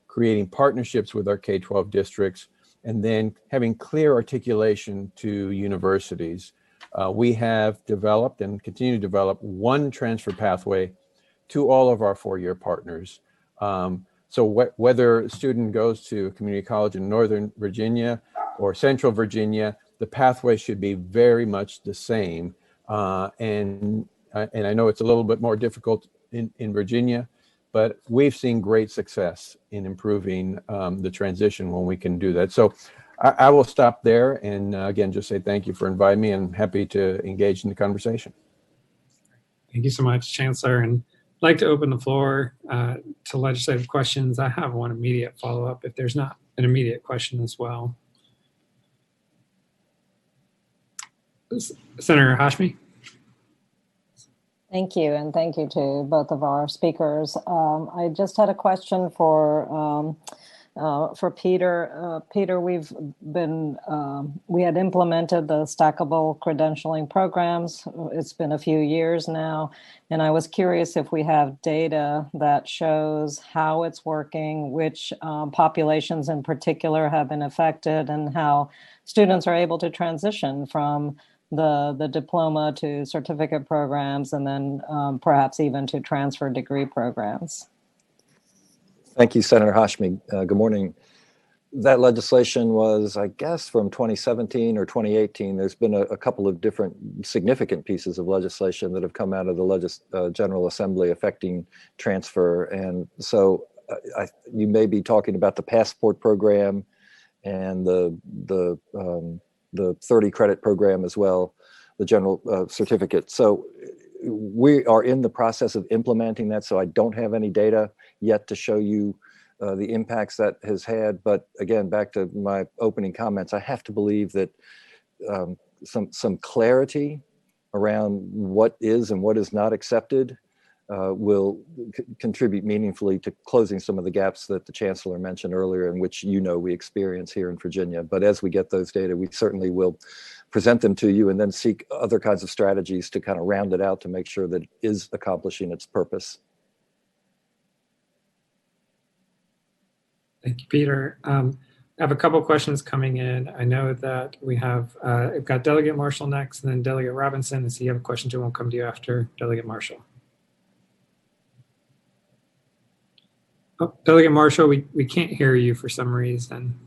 creating partnerships with our K-12 districts, and then having clear articulation to universities. We have developed and continue to develop one transfer pathway to all of our four-year partners. So whether a student goes to a community college in Northern Virginia or Central Virginia, the pathway should be very much the same. And I know it's a little bit more difficult in Virginia, but we've seen great success in improving the transition when we can do that. So I will stop there and again, just say thank you for inviting me, and happy to engage in the conversation. Thank you so much, Chancellor. And I'd like to open the floor to legislative questions. I have one immediate follow-up if there's not an immediate question as well. Senator Hashmi. Thank you, and thank you to both of our speakers. I just had a question for Peter. Peter, we had implemented the stackable credentialing programs. It's been a few years now, and I was curious if we have data that shows how it's working, which populations in particular have been affected, and how students are able to transition from the diploma to certificate programs, and then perhaps even to transfer degree programs. Thank you, Senator Hashmi. Good morning. That legislation was, I guess, from 2017 or 2018. There's been a couple of different significant pieces of legislation that have come out of the General Assembly affecting transfer. And so you may be talking about the passport program and the 30 credit program as well, the general certificate. So we are in the process of implementing that. So I don't have any data yet to show you the impacts that has had. But again, back to my opening comments, I have to believe that some clarity around what is and what is not accepted will contribute meaningfully to closing some of the gaps that the Chancellor mentioned earlier, in which we experience here in Virginia. But as we get those data, we certainly will present them to you and then seek other kinds of strategies to kind of round it out to make sure that it is accomplishing its purpose. Thank you, Peter. I have a couple questions coming in. I know that we have, I've got Delegate Marshall next, and then Delegate Robinson. And so you have a question too, we'll come to you after Delegate Marshall. Oh, Delegate Marshall, we can't hear you for some reason.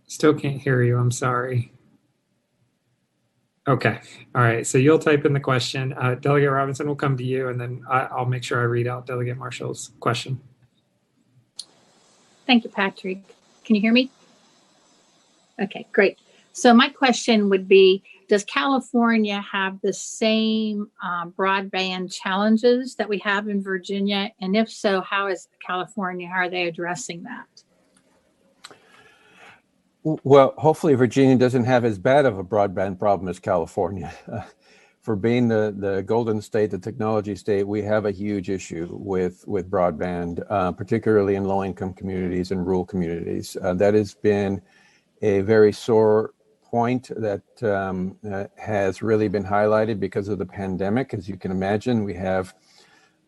Still can't hear you, I'm sorry. Okay, all right, so you'll type in the question. Delegate Robinson will come to you, and then I'll make sure I read out Delegate Marshall's question. Thank you, Patrick. Can you hear me? Okay, great. So my question would be, does California have the same broadband challenges that we have in Virginia? And if so, how are they addressing that? Well, hopefully Virginia doesn't have as bad of a broadband problem as California. For being the golden state, the technology state, we have a huge issue with broadband, particularly in low-income communities and rural communities. That has been a very sore point that has really been highlighted because of the pandemic. As you can imagine, we have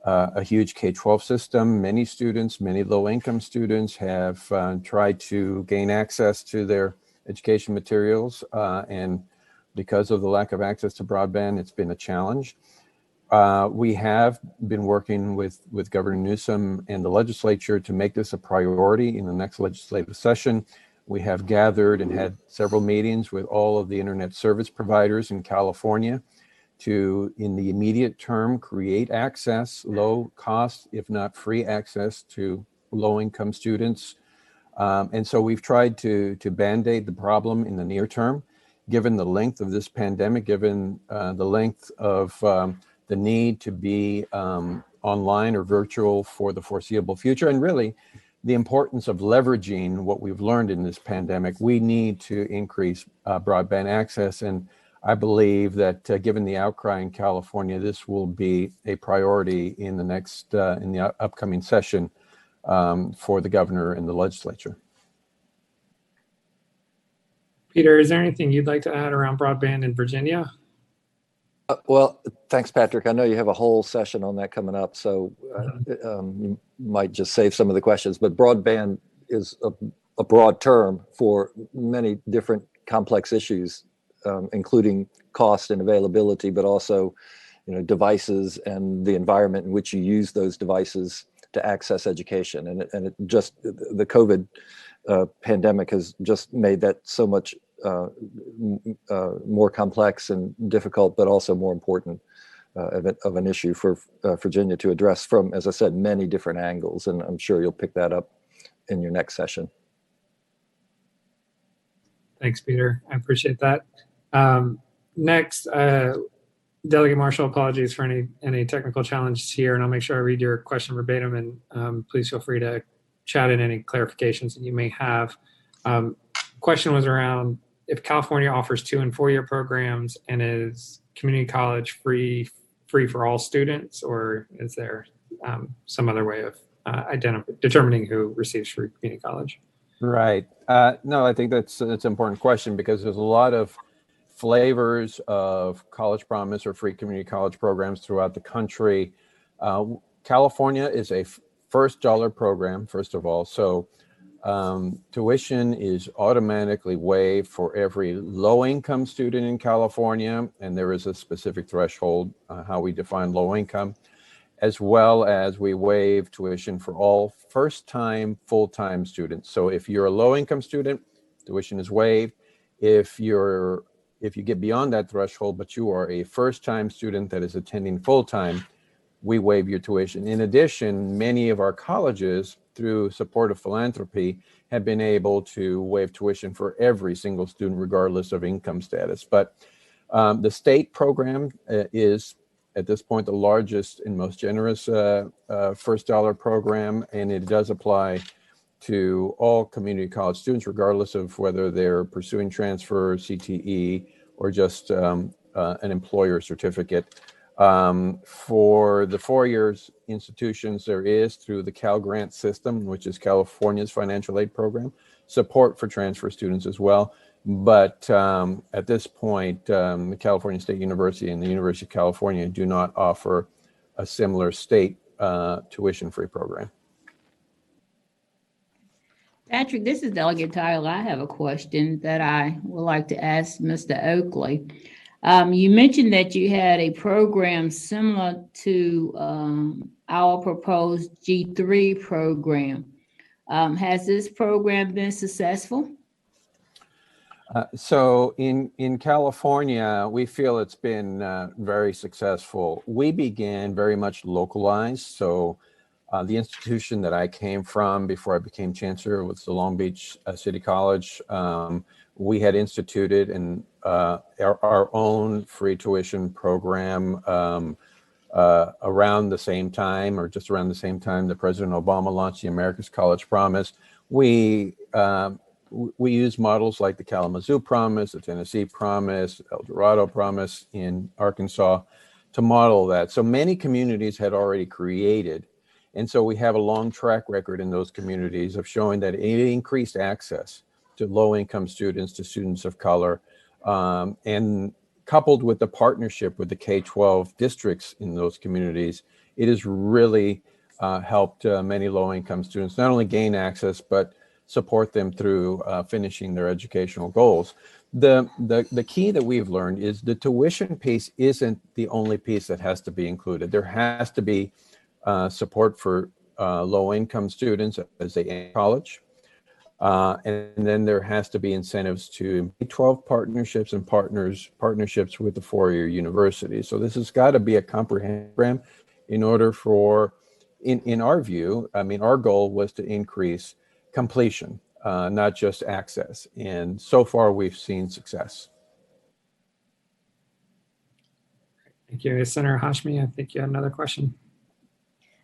a huge K-12 system. Many students, many low-income students have tried to gain access to their education materials, and because of the lack of access to broadband, it's been a challenge. We have been working with Governor Newsom and the legislature to make this a priority in the next legislative session. We have gathered and had several meetings with all of the internet service providers in California to, in the immediate term, create access, low cost, if not free access to low-income students. And so we've tried to band-aid the problem in the near term, given the length of this pandemic, given the length of the need to be online or virtual for the foreseeable future, and really the importance of leveraging what we've learned in this pandemic. We need to increase broadband access, and I believe that given the outcry in California, this will be a priority in the next in the upcoming session for the governor and the legislature. Peter, is there anything you'd like to add around broadband in Virginia? Well, thanks, Patrick. I know you have a whole session on that coming up, so you might just save some of the questions. But broadband is a broad term for many different complex issues, including cost and availability, but also, devices and the environment in which you use those devices to access education. And it just, the COVID pandemic has just made that so much more complex and difficult, but also more important of an issue for Virginia to address from, as I said, many different angles. And I'm sure you'll pick that up in your next session. Thanks, Peter. I appreciate that. Next, Delegate Marshall, apologies for any technical challenges here, and I'll make sure I read your question verbatim, and please feel free to chat in any clarifications that you may have. Question was around if California offers 2- and 4-year programs, and is community college free for all students, or is there some other way of determining who receives free community college? Right. No, I think that's an important question, because there's a lot of flavors of College Promise or free community college programs throughout the country. California is a first dollar program, first of all. So tuition is automatically waived for every low-income student in California, and there is a specific threshold how we define low income, as well as we waive tuition for all first-time full-time students. So if you're a low-income student, tuition is waived. If you get beyond that threshold, but you are a first-time student that is attending full-time, we waive your tuition. In addition, many of our colleges, through support of philanthropy, have been able to waive tuition for every single student, regardless of income status. But the state program is, at this point, the largest and most generous first dollar program, and it does apply to all community college students, regardless of whether they're pursuing transfer, CTE, or just an employer certificate. For the 4 years institutions, there is, through the Cal Grant system, which is California's financial aid program, support for transfer students as well. But at this point, the California State University and the University of California do not offer a similar state tuition-free program. Patrick, this is Delegate Tyler. I have a question that I would like to ask Mr. Oakley. You mentioned that you had a program similar to our proposed G3 program. Has this program been successful? So in California, we feel it's been very successful. We began very much localized. So the institution that I came from before I became chancellor was the Long Beach City College. We had instituted our own free tuition program around the same time, or just around the same time that President Obama launched the America's College Promise. We use models like the Kalamazoo Promise, the Tennessee Promise, El Dorado Promise in Arkansas to model that. So many communities had already created. And so we have a long track record in those communities of showing that it increased access to low-income students, to students of color, and coupled with the partnership with the K-12 districts in those communities, it has really helped many low-income students not only gain access, but support them through finishing their educational goals. The key that we've learned is the tuition piece isn't the only piece that has to be included. There has to be support for low-income students as they enter college. And then there has to be incentives to K-12 partnerships and partnerships with the four-year universities. So this has got to be a comprehensive program in order for, in our view, I mean, our goal was to increase completion, not just access. And so far we've seen success. Thank Thank you. Senator Hashmi, I think you had another question.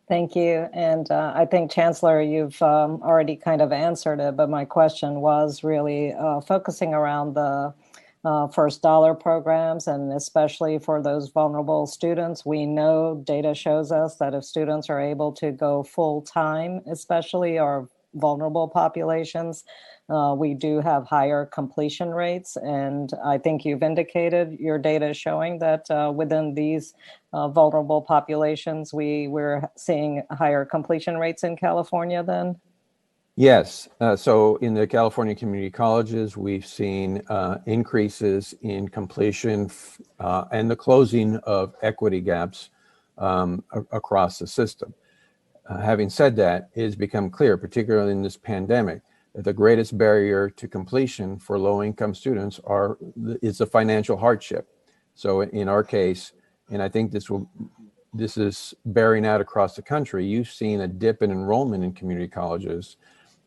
Thank you. And I think, Chancellor, you've already kind of answered it, but my question was really focusing around the first dollar programs, and especially for those vulnerable students. We know data shows us that if students are able to go full time, especially our vulnerable populations, we do have higher completion rates. And I think you've indicated your data is showing that within these vulnerable populations, we're seeing higher completion rates in California then? Yes. So in the California community colleges, we've seen increases in completion and the closing of equity gaps across the system. Having said that, it has become clear, particularly in this pandemic, that the greatest barrier to completion for low-income students is the financial hardship. So in our case, and I think this is bearing out across the country, you've seen a dip in enrollment in community colleges,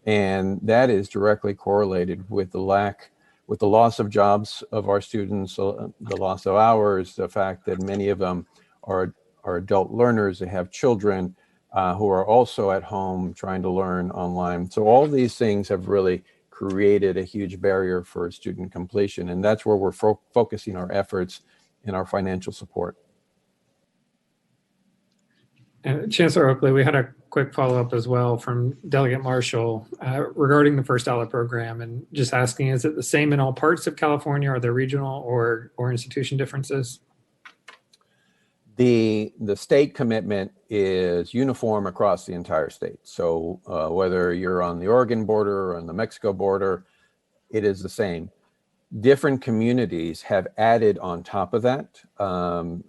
and that is directly correlated with the loss of jobs of our students, the loss of hours, the fact that many of them are adult learners, they have children who are also at home trying to learn online. So all these things have really created a huge barrier for student completion, and that's where we're focusing our efforts in our financial support. And Chancellor Oakley, we had a quick follow-up as well from Delegate Marshall regarding the first dollar program, and just asking, is it the same in all parts of California? Are there regional or institution differences? The state commitment is uniform across the entire state. So whether you're on the Oregon border or on the Mexico border, it is the same. Different communities have added on top of that.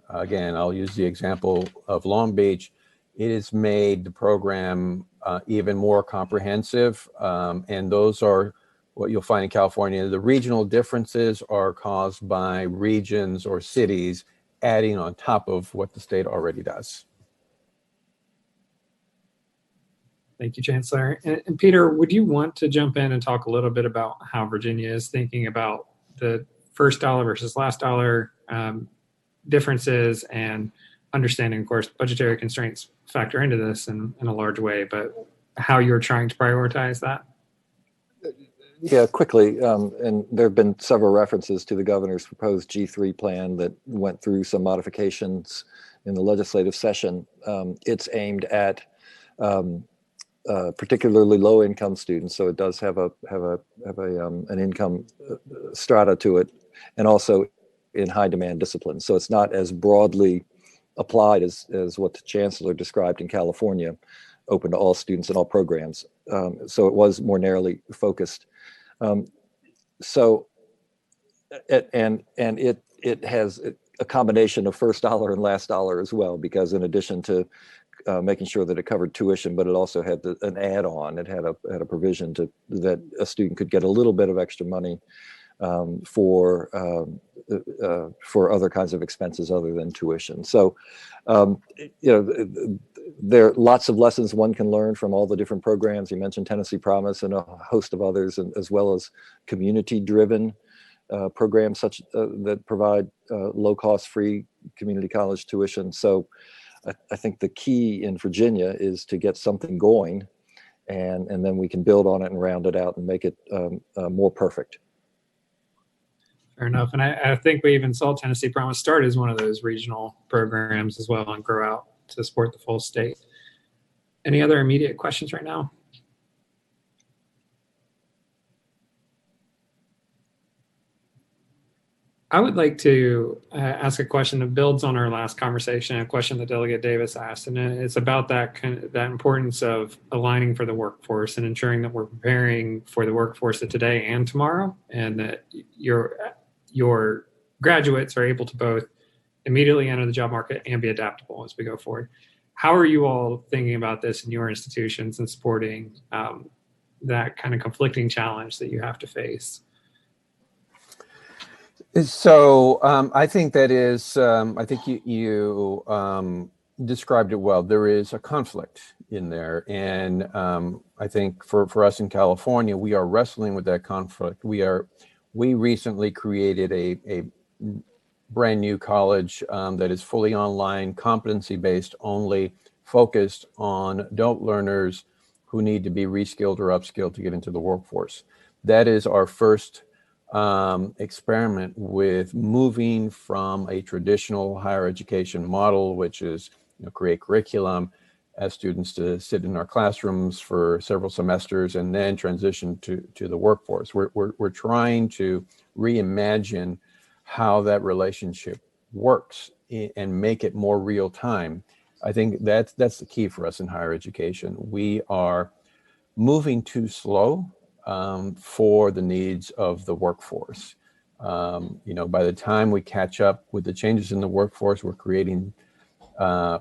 Again, I'll use the example of Long Beach. It has made the program even more comprehensive. And those are what you'll find in California. The regional differences are caused by regions or cities adding on top of what the state already does. Thank you, Chancellor. And Peter, would you want to jump in and talk a little bit about how Virginia is thinking about the first dollar versus last dollar differences, and understanding, of course, budgetary constraints factor into this in a large way, but how you're trying to prioritize that? Yeah, quickly, and there have been several references to the governor's proposed G3 plan that went through some modifications in the legislative session. It's aimed at particularly low-income students, so it does have an income strata to it, and also in high-demand disciplines. So it's not as broadly applied as what the Chancellor described in California, open to all students and all programs. So it was more narrowly focused. So it has a combination of first dollar and last dollar as well, because in addition to making sure that it covered tuition, but it also had an add-on. It had a provision that a student could get a little bit of extra money for other kinds of expenses other than tuition. So, there are lots of lessons one can learn from all the different programs. You mentioned Tennessee Promise and a host of others, and as well as community-driven programs such that provide low-cost, free community college tuition. So, I think the key in Virginia is to get something going, and then we can build on it and round it out and make it more perfect. Fair enough. And I think we even saw Tennessee Promise start as one of those regional programs as well and grow out to support the full state. Any other immediate questions right now? I would like to ask a question that builds on our last conversation, a question that Delegate Davis asked, and it's about that importance of aligning for the workforce and ensuring that we're preparing for the workforce of today and tomorrow, and that your graduates are able to both immediately enter the job market and be adaptable as we go forward. How are you all thinking about this in your institutions and supporting that kind of conflicting challenge that you have to face? So I think that is, I think you described it well. There is a conflict in there. And I think for us in California, we are wrestling with that conflict. We recently created a brand new college that is fully online, competency-based only, focused on adult learners who need to be reskilled or upskilled to get into the workforce. That is our first experiment with moving from a traditional higher education model, which is create curriculum, ask students to sit in our classrooms for several semesters and then transition to the workforce. We're trying to reimagine how that relationship works and make it more real time. I think that's the key for us in higher education. We are moving too slow for the needs of the workforce. By the time we catch up with the changes in the workforce, we're creating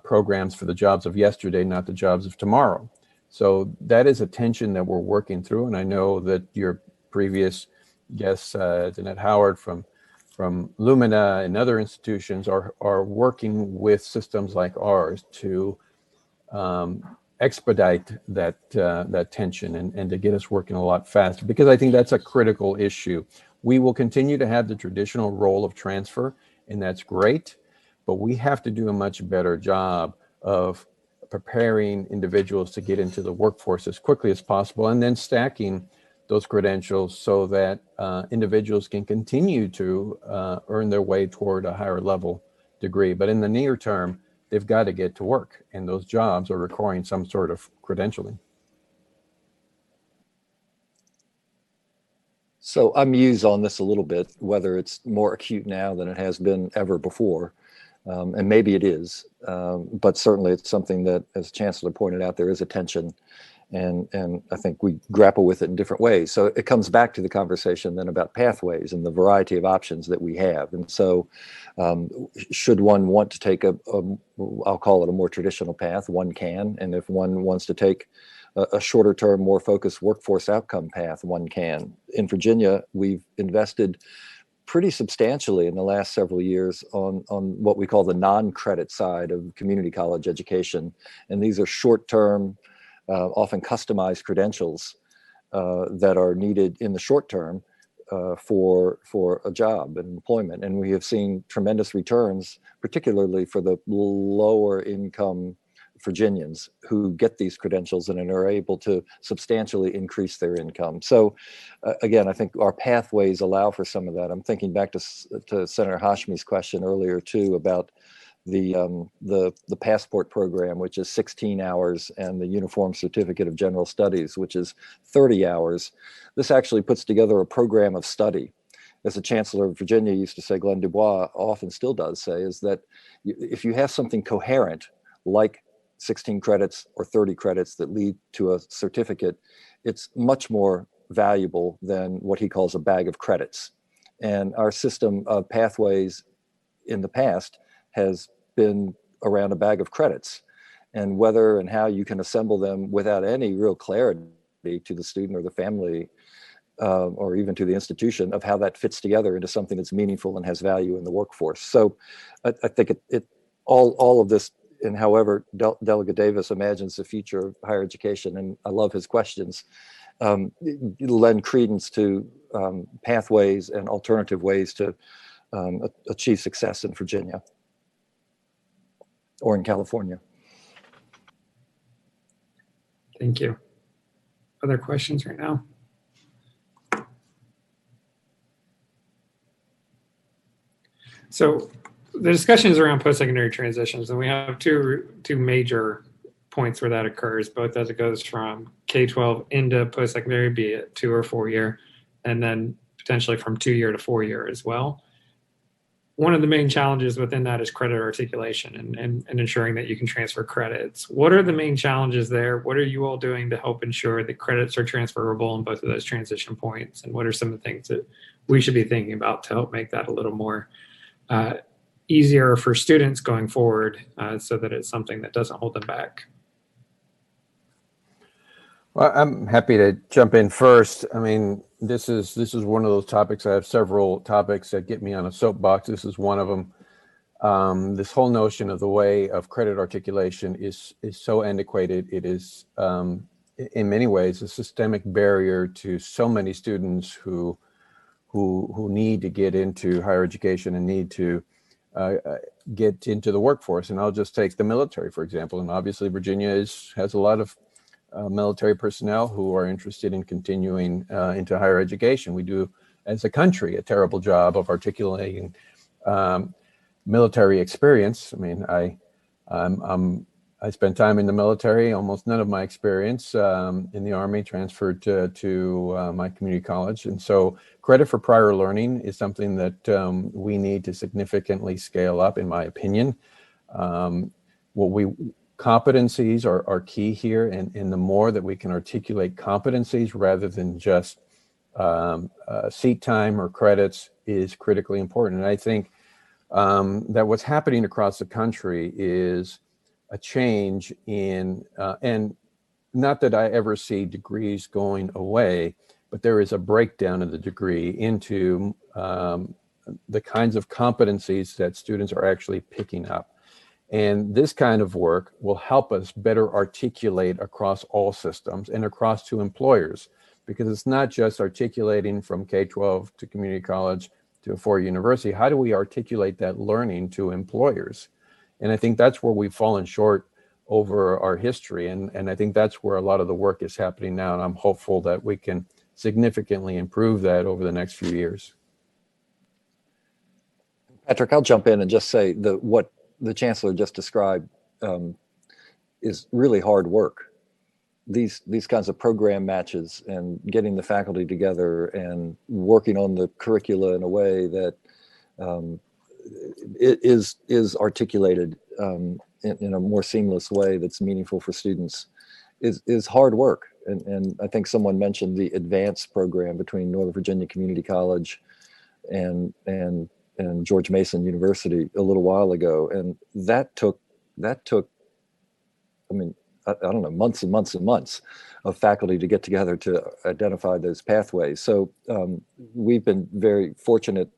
programs for the jobs of yesterday, not the jobs of tomorrow. So that is a tension that we're working through. And I know that your previous guests, Danette Howard from Lumina and other institutions are working with systems like ours to expedite that tension and to get us working a lot faster, because I think that's a critical issue. We will continue to have the traditional role of transfer, and that's great, but we have to do a much better job of preparing individuals to get into the workforce as quickly as possible, and then stacking those credentials so that individuals can continue to earn their way toward a higher level degree. But in the near term, they've got to get to work, and those jobs are requiring some sort of credentialing. So I muse on this a little bit, whether it's more acute now than it has been ever before. And maybe it is, but certainly it's something that, as Chancellor pointed out, there is a tension, and I think we grapple with it in different ways. So it comes back to the conversation then about pathways and the variety of options that we have. And so should one want to take I'll call it a more traditional path, one can. And if one wants to take a shorter term, more focused workforce outcome path, one can. In Virginia, we've invested pretty substantially in the last several years on what we call the non-credit side of community college education. And these are short-term, often customized credentials that are needed in the short term for a job and employment. And we have seen tremendous returns, particularly for the lower income Virginians who get these credentials and are able to substantially increase their income. So again, I think our pathways allow for some of that. I'm thinking back to Senator Hashmi's question earlier too about the passport program, which is 16 hours, and the Uniform Certificate of General Studies, which is 30 hours. This actually puts together a program of study. As the Chancellor of Virginia used to say, Glenn Dubois often still does say, is that if you have something coherent like 16 credits or 30 credits that lead to a certificate, it's much more valuable than what he calls a bag of credits. And our system of pathways in the past has been around a bag of credits, and whether and how you can assemble them without any real clarity to the student or the family or even to the institution of how that fits together into something that's meaningful and has value in the workforce. So I think all of this, and however Delegate Davis imagines the future of higher education, and I love his questions, lend credence to pathways and alternative ways to achieve success in Virginia or in California. Thank you. Other questions right now? So the discussion is around post-secondary transitions, and we have two major points where that occurs, both as it goes from K-12 into post-secondary, be it 2 or 4 year, and then potentially from 2 year to 4 year as well. One of the main challenges within that is credit articulation and ensuring that you can transfer credits. What are the main challenges there? What are you all doing to help ensure that credits are transferable in both of those transition points? And what are some of the things that we should be thinking about to help make that a little more easier for students going forward so that it's something that doesn't hold them back? Well, I'm happy to jump in first. I mean, this is one of those topics. I have several topics that get me on a soapbox. This is one of them. This whole notion of the way of credit articulation is so antiquated. It is, in many ways, a systemic barrier to so many students who need to get into higher education and need to get into the workforce. And I'll just take the military, for example. And obviously Virginia has a lot of military personnel who are interested in continuing into higher education. We do, as a country, a terrible job of articulating military experience. I mean, I spent time in the military, almost none of my experience in the Army transferred to my community college. And so credit for prior learning is something that we need to significantly scale up, in my opinion. Competencies are key here, and the more that we can articulate competencies rather than just seat time or credits is critically important. And I think that what's happening across the country is a change in, and not that I ever see degrees going away, but there is a breakdown of the degree into the kinds of competencies that students are actually picking up. And this kind of work will help us better articulate across all systems and across to employers, because it's not just articulating from K-12 to community college to a four-year university. How do we articulate that learning to employers? And I think that's where we've fallen short over our history. And I think that's where a lot of the work is happening now. And I'm hopeful that we can significantly improve that over the next few years. Patrick, I'll jump in and just say that what the Chancellor just described is really hard work. These kinds of program matches and getting the faculty together and working on the curricula in a way that it is articulated in a more seamless way that's meaningful for students is hard work. And I think someone mentioned the advanced program between Northern Virginia Community College and George Mason University a little while ago. And that took, I mean, I don't know, months and months and months of faculty to get together to identify those pathways. So we've been very fortunate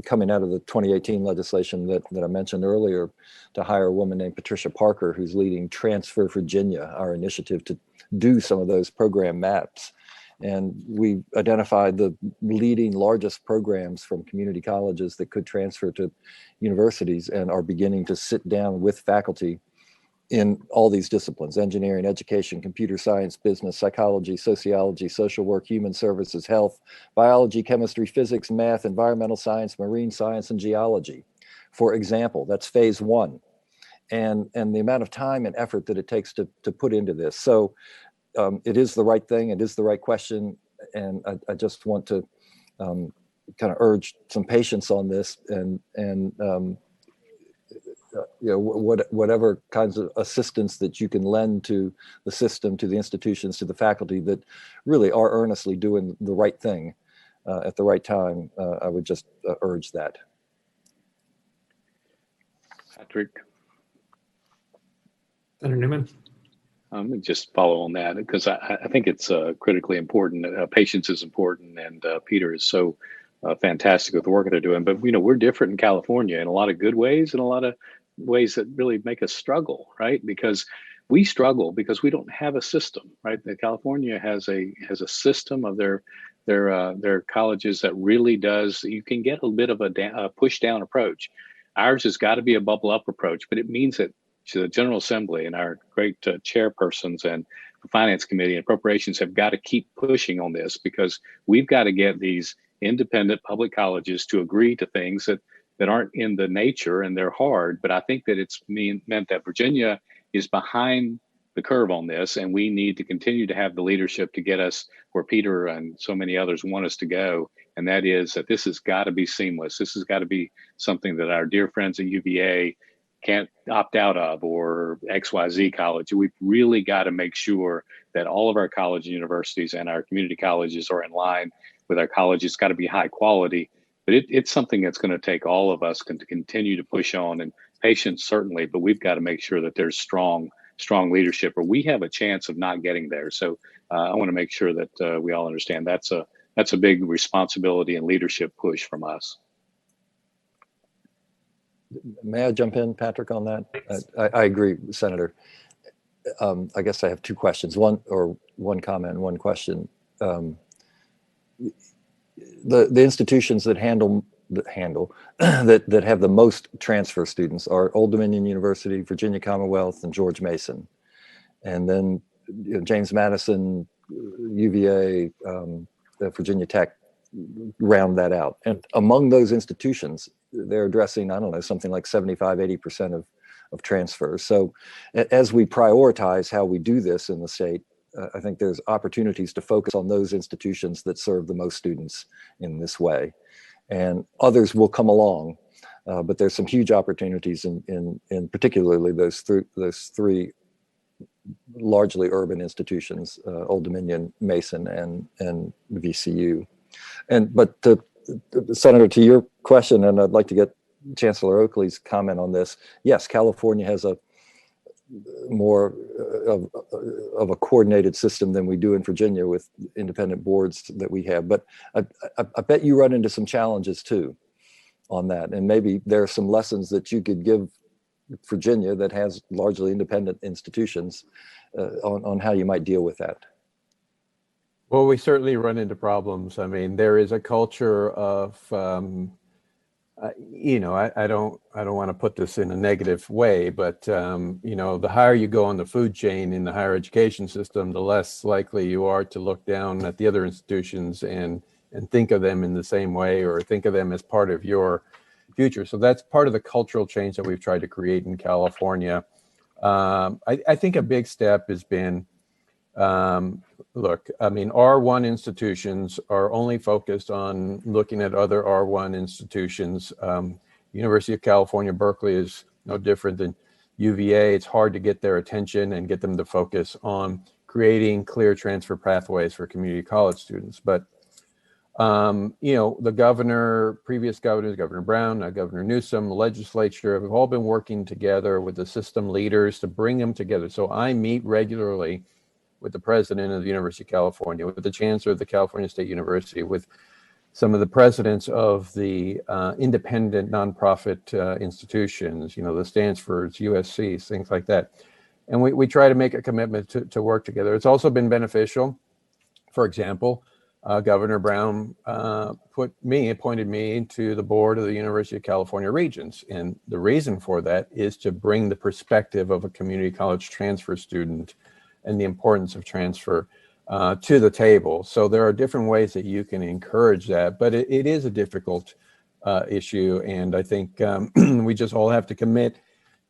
coming out of the 2018 legislation that I mentioned earlier to hire a woman named Patricia Parker, who's leading Transfer Virginia, our initiative to do some of those program maps. And we identified the leading largest programs from community colleges that could transfer to universities and are beginning to sit down with faculty in all these disciplines: engineering, education, computer science, business, psychology, sociology, social work, human services, health, biology, chemistry, physics, math, environmental science, marine science, and geology. For example, that's phase one. And the amount of time and effort that it takes to put into this. So it is the right thing, it is the right question. And I just want to kind of urge some patience on this and you know, whatever kinds of assistance that you can lend to the system, to the institutions, to the faculty that really are earnestly doing the right thing at the right time. I would just urge that. Patrick. Senator Newman. Let me just follow on that, because I think it's critically important. Patience is important, and Peter is so fantastic with the work that they're doing. But, you know, we're different in California in a lot of good ways and a lot of ways that really make us struggle, right? Because we struggle because we don't have a system, right? California has a system of their colleges that really does, you can get a bit of a push down approach. Ours has got to be a bubble up approach, but it means that to the General Assembly and our great chairpersons and the Finance Committee and Appropriations have got to keep pushing on this, because we've got to get these independent public colleges to agree to things that aren't in the nature, and they're hard. But I think that it's meant that Virginia is behind the curve on this, and we need to continue to have the leadership to get us where Peter and so many others want us to go. And that is that this has got to be seamless. This has got to be something that our dear friends at UVA can't opt out of, or XYZ college. We've really got to make sure that all of our college and universities and our community colleges are in line with our colleges. It's got to be high quality, but it's something that's going to take all of us to continue to push on, and patience certainly, but we've got to make sure that there's strong leadership, or we have a chance of not getting there. So I want to make sure that we all understand that's a big responsibility and leadership push from us. May I jump in, Patrick, on that? I agree, Senator. I guess I have two questions, one comment and one question. The institutions that handle that have the most transfer students are Old Dominion University, Virginia Commonwealth, and George Mason. And then James Madison, UVA, Virginia Tech round that out. And among those institutions, they're addressing, I don't know, something like 75, 80% of transfers. So as we prioritize how we do this in the state, I think there's opportunities to focus on those institutions that serve the most students in this way. And others will come along, but there's some huge opportunities in particularly those three largely urban institutions, Old Dominion, Mason, and VCU. But Senator, to your question, and I'd like to get Chancellor Oakley's comment on this. Yes, California has a more of a coordinated system than we do in Virginia with independent boards that we have. But I bet you run into some challenges too on that. And maybe there are some lessons that you could give Virginia that has largely independent institutions on how you might deal with that. Well, we certainly run into problems. I mean, there is a culture of, you know, I don't want to put this in a negative way, but you know, the higher you go on the food chain in the higher education system, the less likely you are to look down at the other institutions and think of them in the same way or think of them as part of your future. So that's part of the cultural change that we've tried to create in California. I think a big step has been, look, I mean, R1 institutions are only focused on looking at other R1 institutions. University of California, Berkeley is no different than UVA. It's hard to get their attention and get them to focus on creating clear transfer pathways for community college students. But, you know, the governor, previous governors, Governor Brown, Governor Newsom, the legislature have all been working together with the system leaders to bring them together. So I meet regularly with the president of the University of California, with the chancellor of the California State University, with some of the presidents of the independent nonprofit institutions, you know, the Stanfords, USCs, things like that. And we try to make a commitment to work together. It's also been beneficial. For example, Governor Brown appointed me to the board of the University of California Regents. And the reason for that is to bring the perspective of a community college transfer student and the importance of transfer to the table. So there are different ways that you can encourage that, but it is a difficult issue. And I think we just all have to commit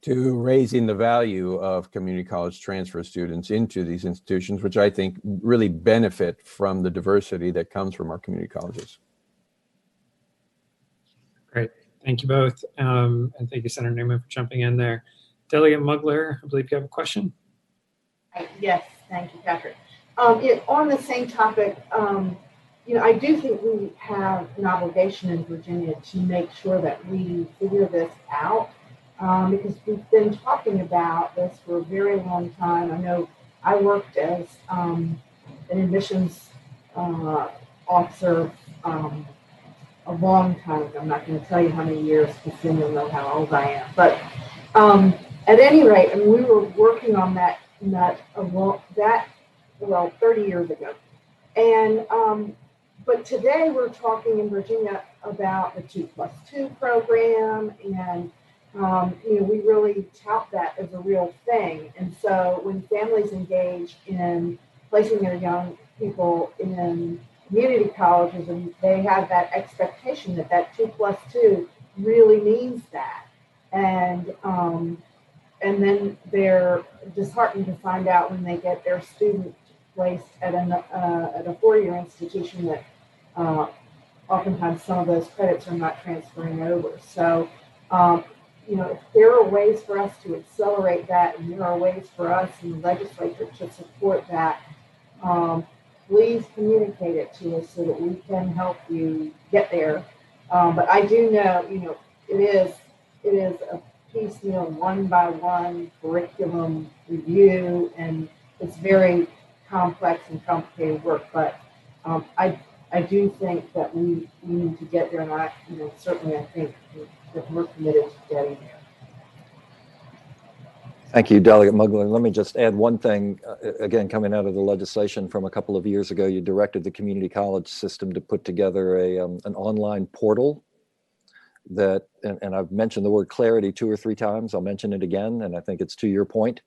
to raising the value of community college transfer students into these institutions, which I think really benefit from the diversity that comes from our community colleges. Great. Thank you both. And thank you, Senator Newman, for jumping in there. Delegate Mugler, I believe you have a question. Yes, thank you, Patrick. On the same topic, you know, I do think we have an obligation in Virginia to make sure that we figure this out because we've been talking about this for a very long time. I know I worked as an admissions officer a long time ago. I'm not going to tell you how many years because then you'll know how old I am. But at any rate, and we were working on that 30 years ago. And but today we're talking in Virginia about the 2+2 program, and you know, we really tout that as a real thing. And so when families engage in placing their young people in community colleges, and they have that expectation that that 2+2 really means that, and then they're disheartened to find out when they get their student placed at a four-year institution that oftentimes some of those credits are not transferring over. So, you know, if there are ways for us to accelerate that, and there are ways for us in the legislature to support that, please communicate it to us so that we can help you get there. But I do know, you know, it is a piecemeal, one-by-one curriculum review, and it's very complex and complicated work. But I do think that we need to get there, and certainly I think that we're committed to getting there. Thank you, Delegate Mugler. Let me just add one thing. Again, coming out of the legislation from a couple of years ago, you directed the community college system to put together an online portal that, and I've mentioned the word clarity 2 or 3 times, I'll mention it again, and I think it's to your point.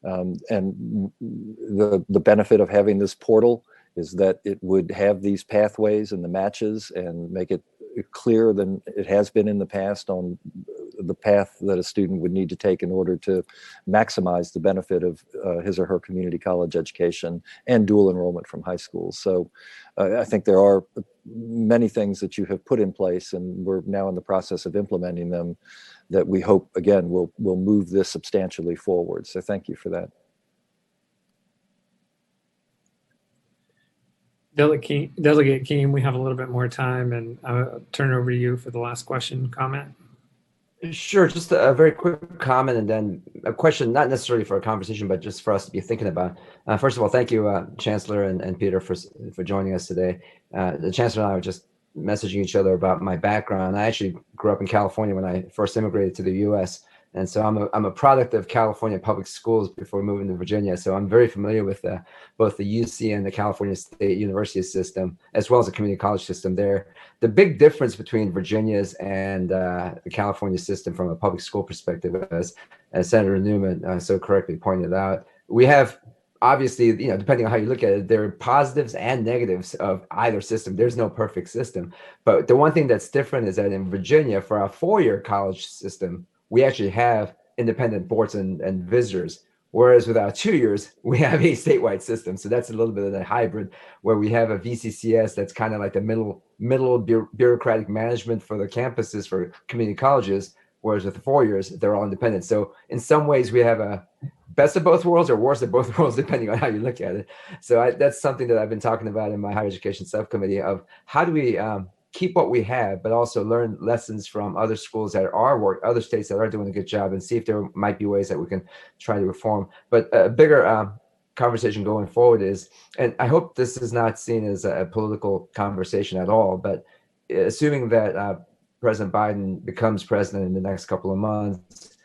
And the benefit of having this portal is that it would have these pathways and the matches and make it clearer than it has been in the past on the path that a student would need to take in order to maximize the benefit of his or her community college education and dual enrollment from high school. So I think there are many things that you have put in place, and we're now in the process of implementing them, that we hope, again, will move this substantially forward. So thank you for that. Delegate Keene, we have a little bit more time, and I'll turn it over to you for the last question, comment. Sure, just a very quick comment and then a question, not necessarily for a conversation, but just for us to be thinking about. First of all, thank you, Chancellor and Peter, for joining us today. The Chancellor and I were just messaging each other about my background. I actually grew up in California when I first immigrated to the U.S., and so I'm a product of California public schools before moving to Virginia. So I'm very familiar with both the UC and the California State University system, as well as the community college system there. The big difference between Virginia's and the California system from a public school perspective, as Senator Newman so correctly pointed out, we have, obviously, depending on how you look at it, there are positives and negatives of either system. There's no perfect system. But the one thing that's different is that in Virginia, for our 4-year college system, we actually have independent boards and visitors. Whereas with our 2 years, we have a statewide system. So that's a little bit of the hybrid where we have a VCCS that's kind of like the middle bureaucratic management for the campuses for community colleges. Whereas with the 4 years, they're all independent. So in some ways, we have a best of both worlds or worst of both worlds, depending on how you look at it. So that's something that I've been talking about in my higher education subcommittee of how do we keep what we have, but also learn lessons from other schools that are other states that are doing a good job, and see if there might be ways that we can try to reform. But a bigger conversation going forward is, and I hope this is not seen as a political conversation at all, but assuming that President Biden becomes president in the next couple of months,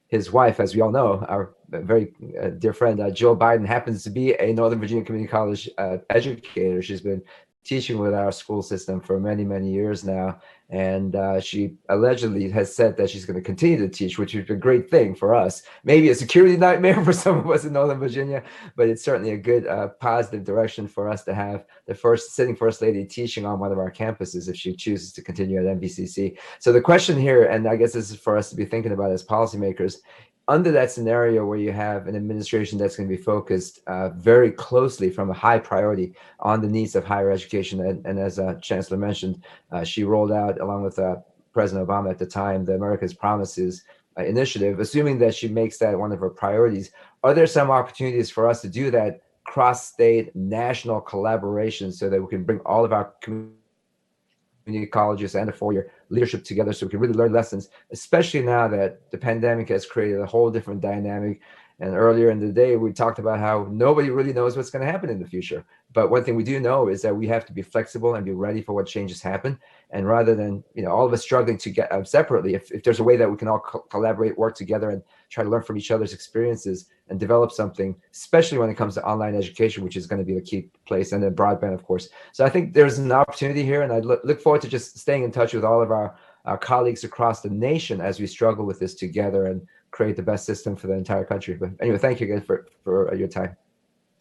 his wife, as we all know, our very dear friend, Jill Biden, happens to be a Northern Virginia Community College educator. She's been teaching with our school system for many, many years now. And she allegedly has said that she's going to continue to teach, which is a great thing for us. Maybe a security nightmare for some of us in Northern Virginia, but it's certainly a good positive direction for us to have the sitting First Lady teaching on one of our campuses if she chooses to continue at NVCC. So the question here, and I guess this is for us to be thinking about as policymakers, under that scenario where you have an administration that's going to be focused very closely from a high priority on the needs of higher education, and as Chancellor mentioned, she rolled out, along with President Obama at the time, the America's Promises initiative, assuming that she makes that one of her priorities, are there some opportunities for us to do that cross-state national collaboration so that we can bring all of our community colleges and the 4-year leadership together so we can really learn lessons, especially now that the pandemic has created a whole different dynamic. And earlier in the day, we talked about how nobody really knows what's going to happen in the future. But one thing we do know is that we have to be flexible and be ready for what changes happen. And rather than all of us struggling to get separately, if there's a way that we can all collaborate, work together, and try to learn from each other's experiences and develop something, especially when it comes to online education, which is going to be the key place, and then broadband, of course. So I think there's an opportunity here, and I look forward to just staying in touch with all of our colleagues across the nation as we struggle with this together and create the best system for the entire country. But anyway, thank you again for your time.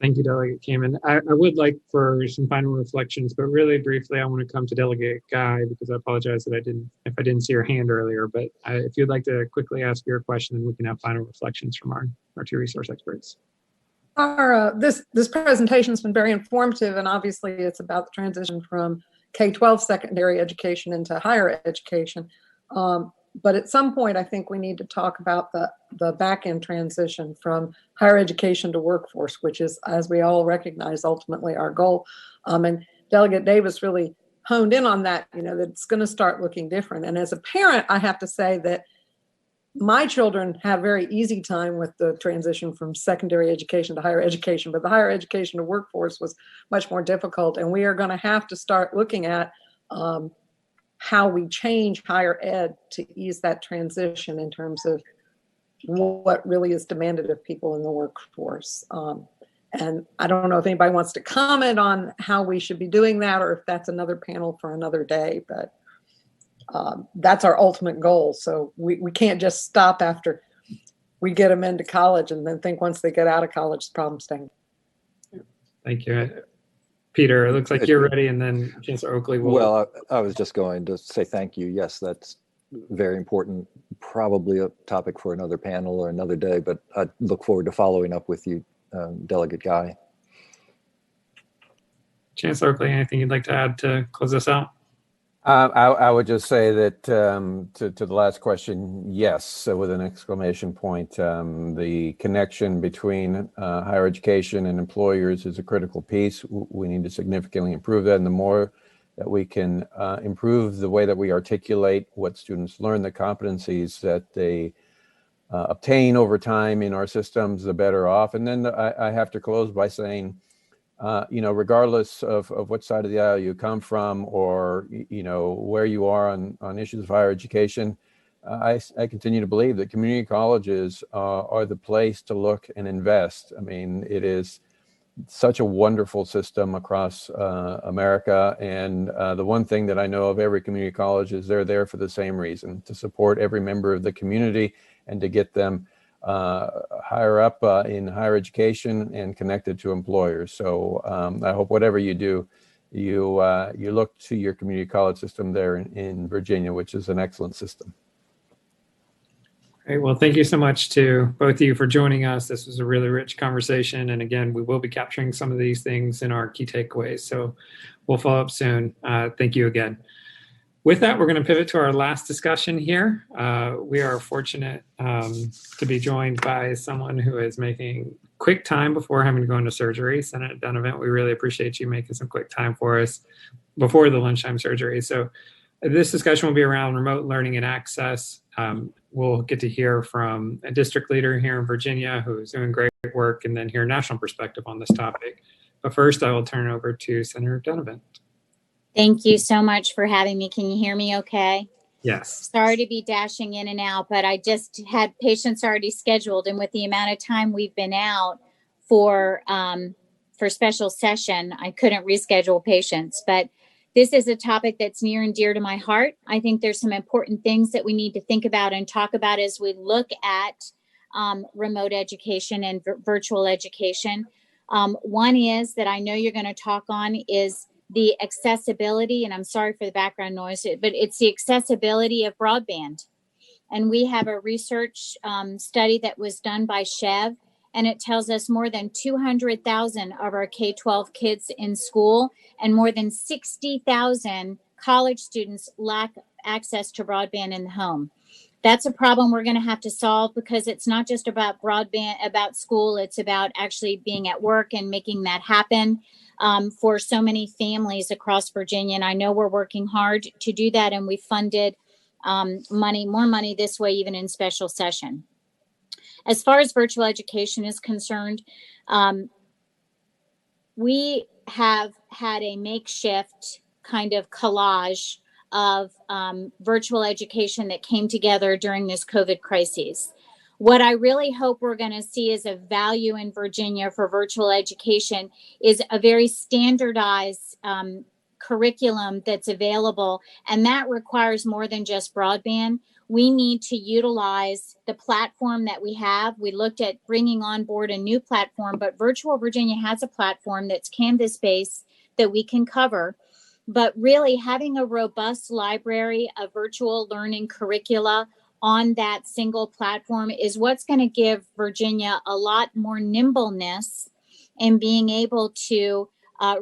Thank you, Delegate Kamen. I would like for some final reflections, but really briefly, I want to come to Delegate Guy because I apologize that if I didn't see your hand earlier. But if you'd like to quickly ask your question, then we can have final reflections from our two resource experts. This presentation has been very informative, and obviously it's about the transition from K-12 secondary education into higher education. But at some point, I think we need to talk about the back-end transition from higher education to workforce, which is, as we all recognize, ultimately our goal. And Delegate Davis really honed in on that, that it's going to start looking different. And as a parent, I have to say that my children have very easy time with the transition from secondary education to higher education, but the higher education to workforce was much more difficult. And we are going to have to start looking at how we change higher ed to ease that transition in terms of what really is demanded of people in the workforce. And I don't know if anybody wants to comment on how we should be doing that or if that's another panel for another day, but that's our ultimate goal. So we can't just stop after we get them into college and then think once they get out of college, the problem's staying. Thank you. Peter, it looks like you're ready, and then Chancellor Oakley will. Well, I was just going to say thank you. Yes, that's very important. Probably a topic for another panel or another day, but I look forward to following up with you, Delegate Guy. Chancellor Oakley, anything you'd like to add to close us out? I would just say that to the last question, yes, with an exclamation point. The connection between higher education and employers is a critical piece. We need to significantly improve that, and the more that we can improve the way that we articulate what students learn, the competencies that they obtain over time in our systems, the better off. And then I have to close by saying, regardless of what side of the aisle you come from, or where you are on issues of higher education, I continue to believe that community colleges are the place to look and invest. I mean, it is such a wonderful system across America, and the one thing that I know of every community college is they're there for the same reason: to support every member of the community and to get them higher up in higher education and connected to employers. So I hope whatever you do, you look to your community college system there in Virginia, which is an excellent system. Great. Well, thank you so much to both of you for joining us. This was a really rich conversation. And again, we will be capturing some of these things in our key takeaways. So we'll follow up soon. Thank you again. With that, we're going to pivot to our last discussion here. We are fortunate to be joined by someone who is making quick time before having to go into surgery. Senator Donovan, we really appreciate you making some quick time for us before the lunchtime surgery. So this discussion will be around remote learning and access. We'll get to hear from a district leader here in Virginia who's doing great work, and then hear a national perspective on this topic. But first, I will turn it over to Senator Donovan. Thank you so much for having me. Can you hear me okay? Yes. Sorry to be dashing in and out, but I just had patients already scheduled, and with the amount of time we've been out for special session, I couldn't reschedule patients. But this is a topic that's near and dear to my heart. I think there's some important things that we need to think about and talk about as we look at remote education and virtual education. One is that I know you're going to talk on is the accessibility, and I'm sorry for the background noise, but it's the accessibility of broadband. And we have a research study that was done by Chev, and it tells us more than 200,000 of our K-12 kids in school and more than 60,000 college students lack access to broadband in the home. That's a problem we're going to have to solve, because it's not just about broadband, about school. It's about actually being at work and making that happen for so many families across Virginia. And I know we're working hard to do that, and we funded more money this way, even in special session. As far as virtual education is concerned, we have had a makeshift kind of collage of virtual education that came together during this COVID crisis. What I really hope we're going to see as a value in Virginia for virtual education is a very standardized curriculum that's available, and that requires more than just broadband. We need to utilize the platform that we have. We looked at bringing on board a new platform, but Virtual Virginia has a platform that's Canvas-based that we can cover. But really having a robust library of virtual learning curricula on that single platform is what's going to give Virginia a lot more nimbleness in being able to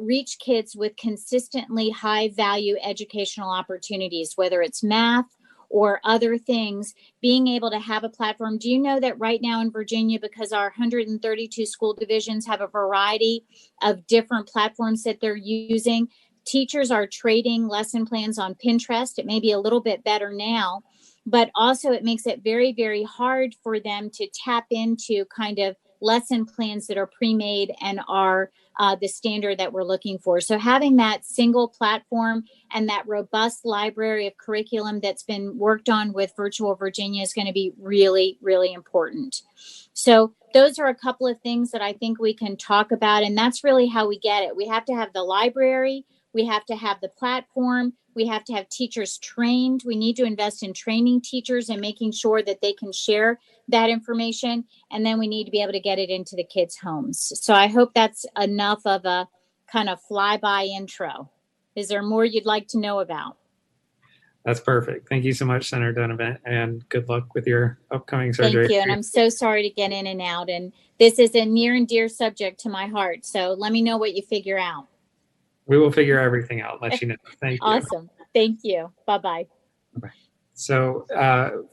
reach kids with consistently high value educational opportunities, whether it's math or other things, being able to have a platform. Do you know that right now in Virginia, because our 132 school divisions have a variety of different platforms that they're using, teachers are trading lesson plans on Pinterest. It may be a little bit better now, but also it makes it very, very hard for them to tap into kind of lesson plans that are pre-made and are the standard that we're looking for. So having that single platform and that robust library of curriculum that's been worked on with Virtual Virginia is going to be really, really important. So those are a couple of things that I think we can talk about, and that's really how we get it. We have to have the library, we have to have the platform, We have to have teachers trained. We need to invest in training teachers and making sure that they can share that information. And then we need to be able to get it into the kids' homes. So I hope that's enough of a kind of flyby intro. Is there more you'd like to know about? That's perfect. Thank you so much, Senator Donovan, and good luck with your upcoming surgery. Thank you. And I'm so sorry to get in and out. And this is a near and dear subject to my heart. So let me know what you figure out. We will figure everything out. Let you know. Thank you. Awesome. Thank you. Bye-bye. Bye-bye. So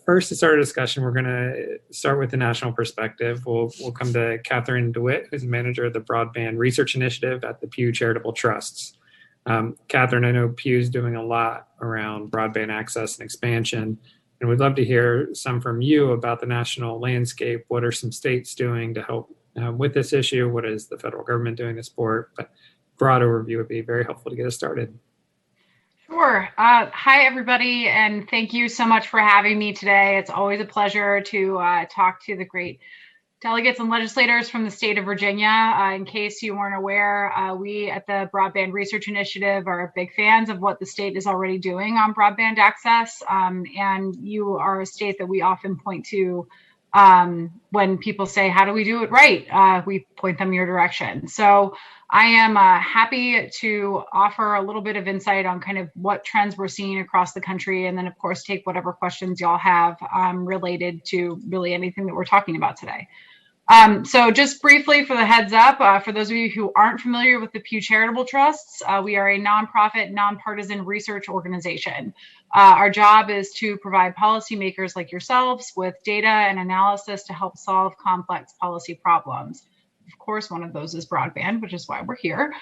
first, to start a discussion, we're going to start with the national perspective. We'll come to Catherine DeWitt, who's the manager of the Broadband Research Initiative at the Pew Charitable Trusts. Catherine, I know Pew's doing a lot around broadband access and expansion, and we'd love to hear some from you about the national landscape. What are some states doing to help with this issue? What is the federal government doing to support? But broad overview would be very helpful to get us started. Sure. Hi, everybody, and thank you so much for having me today. It's always a pleasure to talk to the great delegates and legislators from the state of Virginia. In case you weren't aware, we at the Broadband Research Initiative are big fans of what the state is already doing on broadband access, and you are a state that we often point to when people say, how do we do it right? We point them your direction. So I am happy to offer a little bit of insight on kind of what trends we're seeing across the country, and then of course take whatever questions y'all have related to really anything that we're talking about today. So just briefly for the heads up, for those of you who aren't familiar with the Pew Charitable Trusts, we are a nonprofit, nonpartisan research organization. Our job is to provide policymakers like yourselves with data and analysis to help solve complex policy problems. Of course, one of those is broadband, which is why we're here.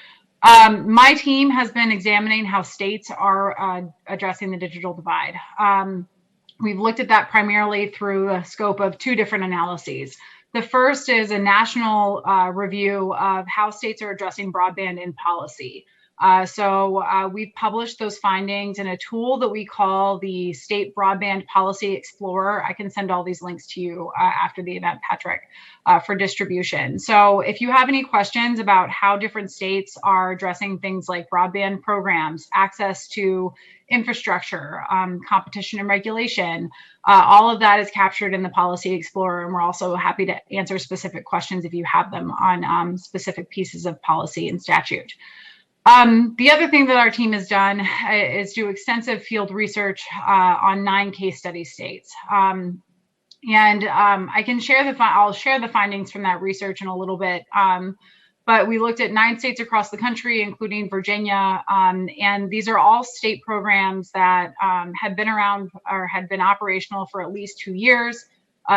My team has been examining how states are addressing the digital divide. We've looked at that primarily through a scope of two different analyses. The first is a national review of how states are addressing broadband in policy. We've published those findings in a tool that we call the State Broadband Policy Explorer. I can send all these links to you after the event, Patrick, for distribution. So if you have any questions about how different states are addressing things like broadband programs, access to infrastructure, competition and regulation, all of that is captured in the Policy Explorer, and we're also happy to answer specific questions if you have them on specific pieces of policy and statute. The other thing that our team has done is do extensive field research on 9 case study states. I can share I'll share the findings from that research in a little bit. But we looked at 9 states across the country, including Virginia, and these are all state programs that had been around or had been operational for at least 2 years.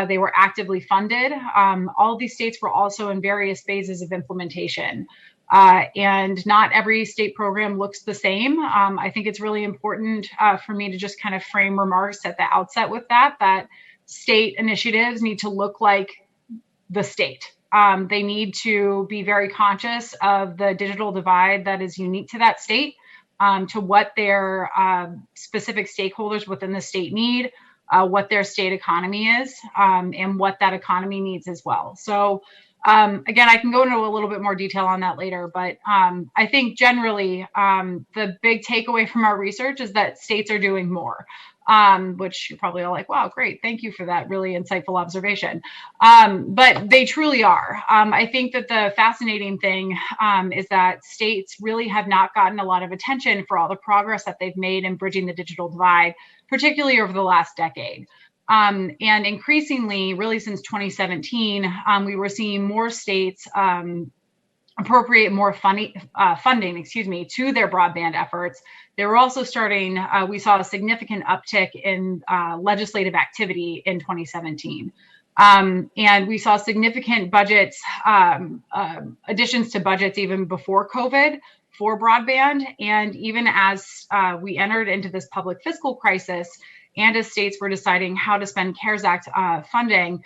They were actively funded. All of these states were also in various phases of implementation. And not every state program looks the same. I think it's really important for me to just kind of frame remarks at the outset with that state initiatives need to look like the state. They need to be very conscious of the digital divide that is unique to that state, to what their specific stakeholders within the state need, what their state economy is, and what that economy needs as well. So again, I can go into a little bit more detail on that later, but I think generally the big takeaway from our research is that states are doing more, which you're probably all like, wow, great. Thank you for that really insightful observation. But they truly are. I think that the fascinating thing is that states really have not gotten a lot of attention for all the progress that they've made in bridging the digital divide, particularly over the last decade. And increasingly, really since 2017, we were seeing more states appropriate more funding, to their broadband efforts. They were also starting, we saw a significant uptick in legislative activity in 2017. And we saw significant budgets, additions to budgets even before COVID for broadband. And even as we entered into this public fiscal crisis, and as states were deciding how to spend CARES Act funding,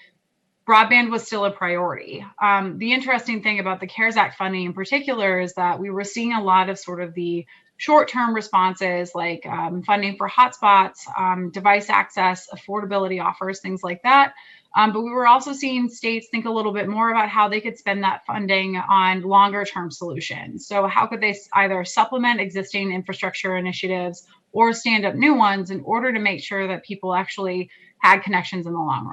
broadband was still a priority. The interesting thing about the CARES Act funding in particular is that we were seeing a lot of sort of the short-term responses like funding for hotspots, device access, affordability offers, things like that. But we were also seeing states think a little bit more about how they could spend that funding on longer-term solutions. So how could they either supplement existing infrastructure initiatives or stand up new ones in order to make sure that people actually had connections in the long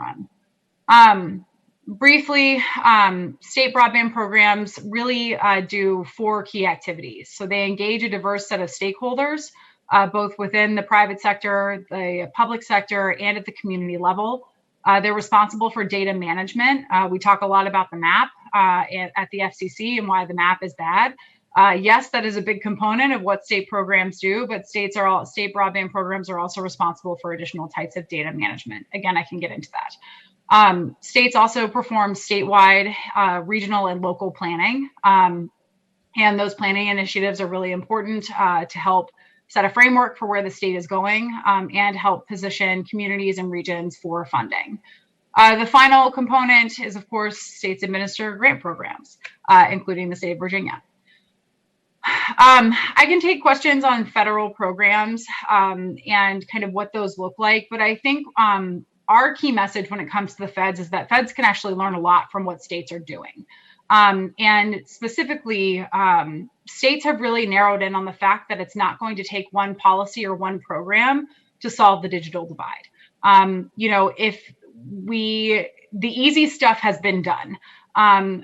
run. Briefly, state broadband programs really do 4 key activities. So they engage a diverse set of stakeholders, both within the private sector, the public sector, and at the community level. They're responsible for data management. We talk a lot about the map at the FCC and why the map is bad. Yes, that is a big component of what state programs do, but state broadband programs are also responsible for additional types of data management. Again, I can get into that. States also perform statewide, regional, and local planning. And those planning initiatives are really important to help set a framework for where the state is going and help position communities and regions for funding. The final component is, of course, states administer grant programs, including the state of Virginia. I can take questions on federal programs and kind of what those look like, but I think our key message when it comes to the feds is that feds can actually learn a lot from what states are doing. And specifically, states have really narrowed in on the fact that it's not going to take one policy or one program to solve the digital divide. You know, the easy stuff has been done.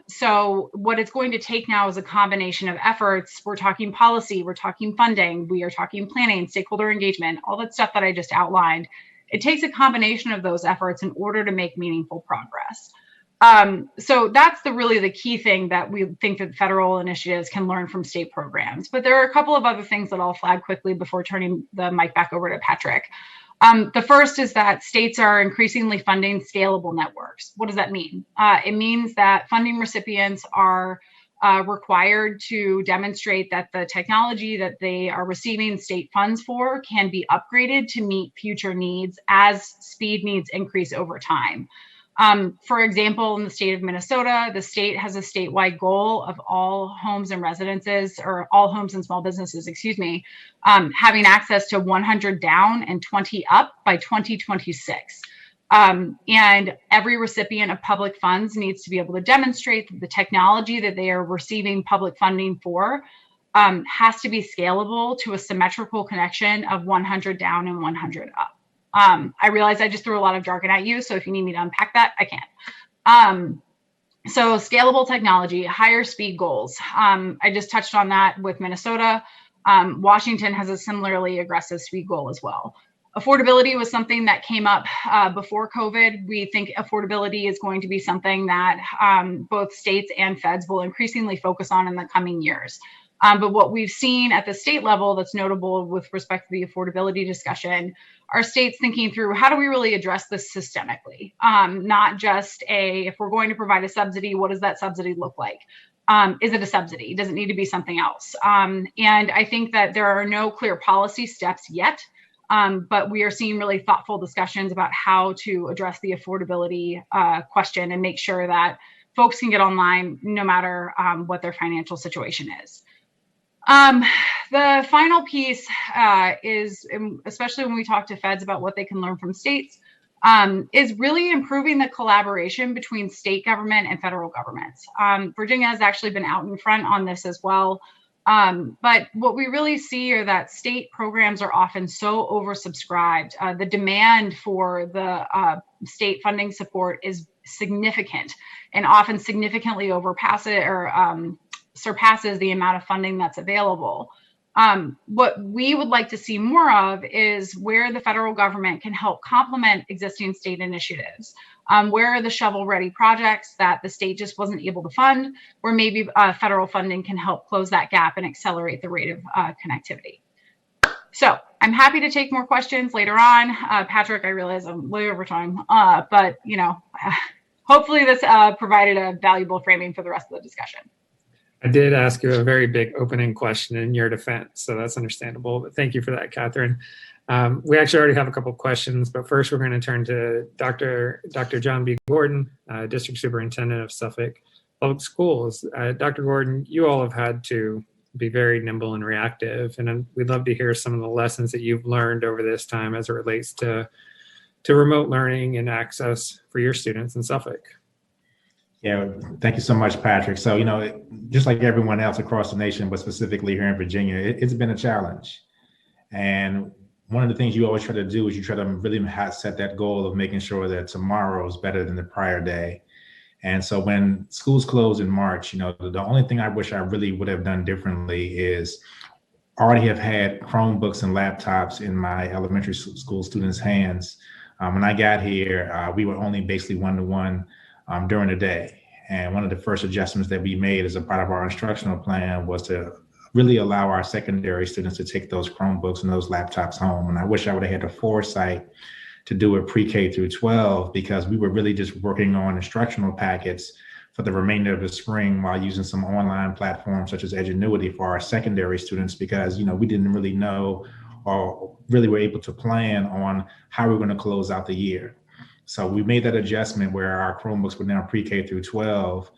So what it's going to take now is a combination of efforts. We're talking policy, we're talking funding, we are talking planning, stakeholder engagement, all that stuff that I just outlined. It takes a combination of those efforts in order to make meaningful progress. So that's really the key thing that we think that federal initiatives can learn from state programs. But there are a couple of other things that I'll flag quickly before turning the mic back over to Patrick. The first is that states are increasingly funding scalable networks. What does that mean? It means that funding recipients are required to demonstrate that the technology that they are receiving state funds for can be upgraded to meet future needs as speed needs increase over time. For example, in the state of Minnesota, the state has a statewide goal of all homes and residences, or all homes and small businesses, excuse me, having access to 100 down and 20 up by 2026. And every recipient of public funds needs to be able to demonstrate that the technology that they are receiving public funding for has to be scalable to a symmetrical connection of 100 down and 100 up. I realize I just threw a lot of jargon at you, so if you need me to unpack that, I can. So scalable technology, higher speed goals. I just touched on that with Minnesota. Washington has a similarly aggressive speed goal as well. Affordability was something that came up before COVID. We think affordability is going to be something that both states and feds will increasingly focus on in the coming years. But what we've seen at the state level that's notable with respect to the affordability discussion are states thinking through how do we really address this systemically? Not just if we're going to provide a subsidy, what does that subsidy look like? Is it a subsidy? Does it need to be something else? And I think that there are no clear policy steps yet, but we are seeing really thoughtful discussions about how to address the affordability question and make sure that folks can get online no matter what their financial situation is. The final piece is, especially when we talk to feds about what they can learn from states, is really improving the collaboration between state government and federal governments. Virginia has actually been out in front on this as well. But what we really see are that state programs are often so oversubscribed. The demand for the state funding support is significant and often significantly surpasses the amount of funding that's available. What we would like to see more of is where the federal government can help complement existing state initiatives. Where are the shovel-ready projects that the state just wasn't able to fund, where maybe federal funding can help close that gap and accelerate the rate of connectivity. So I'm happy to take more questions later on. Patrick, I realize I'm way over time, but you know, hopefully this provided a valuable framing for the rest of the discussion. I did ask you a very big opening question in your defense, so that's understandable. But thank you for that, Catherine. We actually already have a couple of questions, but first we're going to turn to Dr. John B. Gordon, District Superintendent of Suffolk Public Schools. Dr. Gordon, you all have had to be very nimble and reactive, and we'd love to hear some of the lessons that you've learned over this time as it relates to remote learning and access for your students in Suffolk. Yeah, thank you so much, Patrick. So, you know, just like everyone else across the nation, but specifically here in Virginia, it's been a challenge. And one of the things you always try to do is you try to really set that goal of making sure that tomorrow is better than the prior day. And so when schools closed in March, the only thing I wish I really would have done differently is already have had Chromebooks and laptops in my elementary school students' hands. When I got here, we were only basically one-to-one during the day. And one of the first adjustments that we made as a part of our instructional plan was to really allow our secondary students to take those Chromebooks and those laptops home. And I wish I would have had the foresight to do it pre-K through 12, because we were really just working on instructional packets for the remainder of the spring while using some online platforms such as Edgenuity for our secondary students, because we didn't really know or really were able to plan on how we were going to close out the year. So we made that adjustment where our Chromebooks were now pre-K through 12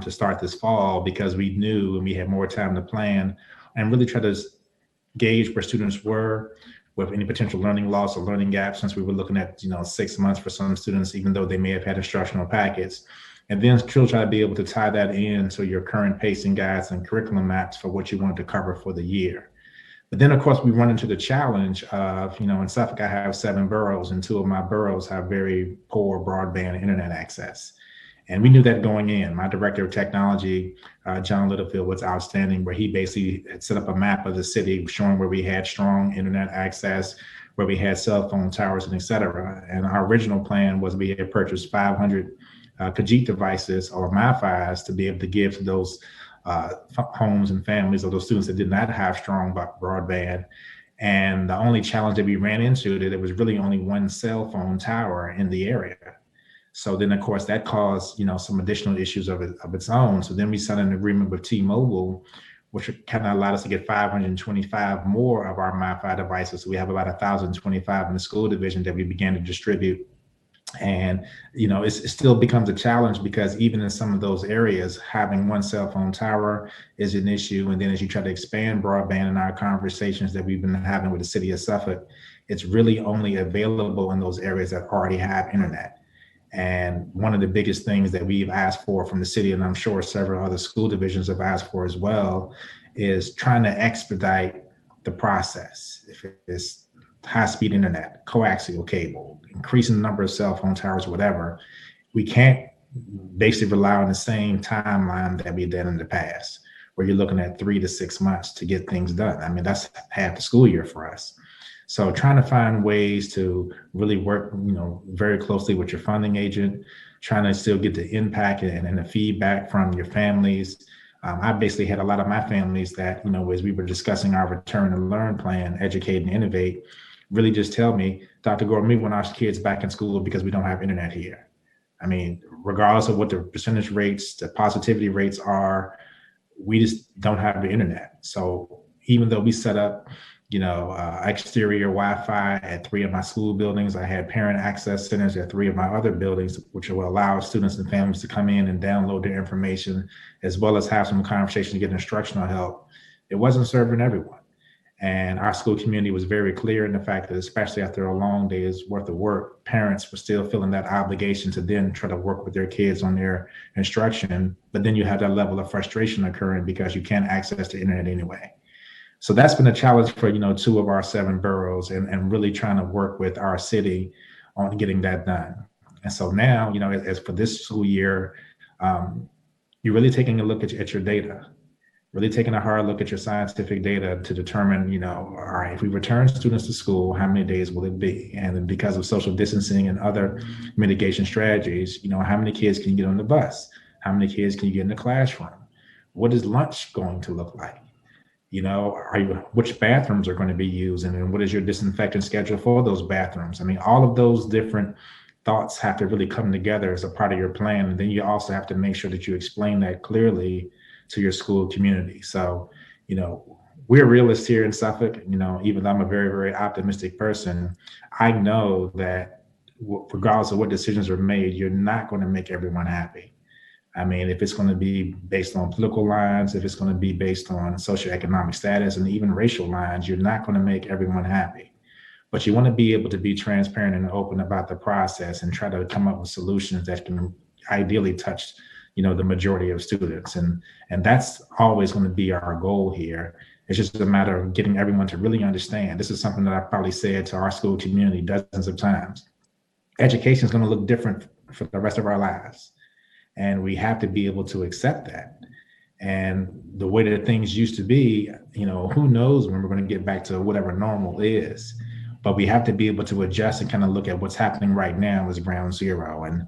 to start this fall, because we knew and we had more time to plan and really try to gauge where students were with any potential learning loss or learning gaps, since we were looking at 6 months for some students, even though they may have had instructional packets. And then still try to be able to tie that in to your current pacing guides and curriculum maps for what you wanted to cover for the year. But then, of course, we run into the challenge of, in Suffolk, I have 7 boroughs, and 2 of my boroughs have very poor broadband internet access. And we knew that going in. My director of technology, John Littlefield, was outstanding, where he basically had set up a map of the city showing where we had strong internet access, where we had cell phone towers, and et cetera. And our original plan was we had purchased 500 Kajit devices or MiFis to be able to give to those homes and families of those students that did not have strong broadband. And the only challenge that we ran into, that there was really only 1 cell phone tower in the area. So then, of course, that caused, some additional issues of its own. So then we signed an agreement with T-Mobile, which kind of allowed us to get 525 more of our MiFi devices. So we have about 1,025 in the school division that we began to distribute. And, it still becomes a challenge, because even in some of those areas, having 1 cell phone tower is an issue. And then as you try to expand broadband in our conversations that we've been having with the city of Suffolk, it's really only available in those areas that already have internet. And one of the biggest things that we've asked for from the city, and I'm sure several other school divisions have asked for as well, is trying to expedite the process. If it's high-speed internet, coaxial cable, increasing the number of cell phone towers, whatever, we can't basically rely on the same timeline that we did in the past, where you're looking at 3 to 6 months to get things done. I mean, that's half the school year for us. So trying to find ways to really work, very closely with your funding agent, trying to still get the impact and the feedback from your families. I basically had a lot of my families that, as we were discussing our return to learn plan, educate and innovate, really just tell me, Dr. Gordon, we want our kids back in school because we don't have internet here. I mean, regardless of what the percentage rates, the positivity rates are, we just don't have the internet. So even though we set up, exterior Wi-Fi at 3 of my school buildings, I had parent access centers at 3 of my other buildings, which will allow students and families to come in and download their information, as well as have some conversation to get instructional help. It wasn't serving everyone. And our school community was very clear in the fact that, especially after a long day's worth of work, parents were still feeling that obligation to then try to work with their kids on their instruction. But then you have that level of frustration occurring because you can't access the internet anyway. So that's been a challenge for, 2 of our 7 boroughs, and really trying to work with our city on getting that done. And so now, as for this school year, you're really taking a look at your data, really taking a hard look at your scientific data to determine, all right, if we return students to school, how many days will it be? And then because of social distancing and other mitigation strategies, how many kids can you get on the bus? How many kids can you get in the classroom? What is lunch going to look like? Which bathrooms are going to be used, and then what is your disinfectant schedule for those bathrooms? I mean, all of those different thoughts have to really come together as a part of your plan. And then you also have to make sure that you explain that clearly to your school community. So, we're realists here in Suffolk, even though I'm a very, very optimistic person, I know that regardless of what decisions are made, you're not going to make everyone happy. I mean, if it's going to be based on political lines, if it's going to be based on socioeconomic status and even racial lines, you're not going to make everyone happy. But you want to be able to be transparent and open about the process and try to come up with solutions that can ideally touch, the majority of students. And that's always going to be our goal here. It's just a matter of getting everyone to really understand. This is something that I've probably said to our school community dozens of times. Education is going to look different for the rest of our lives. And we have to be able to accept that. And the way that things used to be, who knows when we're going to get back to whatever normal is. But we have to be able to adjust and kind of look at what's happening right now as ground zero. And,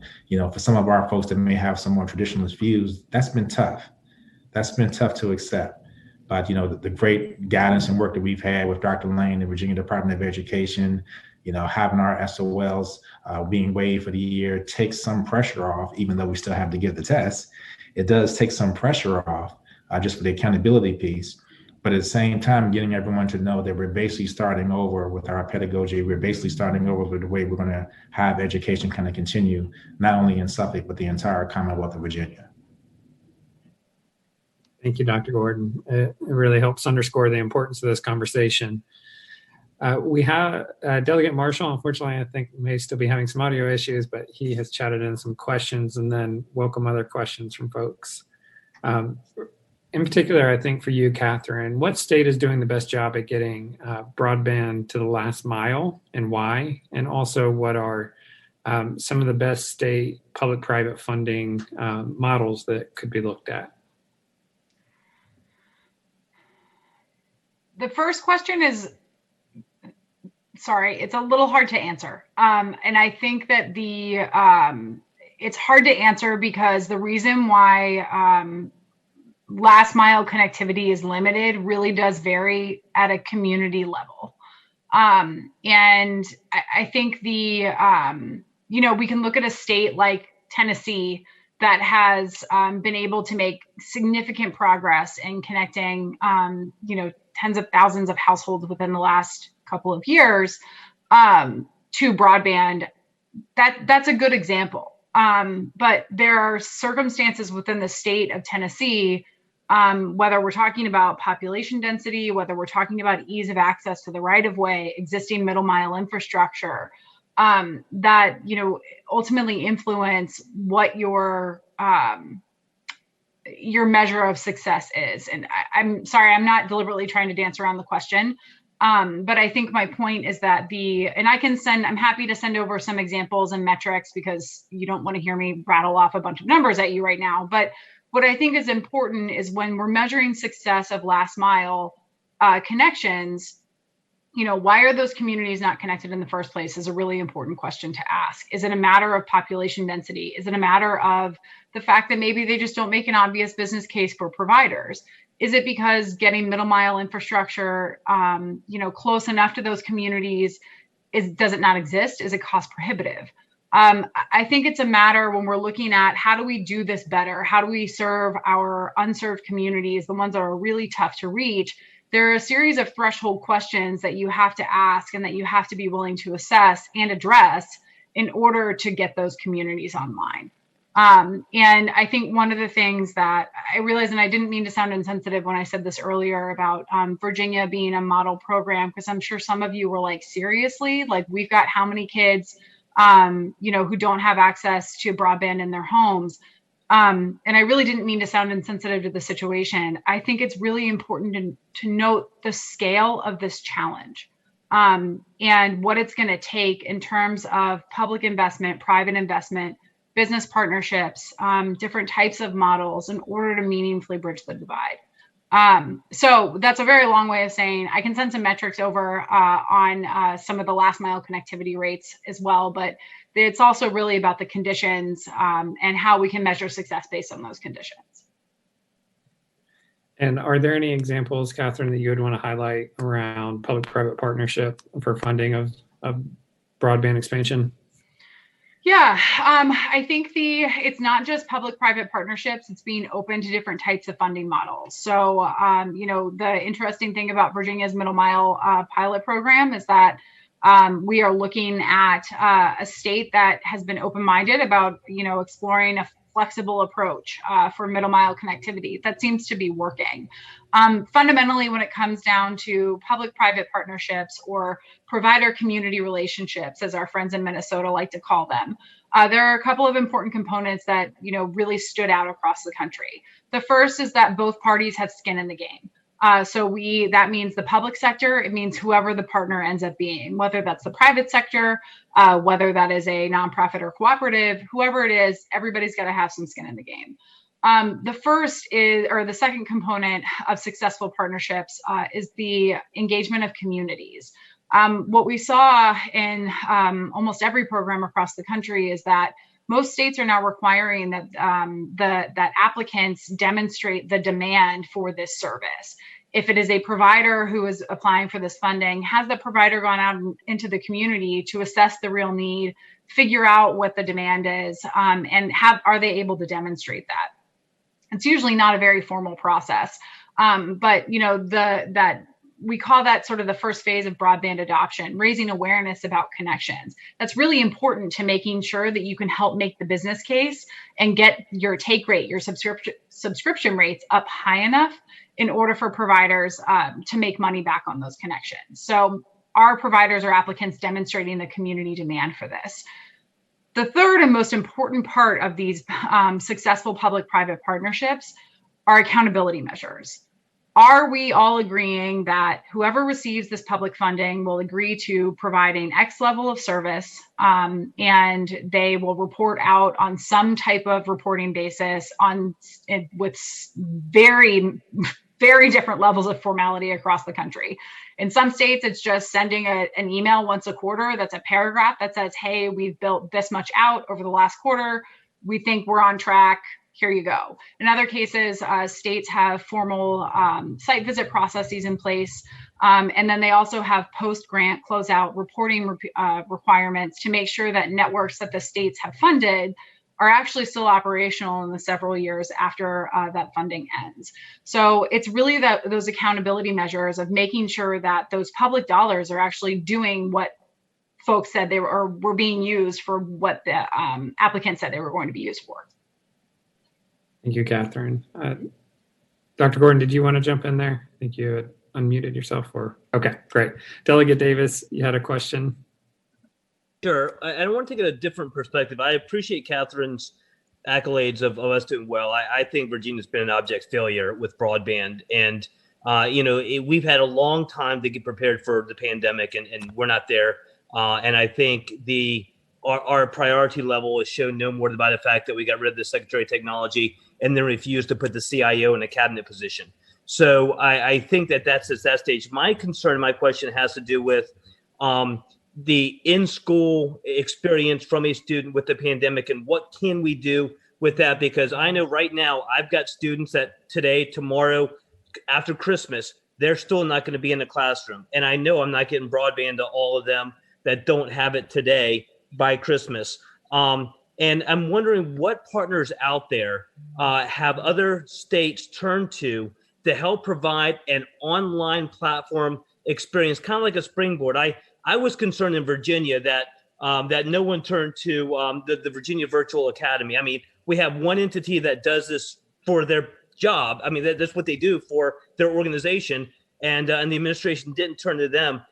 for some of our folks that may have some more traditionalist views, that's been tough. That's been tough to accept. But, the great guidance and work that we've had with Dr. Lane, the Virginia Department of Education, having our SOLs being waived for the year takes some pressure off, even though we still have to give the test. It does take some pressure off just for the accountability piece. But at the same time, getting everyone to know that we're basically starting over with our pedagogy. We're basically starting over with the way we're going to have education kind of continue, not only in Suffolk, but the entire Commonwealth of Virginia. Thank you, Dr. Gordon. It really helps underscore the importance of this conversation. We have Delegate Marshall. Unfortunately, I think we may still be having some audio issues, but he has chatted in some questions, and then welcome other questions from folks. In particular, I think for you, Catherine, what state is doing the best job at getting broadband to the last mile and why? And also, what are some of the best state public-private funding models that could be looked at? The first question is, sorry, it's a little hard to answer. And I think that it's hard to answer because the reason why last mile connectivity is limited really does vary at a community level. And I think we can look at a state like Tennessee that has been able to make significant progress in connecting, tens of thousands of households within the last couple of years to broadband. That's a good example. But there are circumstances within the state of Tennessee, whether we're talking about population density, whether we're talking about ease of access to the right of way, existing middle mile infrastructure, that ultimately influence what your measure of success is. And I'm sorry, I'm not deliberately trying to dance around the question. But I think my point is that I'm happy to send over some examples and metrics because you don't want to hear me rattle off a bunch of numbers at you right now. But what I think is important is when we're measuring success of last mile connections, why are those communities not connected in the first place is a really important question to ask. Is it a matter of population density? Is it a matter of the fact that maybe they just don't make an obvious business case for providers? Is it because getting middle mile infrastructure, close enough to those communities does it not exist? Is it cost prohibitive? I think it's a matter when we're looking at how do we do this better? How do we serve our unserved communities, the ones that are really tough to reach? There are a series of threshold questions that you have to ask and that you have to be willing to assess and address in order to get those communities online. And I think one of the things that I realized, and I didn't mean to sound insensitive when I said this earlier about Virginia being a model program, because I'm sure some of you were like, seriously, like we've got how many kids, who don't have access to broadband in their homes. And I really didn't mean to sound insensitive to the situation. I think it's really important to note the scale of this challenge and what it's going to take in terms of public investment, private investment, business partnerships, different types of models in order to meaningfully bridge the divide. So that's a very long way of saying I can send some metrics over on some of the last mile connectivity rates as well, but it's also really about the conditions and how we can measure success based on those conditions. And are there any examples, Catherine, that you would want to highlight around public-private partnership for funding of broadband expansion? Yeah, I think it's not just public-private partnerships, it's being open to different types of funding models. So, the interesting thing about Virginia's Middle Mile pilot program is that we are looking at a state that has been open-minded about, exploring a flexible approach for middle mile connectivity. That seems to be working. Fundamentally, when it comes down to public-private partnerships or provider-community relationships, as our friends in Minnesota like to call them, there are a couple of important components that really stood out across the country. The first is that both parties have skin in the game. That means the public sector, it means whoever the partner ends up being, whether that's the private sector, whether that is a nonprofit or cooperative, whoever it is, everybody's got to have some skin in the game. The second component of successful partnerships is the engagement of communities. What we saw in almost every program across the country is that most states are now requiring that that applicants demonstrate the demand for this service. If it is a provider who is applying for this funding, has the provider gone out into the community to assess the real need, figure out what the demand is, and are they able to demonstrate that? It's usually not a very formal process, but we call that sort of the first phase of broadband adoption, raising awareness about connections. That's really important to making sure that you can help make the business case and get your take rate, your subscription rates up high enough in order for providers to make money back on those connections. So our providers or applicants demonstrating the community demand for this. The third and most important part of these successful public-private partnerships are accountability measures. Are we all agreeing that whoever receives this public funding will agree to providing X level of service, and they will report out on some type of reporting basis with very, very different levels of formality across the country. In some states, it's just sending an email once a quarter that's a paragraph that says, hey, we've built this much out over the last quarter. We think we're on track. Here you go. In other cases, states have formal site visit processes in place. And then they also have post-grant closeout reporting requirements to make sure that networks that the states have funded are actually still operational in the several years after that funding ends. So it's really those accountability measures of making sure that those public dollars are actually doing what folks said they were being used for, what the applicants said they were going to be used for. Thank you, Catherine. Dr. Gordon, did you want to jump in there? I think you had unmuted yourself. Okay, great. Delegate Davis, you had a question? Sure. I want to take a different perspective. I appreciate Catherine's accolades of us doing well. I think Virginia's been an abject failure with broadband. And, we've had a long time to get prepared for the pandemic, and we're not there. And I think our priority level is shown no more by the fact that we got rid of the Secretary of Technology and then refused to put the CIO in a cabinet position. So I think that's at that stage. My concern, my question has to do with the in-school experience from a student with the pandemic, and what can we do with that? Because I know right now I've got students that today, tomorrow, after Christmas, they're still not going to be in the classroom. And I know I'm not getting broadband to all of them that don't have it today by Christmas. And I'm wondering what partners out there have other states turned to help provide an online platform experience, kind of like a springboard. I was concerned in Virginia that no one turned to the Virginia Virtual Academy. I mean, we have one entity that does this for their job. I mean, that's what they do for their organization, and the administration didn't turn to them.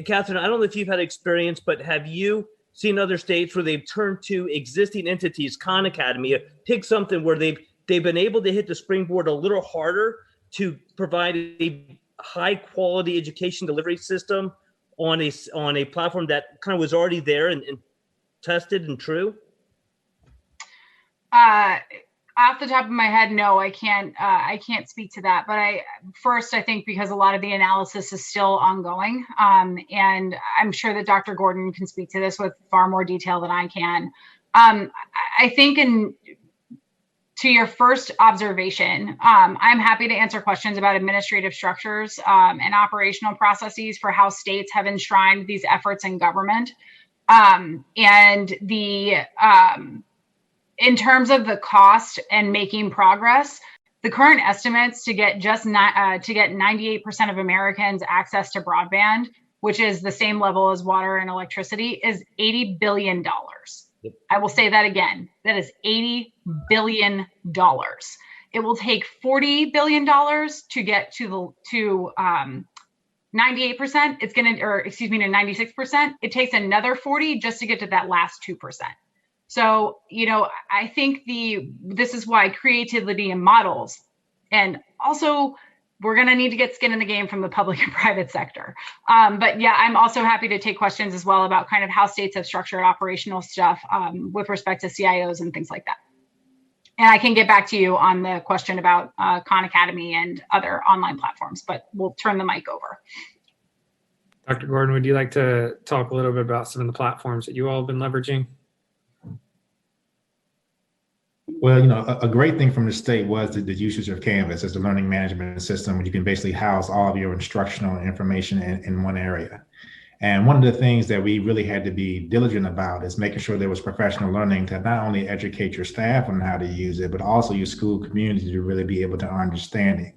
Catherine, I don't know if you've had experience, but have you seen other states where they've turned to existing entities, Khan Academy, pick something where they've been able to hit the springboard a little harder to provide a high quality education delivery system on a platform that kind of was already there and tested and true? Off the top of my head, no, I can't speak to that. But I think because a lot of the analysis is still ongoing, and I'm sure that Dr. Gordon can speak to this with far more detail than I can. I think to your first observation, I'm happy to answer questions about administrative structures and operational processes for how states have enshrined these efforts in government. In terms of the cost and making progress, the current estimates to get 98% of Americans access to broadband, which is the same level as water and electricity, is $80 billion. Yep. I will say that again. That is $80 billion. It will take $40 billion to get to 98%. It's to 96%. It takes another 40 just to get to that last 2%. So, I think this is why creativity in models, and also we're going to need to get skin in the game from the public and private sector. But yeah, I'm also happy to take questions as well about kind of how states have structured operational stuff with respect to CIOs and things like that. And I can get back to you on the question about Khan Academy and other online platforms, but we'll turn the mic over. Dr. Gordon, would you like to talk a little bit about some of the platforms that you all have been leveraging? Well, you know, a great thing from the state was the usage of Canvas as the learning management system, where you can basically house all of your instructional information in one area. And one of the things that we really had to be diligent about is making sure there was professional learning to not only educate your staff on how to use it, but also your school community to really be able to understand it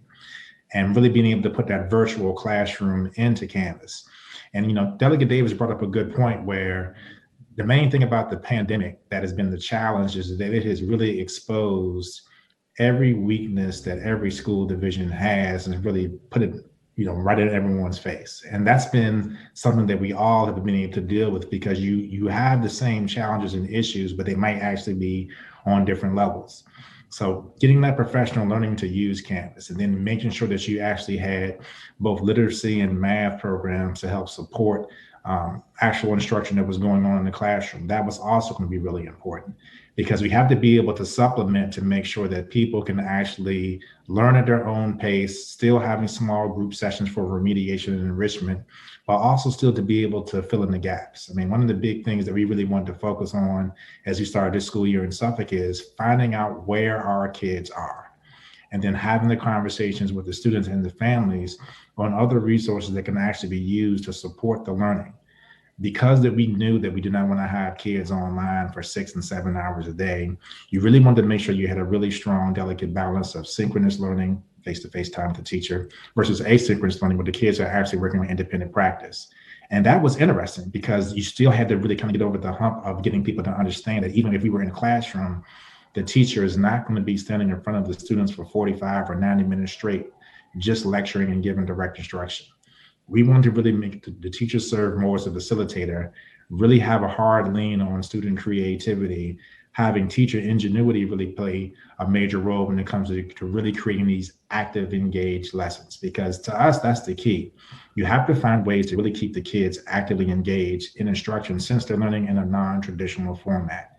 and really being able to put that virtual classroom into Canvas. And, you know, Delegate Davis brought up a good point where the main thing about the pandemic that has been the challenge is that it has really exposed every weakness that every school division has and really put it, you know, right in everyone's face. And that's been something that we all have been able to deal with, because you have the same challenges and issues, but they might actually be on different levels. So getting that professional learning to use Canvas, and then making sure that you actually had both literacy and math programs to help support actual instruction that was going on in the classroom. That was also going to be really important, because we have to be able to supplement to make sure that people can actually learn at their own pace, still having small group sessions for remediation and enrichment, but also still to be able to fill in the gaps. I mean, one of the big things that we really wanted to focus on as we started this school year in Suffolk is finding out where our kids are, and then having the conversations with the students and the families on other resources that can actually be used to support the learning. Because that we knew that we did not want to have kids online for 6 and 7 hours a day, you really wanted to make sure you had a really strong, delicate balance of synchronous learning, face-to-face time with the teacher, versus asynchronous learning, where the kids are actually working on independent practice. And that was interesting, because you still had to really kind of get over the hump of getting people to understand that even if we were in a classroom, the teacher is not going to be standing in front of the students for 45 or 90 minutes straight, just lecturing and giving direct instruction. We want to really make the teacher serve more as a facilitator, really have a hard lean on student creativity, having teacher ingenuity really play a major role when it comes to really creating these active, engaged lessons. Because to us, that's the key. You have to find ways to really keep the kids actively engaged in instruction, since they're learning in a non-traditional format.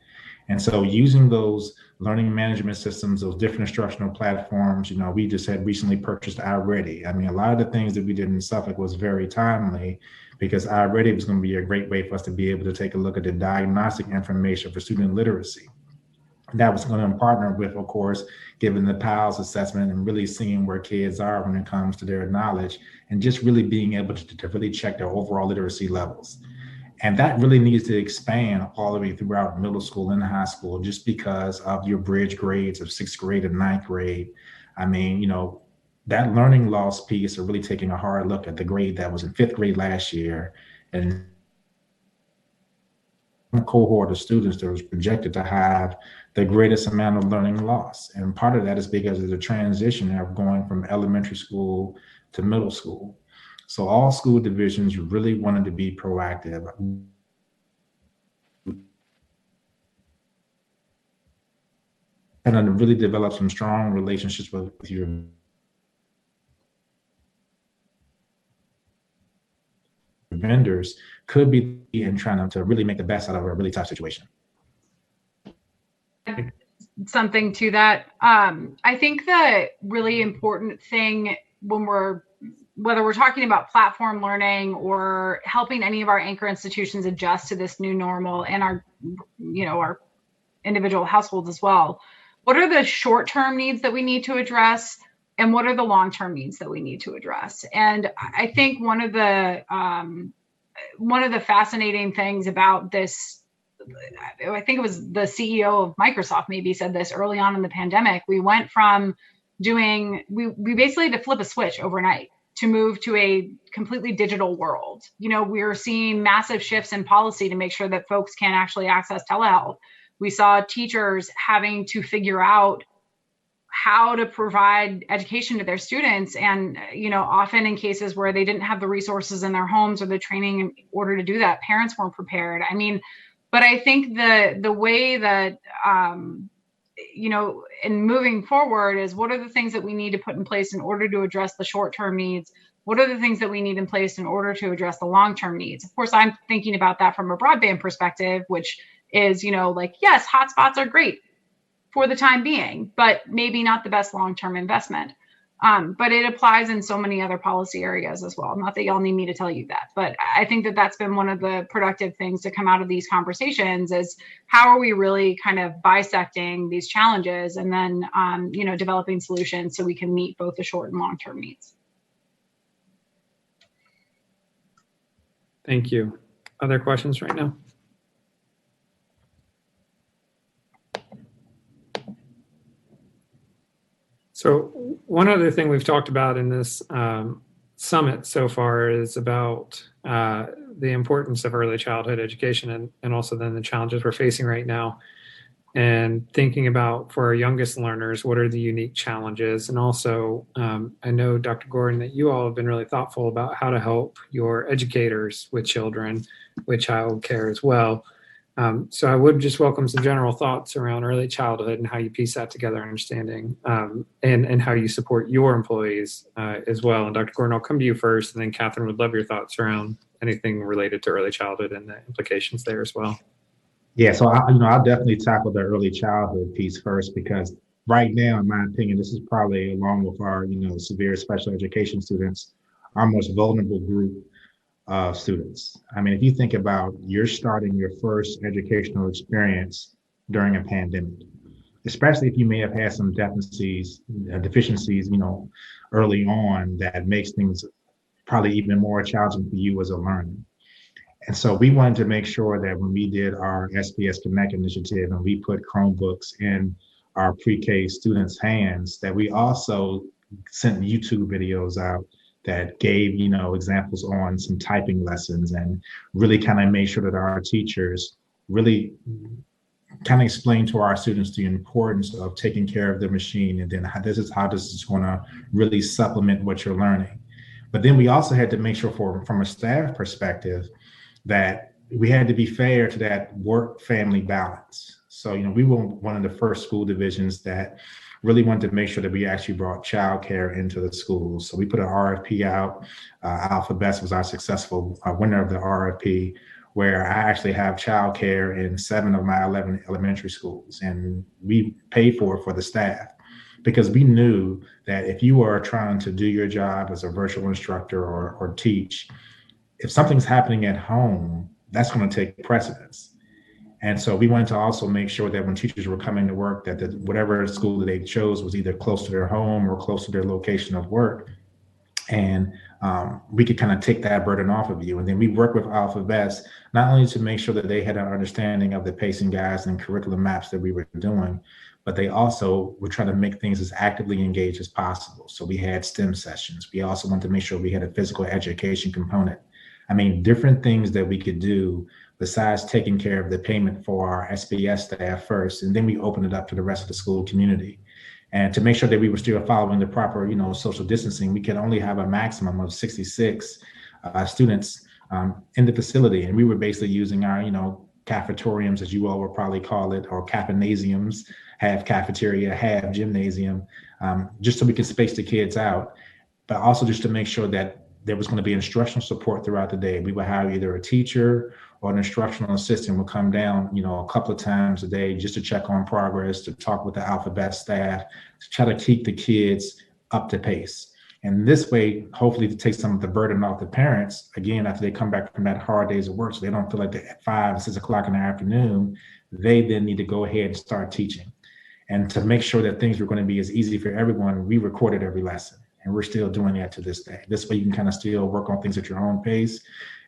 And so using those learning management systems, those different instructional platforms, you know, we just had recently purchased iReady. I mean, a lot of the things that we did in Suffolk was very timely, because iReady was going to be a great way for us to be able to take a look at the diagnostic information for student literacy. That was going to partner with, of course, giving the PALS assessment and really seeing where kids are when it comes to their knowledge, and just really being able to really check their overall literacy levels. And that really needs to expand all the way throughout middle school and high school, just because of your bridge grades of 6th grade and 9th grade. I mean, you know, that learning loss piece of really taking a hard look at the grade that was in 5th grade last year, and a cohort of students that was projected to have the greatest amount of learning loss. And part of that is because of the transition of going from elementary school to middle school. So all school divisions really wanted to be proactive and to really develop some strong relationships with your vendors, could be in trying to really make the best out of a really tough situation. Something to that. I think the really important thing when whether we're talking about platform learning or helping any of our anchor institutions adjust to this new normal, and our individual households as well, what are the short-term needs that we need to address, and what are the long-term needs that we need to address? And I think one of the fascinating things about this, I think it was the CEO of Microsoft maybe said this early on in the pandemic, we went from we basically had to flip a switch overnight to move to a completely digital world. You know, we're seeing massive shifts in policy to make sure that folks can actually access telehealth. We saw teachers having to figure out how to provide education to their students. And, you know, often in cases where they didn't have the resources in their homes or the training in order to do that, parents weren't prepared. I mean, but I think the way that and moving forward is what are the things that we need to put in place in order to address the short-term needs? What are the things that we need in place in order to address the long-term needs? Of course, I'm thinking about that from a broadband perspective, which is, yes, hotspots are great for the time being, but maybe not the best long-term investment. But it applies in so many other policy areas as well. Not that y'all need me to tell you that, but I think that that's been one of the productive things to come out of these conversations is how are we really kind of bisecting these challenges and then, developing solutions so we can meet both the short and long-term needs. Thank you. Other questions right now? So one other thing we've talked about in this summit so far is about the importance of early childhood education and also then the challenges we're facing right now. And thinking about for our youngest learners, what are the unique challenges? And also, I know, Dr. Gordon, that you all have been really thoughtful about how to help your educators with children with child care as well. So I would just welcome some general thoughts around early childhood and how you piece that together, understanding, and how you support your employees as well. And Dr. Gordon, I'll come to you first, and then Catherine, would love your thoughts around anything related to early childhood and the implications there as well. Yeah, so I'll definitely tackle the early childhood piece first, because right now, in my opinion, this is probably, along with our severe special education students, our most vulnerable group of students. I mean, if you think about you're starting your first educational experience during a pandemic, especially if you may have had some deficiencies, early on, that makes things probably even more challenging for you as a learner. And so we wanted to make sure that when we did our SPS Connect initiative and we put Chromebooks in our pre-K students' hands, that we also sent YouTube videos out that gave, examples on some typing lessons, and really kind of made sure that our teachers really kind of explained to our students the importance of taking care of the machine, and then how this is going to really supplement what you're learning. But then we also had to make sure from a staff perspective that we had to be fair to that work-family balance. So, we were one of the first school divisions that really wanted to make sure that we actually brought childcare into the schools. So we put an RFP out. Alphabet was our successful winner of the RFP, where I actually have childcare in 7 of my 11 elementary schools. And we paid for the staff, because we knew that if you are trying to do your job as a virtual instructor or teach, if something's happening at home, that's going to take precedence. And so we wanted to also make sure that when teachers were coming to work, that whatever school that they chose was either close to their home or close to their location of work. And we could kind of take that burden off of you. And then we work with Alphabet, not only to make sure that they had an understanding of the pacing guides and curriculum maps that we were doing, but they also were trying to make things as actively engaged as possible. So we had STEM sessions. We also wanted to make sure we had a physical education component. I mean, different things that we could do besides taking care of the payment for our SBS staff first, and then we opened it up to the rest of the school community. And to make sure that we were still following the proper, social distancing, we could only have a maximum of 66 students in the facility. And we were basically using our, cafetoriums, as you all would probably call it, or cafanasiums, half cafeteria, half gymnasium, just so we could space the kids out, but also just to make sure that there was going to be instructional support throughout the day. We would have either a teacher or an instructional assistant would come down, a couple of times a day just to check on progress, to talk with the Alphabet staff, to try to keep the kids up to pace. And this way, hopefully, to take some of the burden off the parents, again, after they come back from that hard days of work, so they don't feel like at 5 or 6 o'clock in the afternoon, they then need to go ahead and start teaching. And to make sure that things were going to be as easy for everyone, we recorded every lesson. And we're still doing that to this day. This way you can kind of still work on things at your own pace,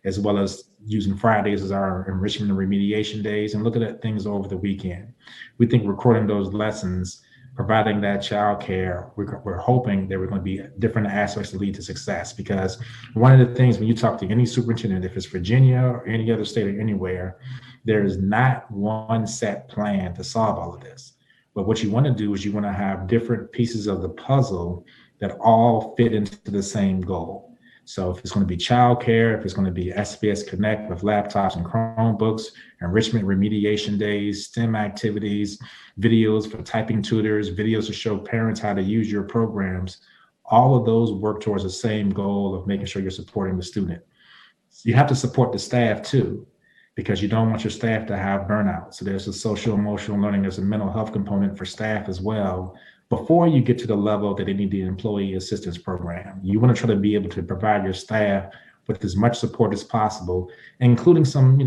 as well as using Fridays as our enrichment and remediation days, and looking at things over the weekend. We think recording those lessons, providing that childcare, we're hoping there were going to be different aspects that lead to success. Because one of the things when you talk to any superintendent, if it's Virginia or any other state or anywhere, there is not one set plan to solve all of this. But what you want to do is you want to have different pieces of the puzzle that all fit into the same goal. So if it's going to be childcare, if it's going to be SBS Connect with laptops and Chromebooks, enrichment remediation days, STEM activities, videos for typing tutors, videos to show parents how to use your programs, all of those work towards the same goal of making sure you're supporting the student. You have to support the staff too, because you don't want your staff to have burnout. So there's a social emotional learning, there's a mental health component for staff as well, before you get to the level that they need the employee assistance program. You want to try to be able to provide your staff with as much support as possible, including some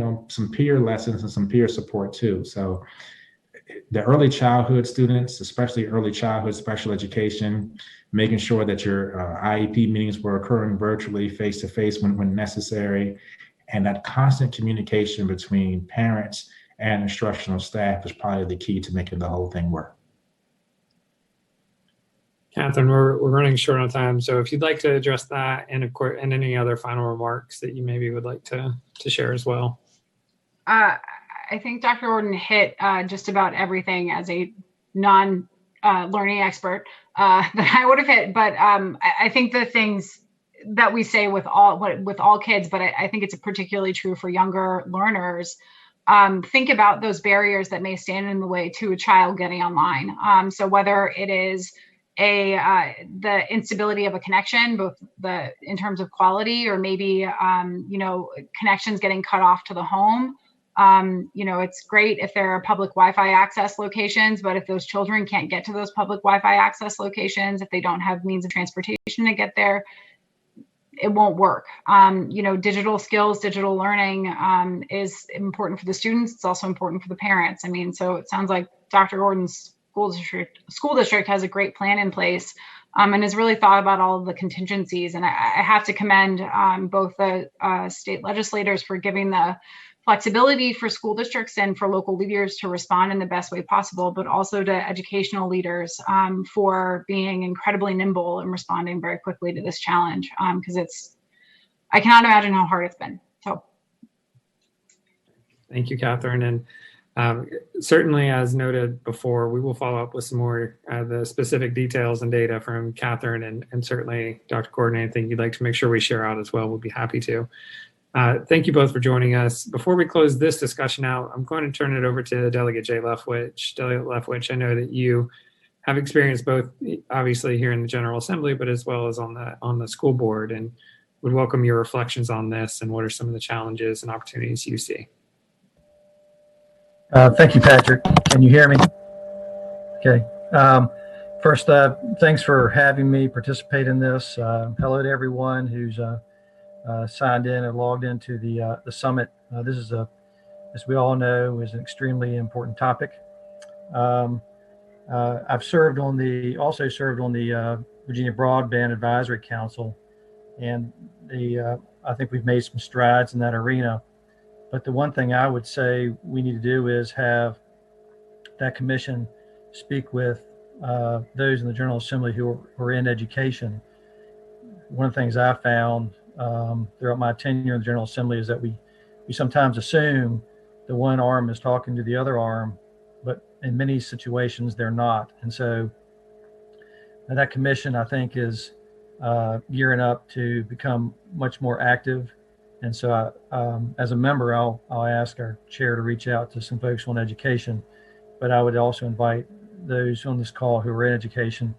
peer lessons and some peer support too. So the early childhood students, especially early childhood special education, making sure that your IEP meetings were occurring virtually, face-to-face when necessary, and that constant communication between parents and instructional staff is probably the key to making the whole thing work. Catherine, we're running short on time, so if you'd like to address that, and of course, and any other final remarks that you maybe would like to share as well. I think Dr. Gordon hit just about everything as a non-learning expert that I would have hit. But I think the things that we say with all kids, but I think it's particularly true for younger learners. Think about those barriers that may stand in the way to a child getting online. So whether it is the instability of a connection, both in terms of quality, or maybe connections getting cut off to the home. It's great if there are public Wi-Fi access locations, but if those children can't get to those public Wi-Fi access locations, if they don't have means of transportation to get there, it won't work. Digital skills, digital learning is important for the students. It's also important for the parents. So it sounds like Dr. Gordon's school district has a great plan in place and has really thought about all of the contingencies. And I have to commend both the state legislators for giving the flexibility for school districts and for local leaders to respond in the best way possible, but also to educational leaders for being incredibly nimble and responding very quickly to this challenge, because I cannot imagine how hard it's been. So, thank you, Catherine. And certainly, as noted before, we will follow up with some more the specific details and data from Catherine, and certainly Dr. Gordon, anything you'd like to make sure we share out as well, we'll be happy to. Thank you both for joining us. Before we close this discussion out, I'm going to turn it over to Delegate Jay Leftwich. Delegate Leftwich, I know that you have experience both obviously here in the General Assembly, but as well as on the school board, and would welcome your reflections on this and what are some of the challenges and opportunities you see. Thank you, Patrick. Can you hear me? Okay. First, thanks for having me participate in this. Hello to everyone who's signed in and logged into the summit. This is as we all know, is an extremely important topic. I've also served on the Virginia Broadband Advisory Council, and I think we've made some strides in that arena. But the one thing I would say we need to do is have that commission speak with those in the General Assembly who are in education. One of the things I found throughout my tenure in the General Assembly is that we sometimes assume the one arm is talking to the other arm, but in many situations they're not. And so that commission, I think, is gearing up to become much more active. And so as a member, I'll ask our chair to reach out to some folks on education, but I would also invite those on this call who are in education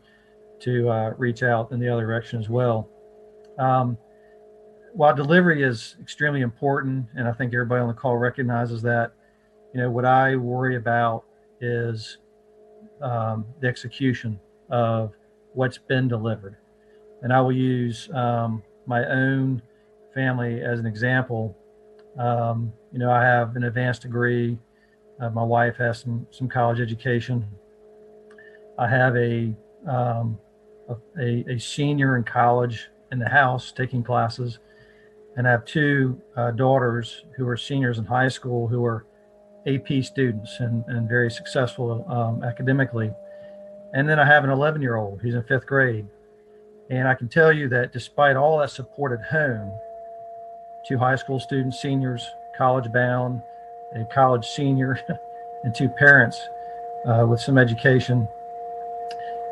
to reach out in the other direction as well. While delivery is extremely important, and I think everybody on the call recognizes that, what I worry about is the execution of what's been delivered. And I will use my own family as an example. I have an advanced degree. My wife has some college education. I have a senior in college in the house taking classes, and I have two daughters who are seniors in high school who are AP students and very successful academically. And then I have an 11-year-old who's in 5th grade. And I can tell you that despite all that support at home, 2 high school students, seniors, college bound, a college senior, and 2 parents with some education,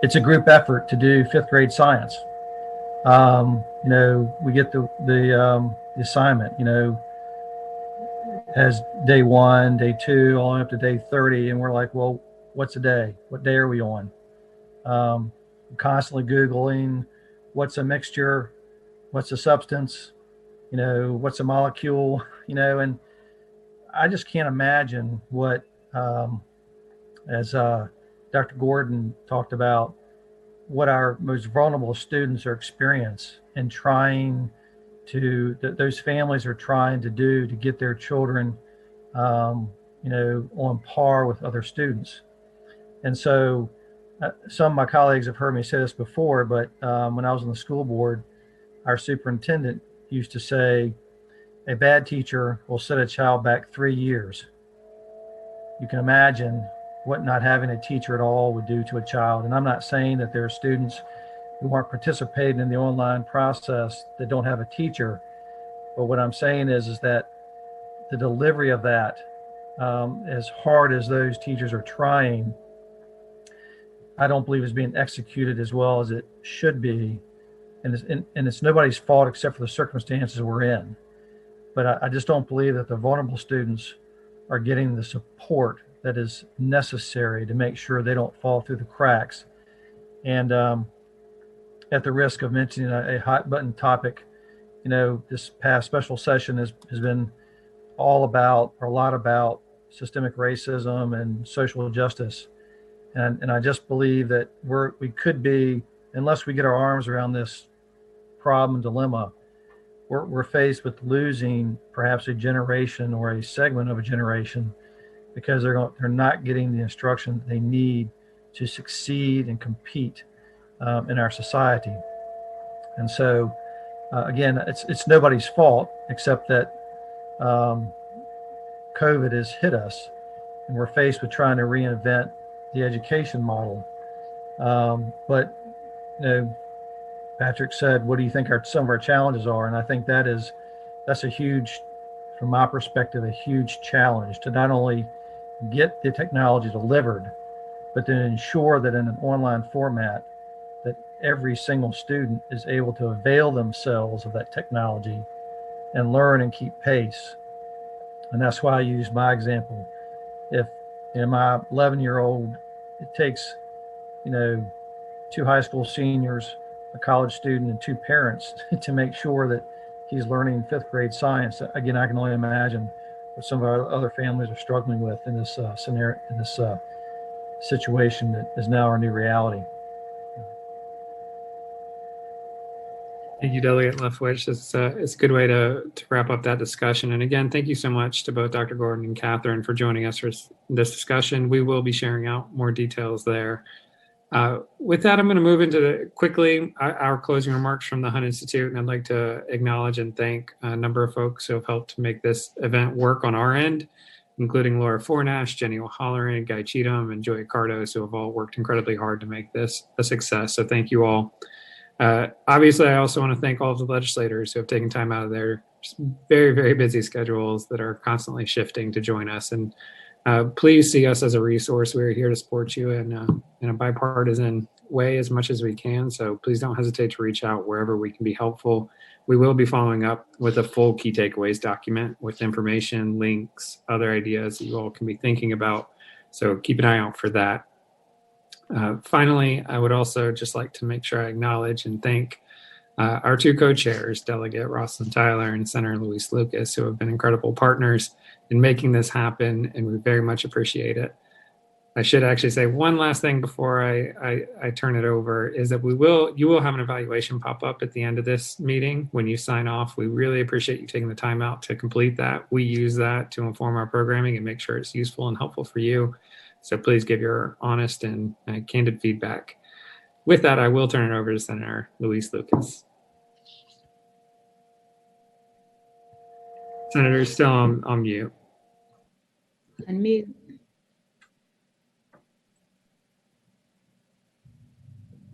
it's a group effort to do 5th grade science. We get the assignment, as day 1, day 2, all the way up to day 30, and we're like, well, what's a day? What day are we on? Constantly Googling, what's a mixture? What's a substance? What's a molecule? And I just can't imagine what, as Dr. Gordon talked about, what our most vulnerable students are experiencing and trying to, those families are trying to do to get their children, on par with other students. And so some of my colleagues have heard me say this before, but when I was on the school board, our superintendent used to say, a bad teacher will set a child back 3 years. You can imagine what not having a teacher at all would do to a child. And I'm not saying that there are students who aren't participating in the online process that don't have a teacher. But what I'm saying is that the delivery of that, as hard as those teachers are trying, I don't believe is being executed as well as it should be. And it's nobody's fault except for the circumstances we're in. But I just don't believe that the vulnerable students are getting the support that is necessary to make sure they don't fall through the cracks. And at the risk of mentioning a hot button topic, this past special session has been all about, or a lot about, systemic racism and social justice. And I just believe that we could be, unless we get our arms around this problem and dilemma, we're faced with losing perhaps a generation or a segment of a generation because they're not getting the instruction that they need to succeed and compete in our society. And so, again, it's nobody's fault except that COVID has hit us, and we're faced with trying to reinvent the education model. But Patrick said, what do you think some of our challenges are? And I think that's a huge, from my perspective, a huge challenge to not only get the technology delivered, but to ensure that in an online format that every single student is able to avail themselves of that technology and learn and keep pace. And that's why I use my example. If my 11-year-old, it takes, 2 high school seniors, a college student, and 2 parents to make sure that he's learning 5th grade science. Again, I can only imagine what some of our other families are struggling with in this scenario, in this situation that is now our new reality. Thank you, Delegate Leftwich. It's a good way to wrap up that discussion. And again, thank you so much to both Dr. Gordon and Catherine for joining us for this discussion. We will be sharing out more details there. With that, I'm going to move into quickly our closing remarks from the Hunt Institute. And I'd like to acknowledge and thank a number of folks who have helped to make this event work on our end, including Laura Fornash, Jenny O'Halloran, Guy Cheatham, and Joey Cardos, who have all worked incredibly hard to make this a success. So thank you all. Obviously, I also want to thank all of the legislators who have taken time out of their very, very busy schedules that are constantly shifting to join us. And please see us as a resource. We're here to support you in a bipartisan way as much as we can. So please don't hesitate to reach out wherever we can be helpful. We will be following up with a full key takeaways document with information, links, other ideas that you all can be thinking about. So keep an eye out for that. Finally, I would also just like to make sure I acknowledge and thank our 2 co-chairs, Delegate Rosalind Tyler and Senator Luis Lucas, who have been incredible partners in making this happen, and we very much appreciate it. I should actually say one last thing before I turn it over, is that you will have an evaluation pop up at the end of this meeting when you sign off. We really appreciate you taking the time out to complete that. We use that to inform our programming and make sure it's useful and helpful for you. So please give your honest and candid feedback. With that, I will turn it over to Senator Luis Lucas. Senator, still on mute. Unmute.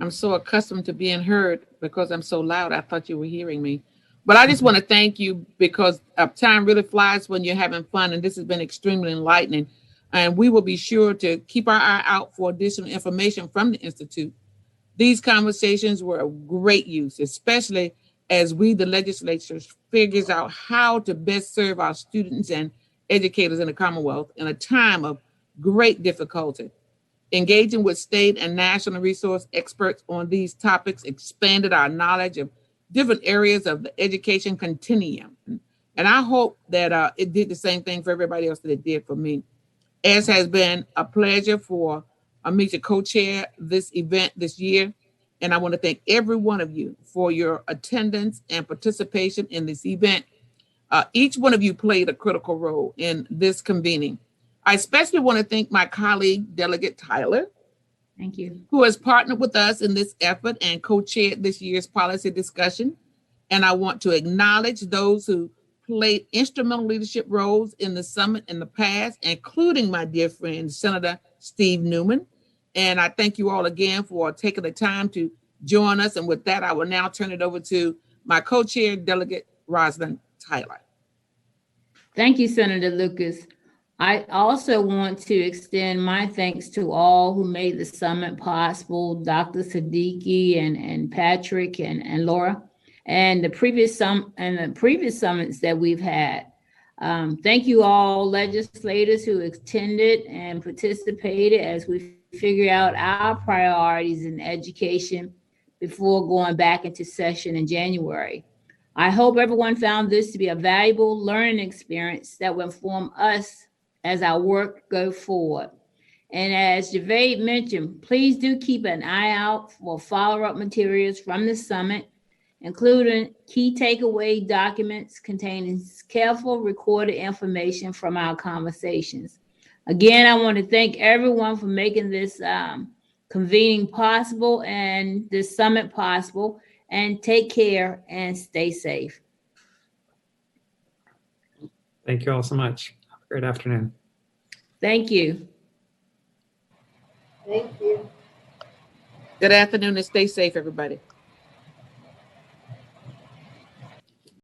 I'm so accustomed to being heard because I'm so loud. I thought you were hearing me. But I just want to thank you because time really flies when you're having fun. And this has been extremely enlightening. And we will be sure to keep our eye out for additional information from the Institute. These conversations were of great use, especially as we, the legislatures, figures out how to best serve our students and educators in the Commonwealth in a time of great difficulty. Engaging with state and national resource experts on these topics expanded our knowledge of different areas of the education continuum. And I hope that it did the same thing for everybody else that it did for me. As has been a pleasure for me to co-chair this event this year. And I want to thank every one of you for your attendance and participation in this event. Each one of you played a critical role in this convening. I especially want to thank my colleague, Delegate Tyler. Thank you. Who has partnered with us in this effort and co-chaired this year's policy discussion. And I want to acknowledge those who played instrumental leadership roles in the summit in the past, including my dear friend, Senator Steve Newman. And I thank you all again for taking the time to join us. And with that, I will now turn it over to my co-chair, Delegate Rosalind Tyler. Thank you, Senator Lucas. I also want to extend my thanks to all who made the summit possible, Dr. Siddiqui and Patrick and Laura, and the previous summits that we've had. Thank you all legislators who attended and participated as we figure out our priorities in education before going back into session in January. I hope everyone found this to be a valuable learning experience that will inform us as our work go forward. And as Javed mentioned, please do keep an eye out for follow-up materials from the summit, including key takeaway documents containing careful recorded information from our conversations. Again, I want to thank everyone for making this convening possible and this summit possible, and take care and stay safe. Thank you all so much. Have a great afternoon. Thank you. Thank you. Good afternoon and stay safe, everybody.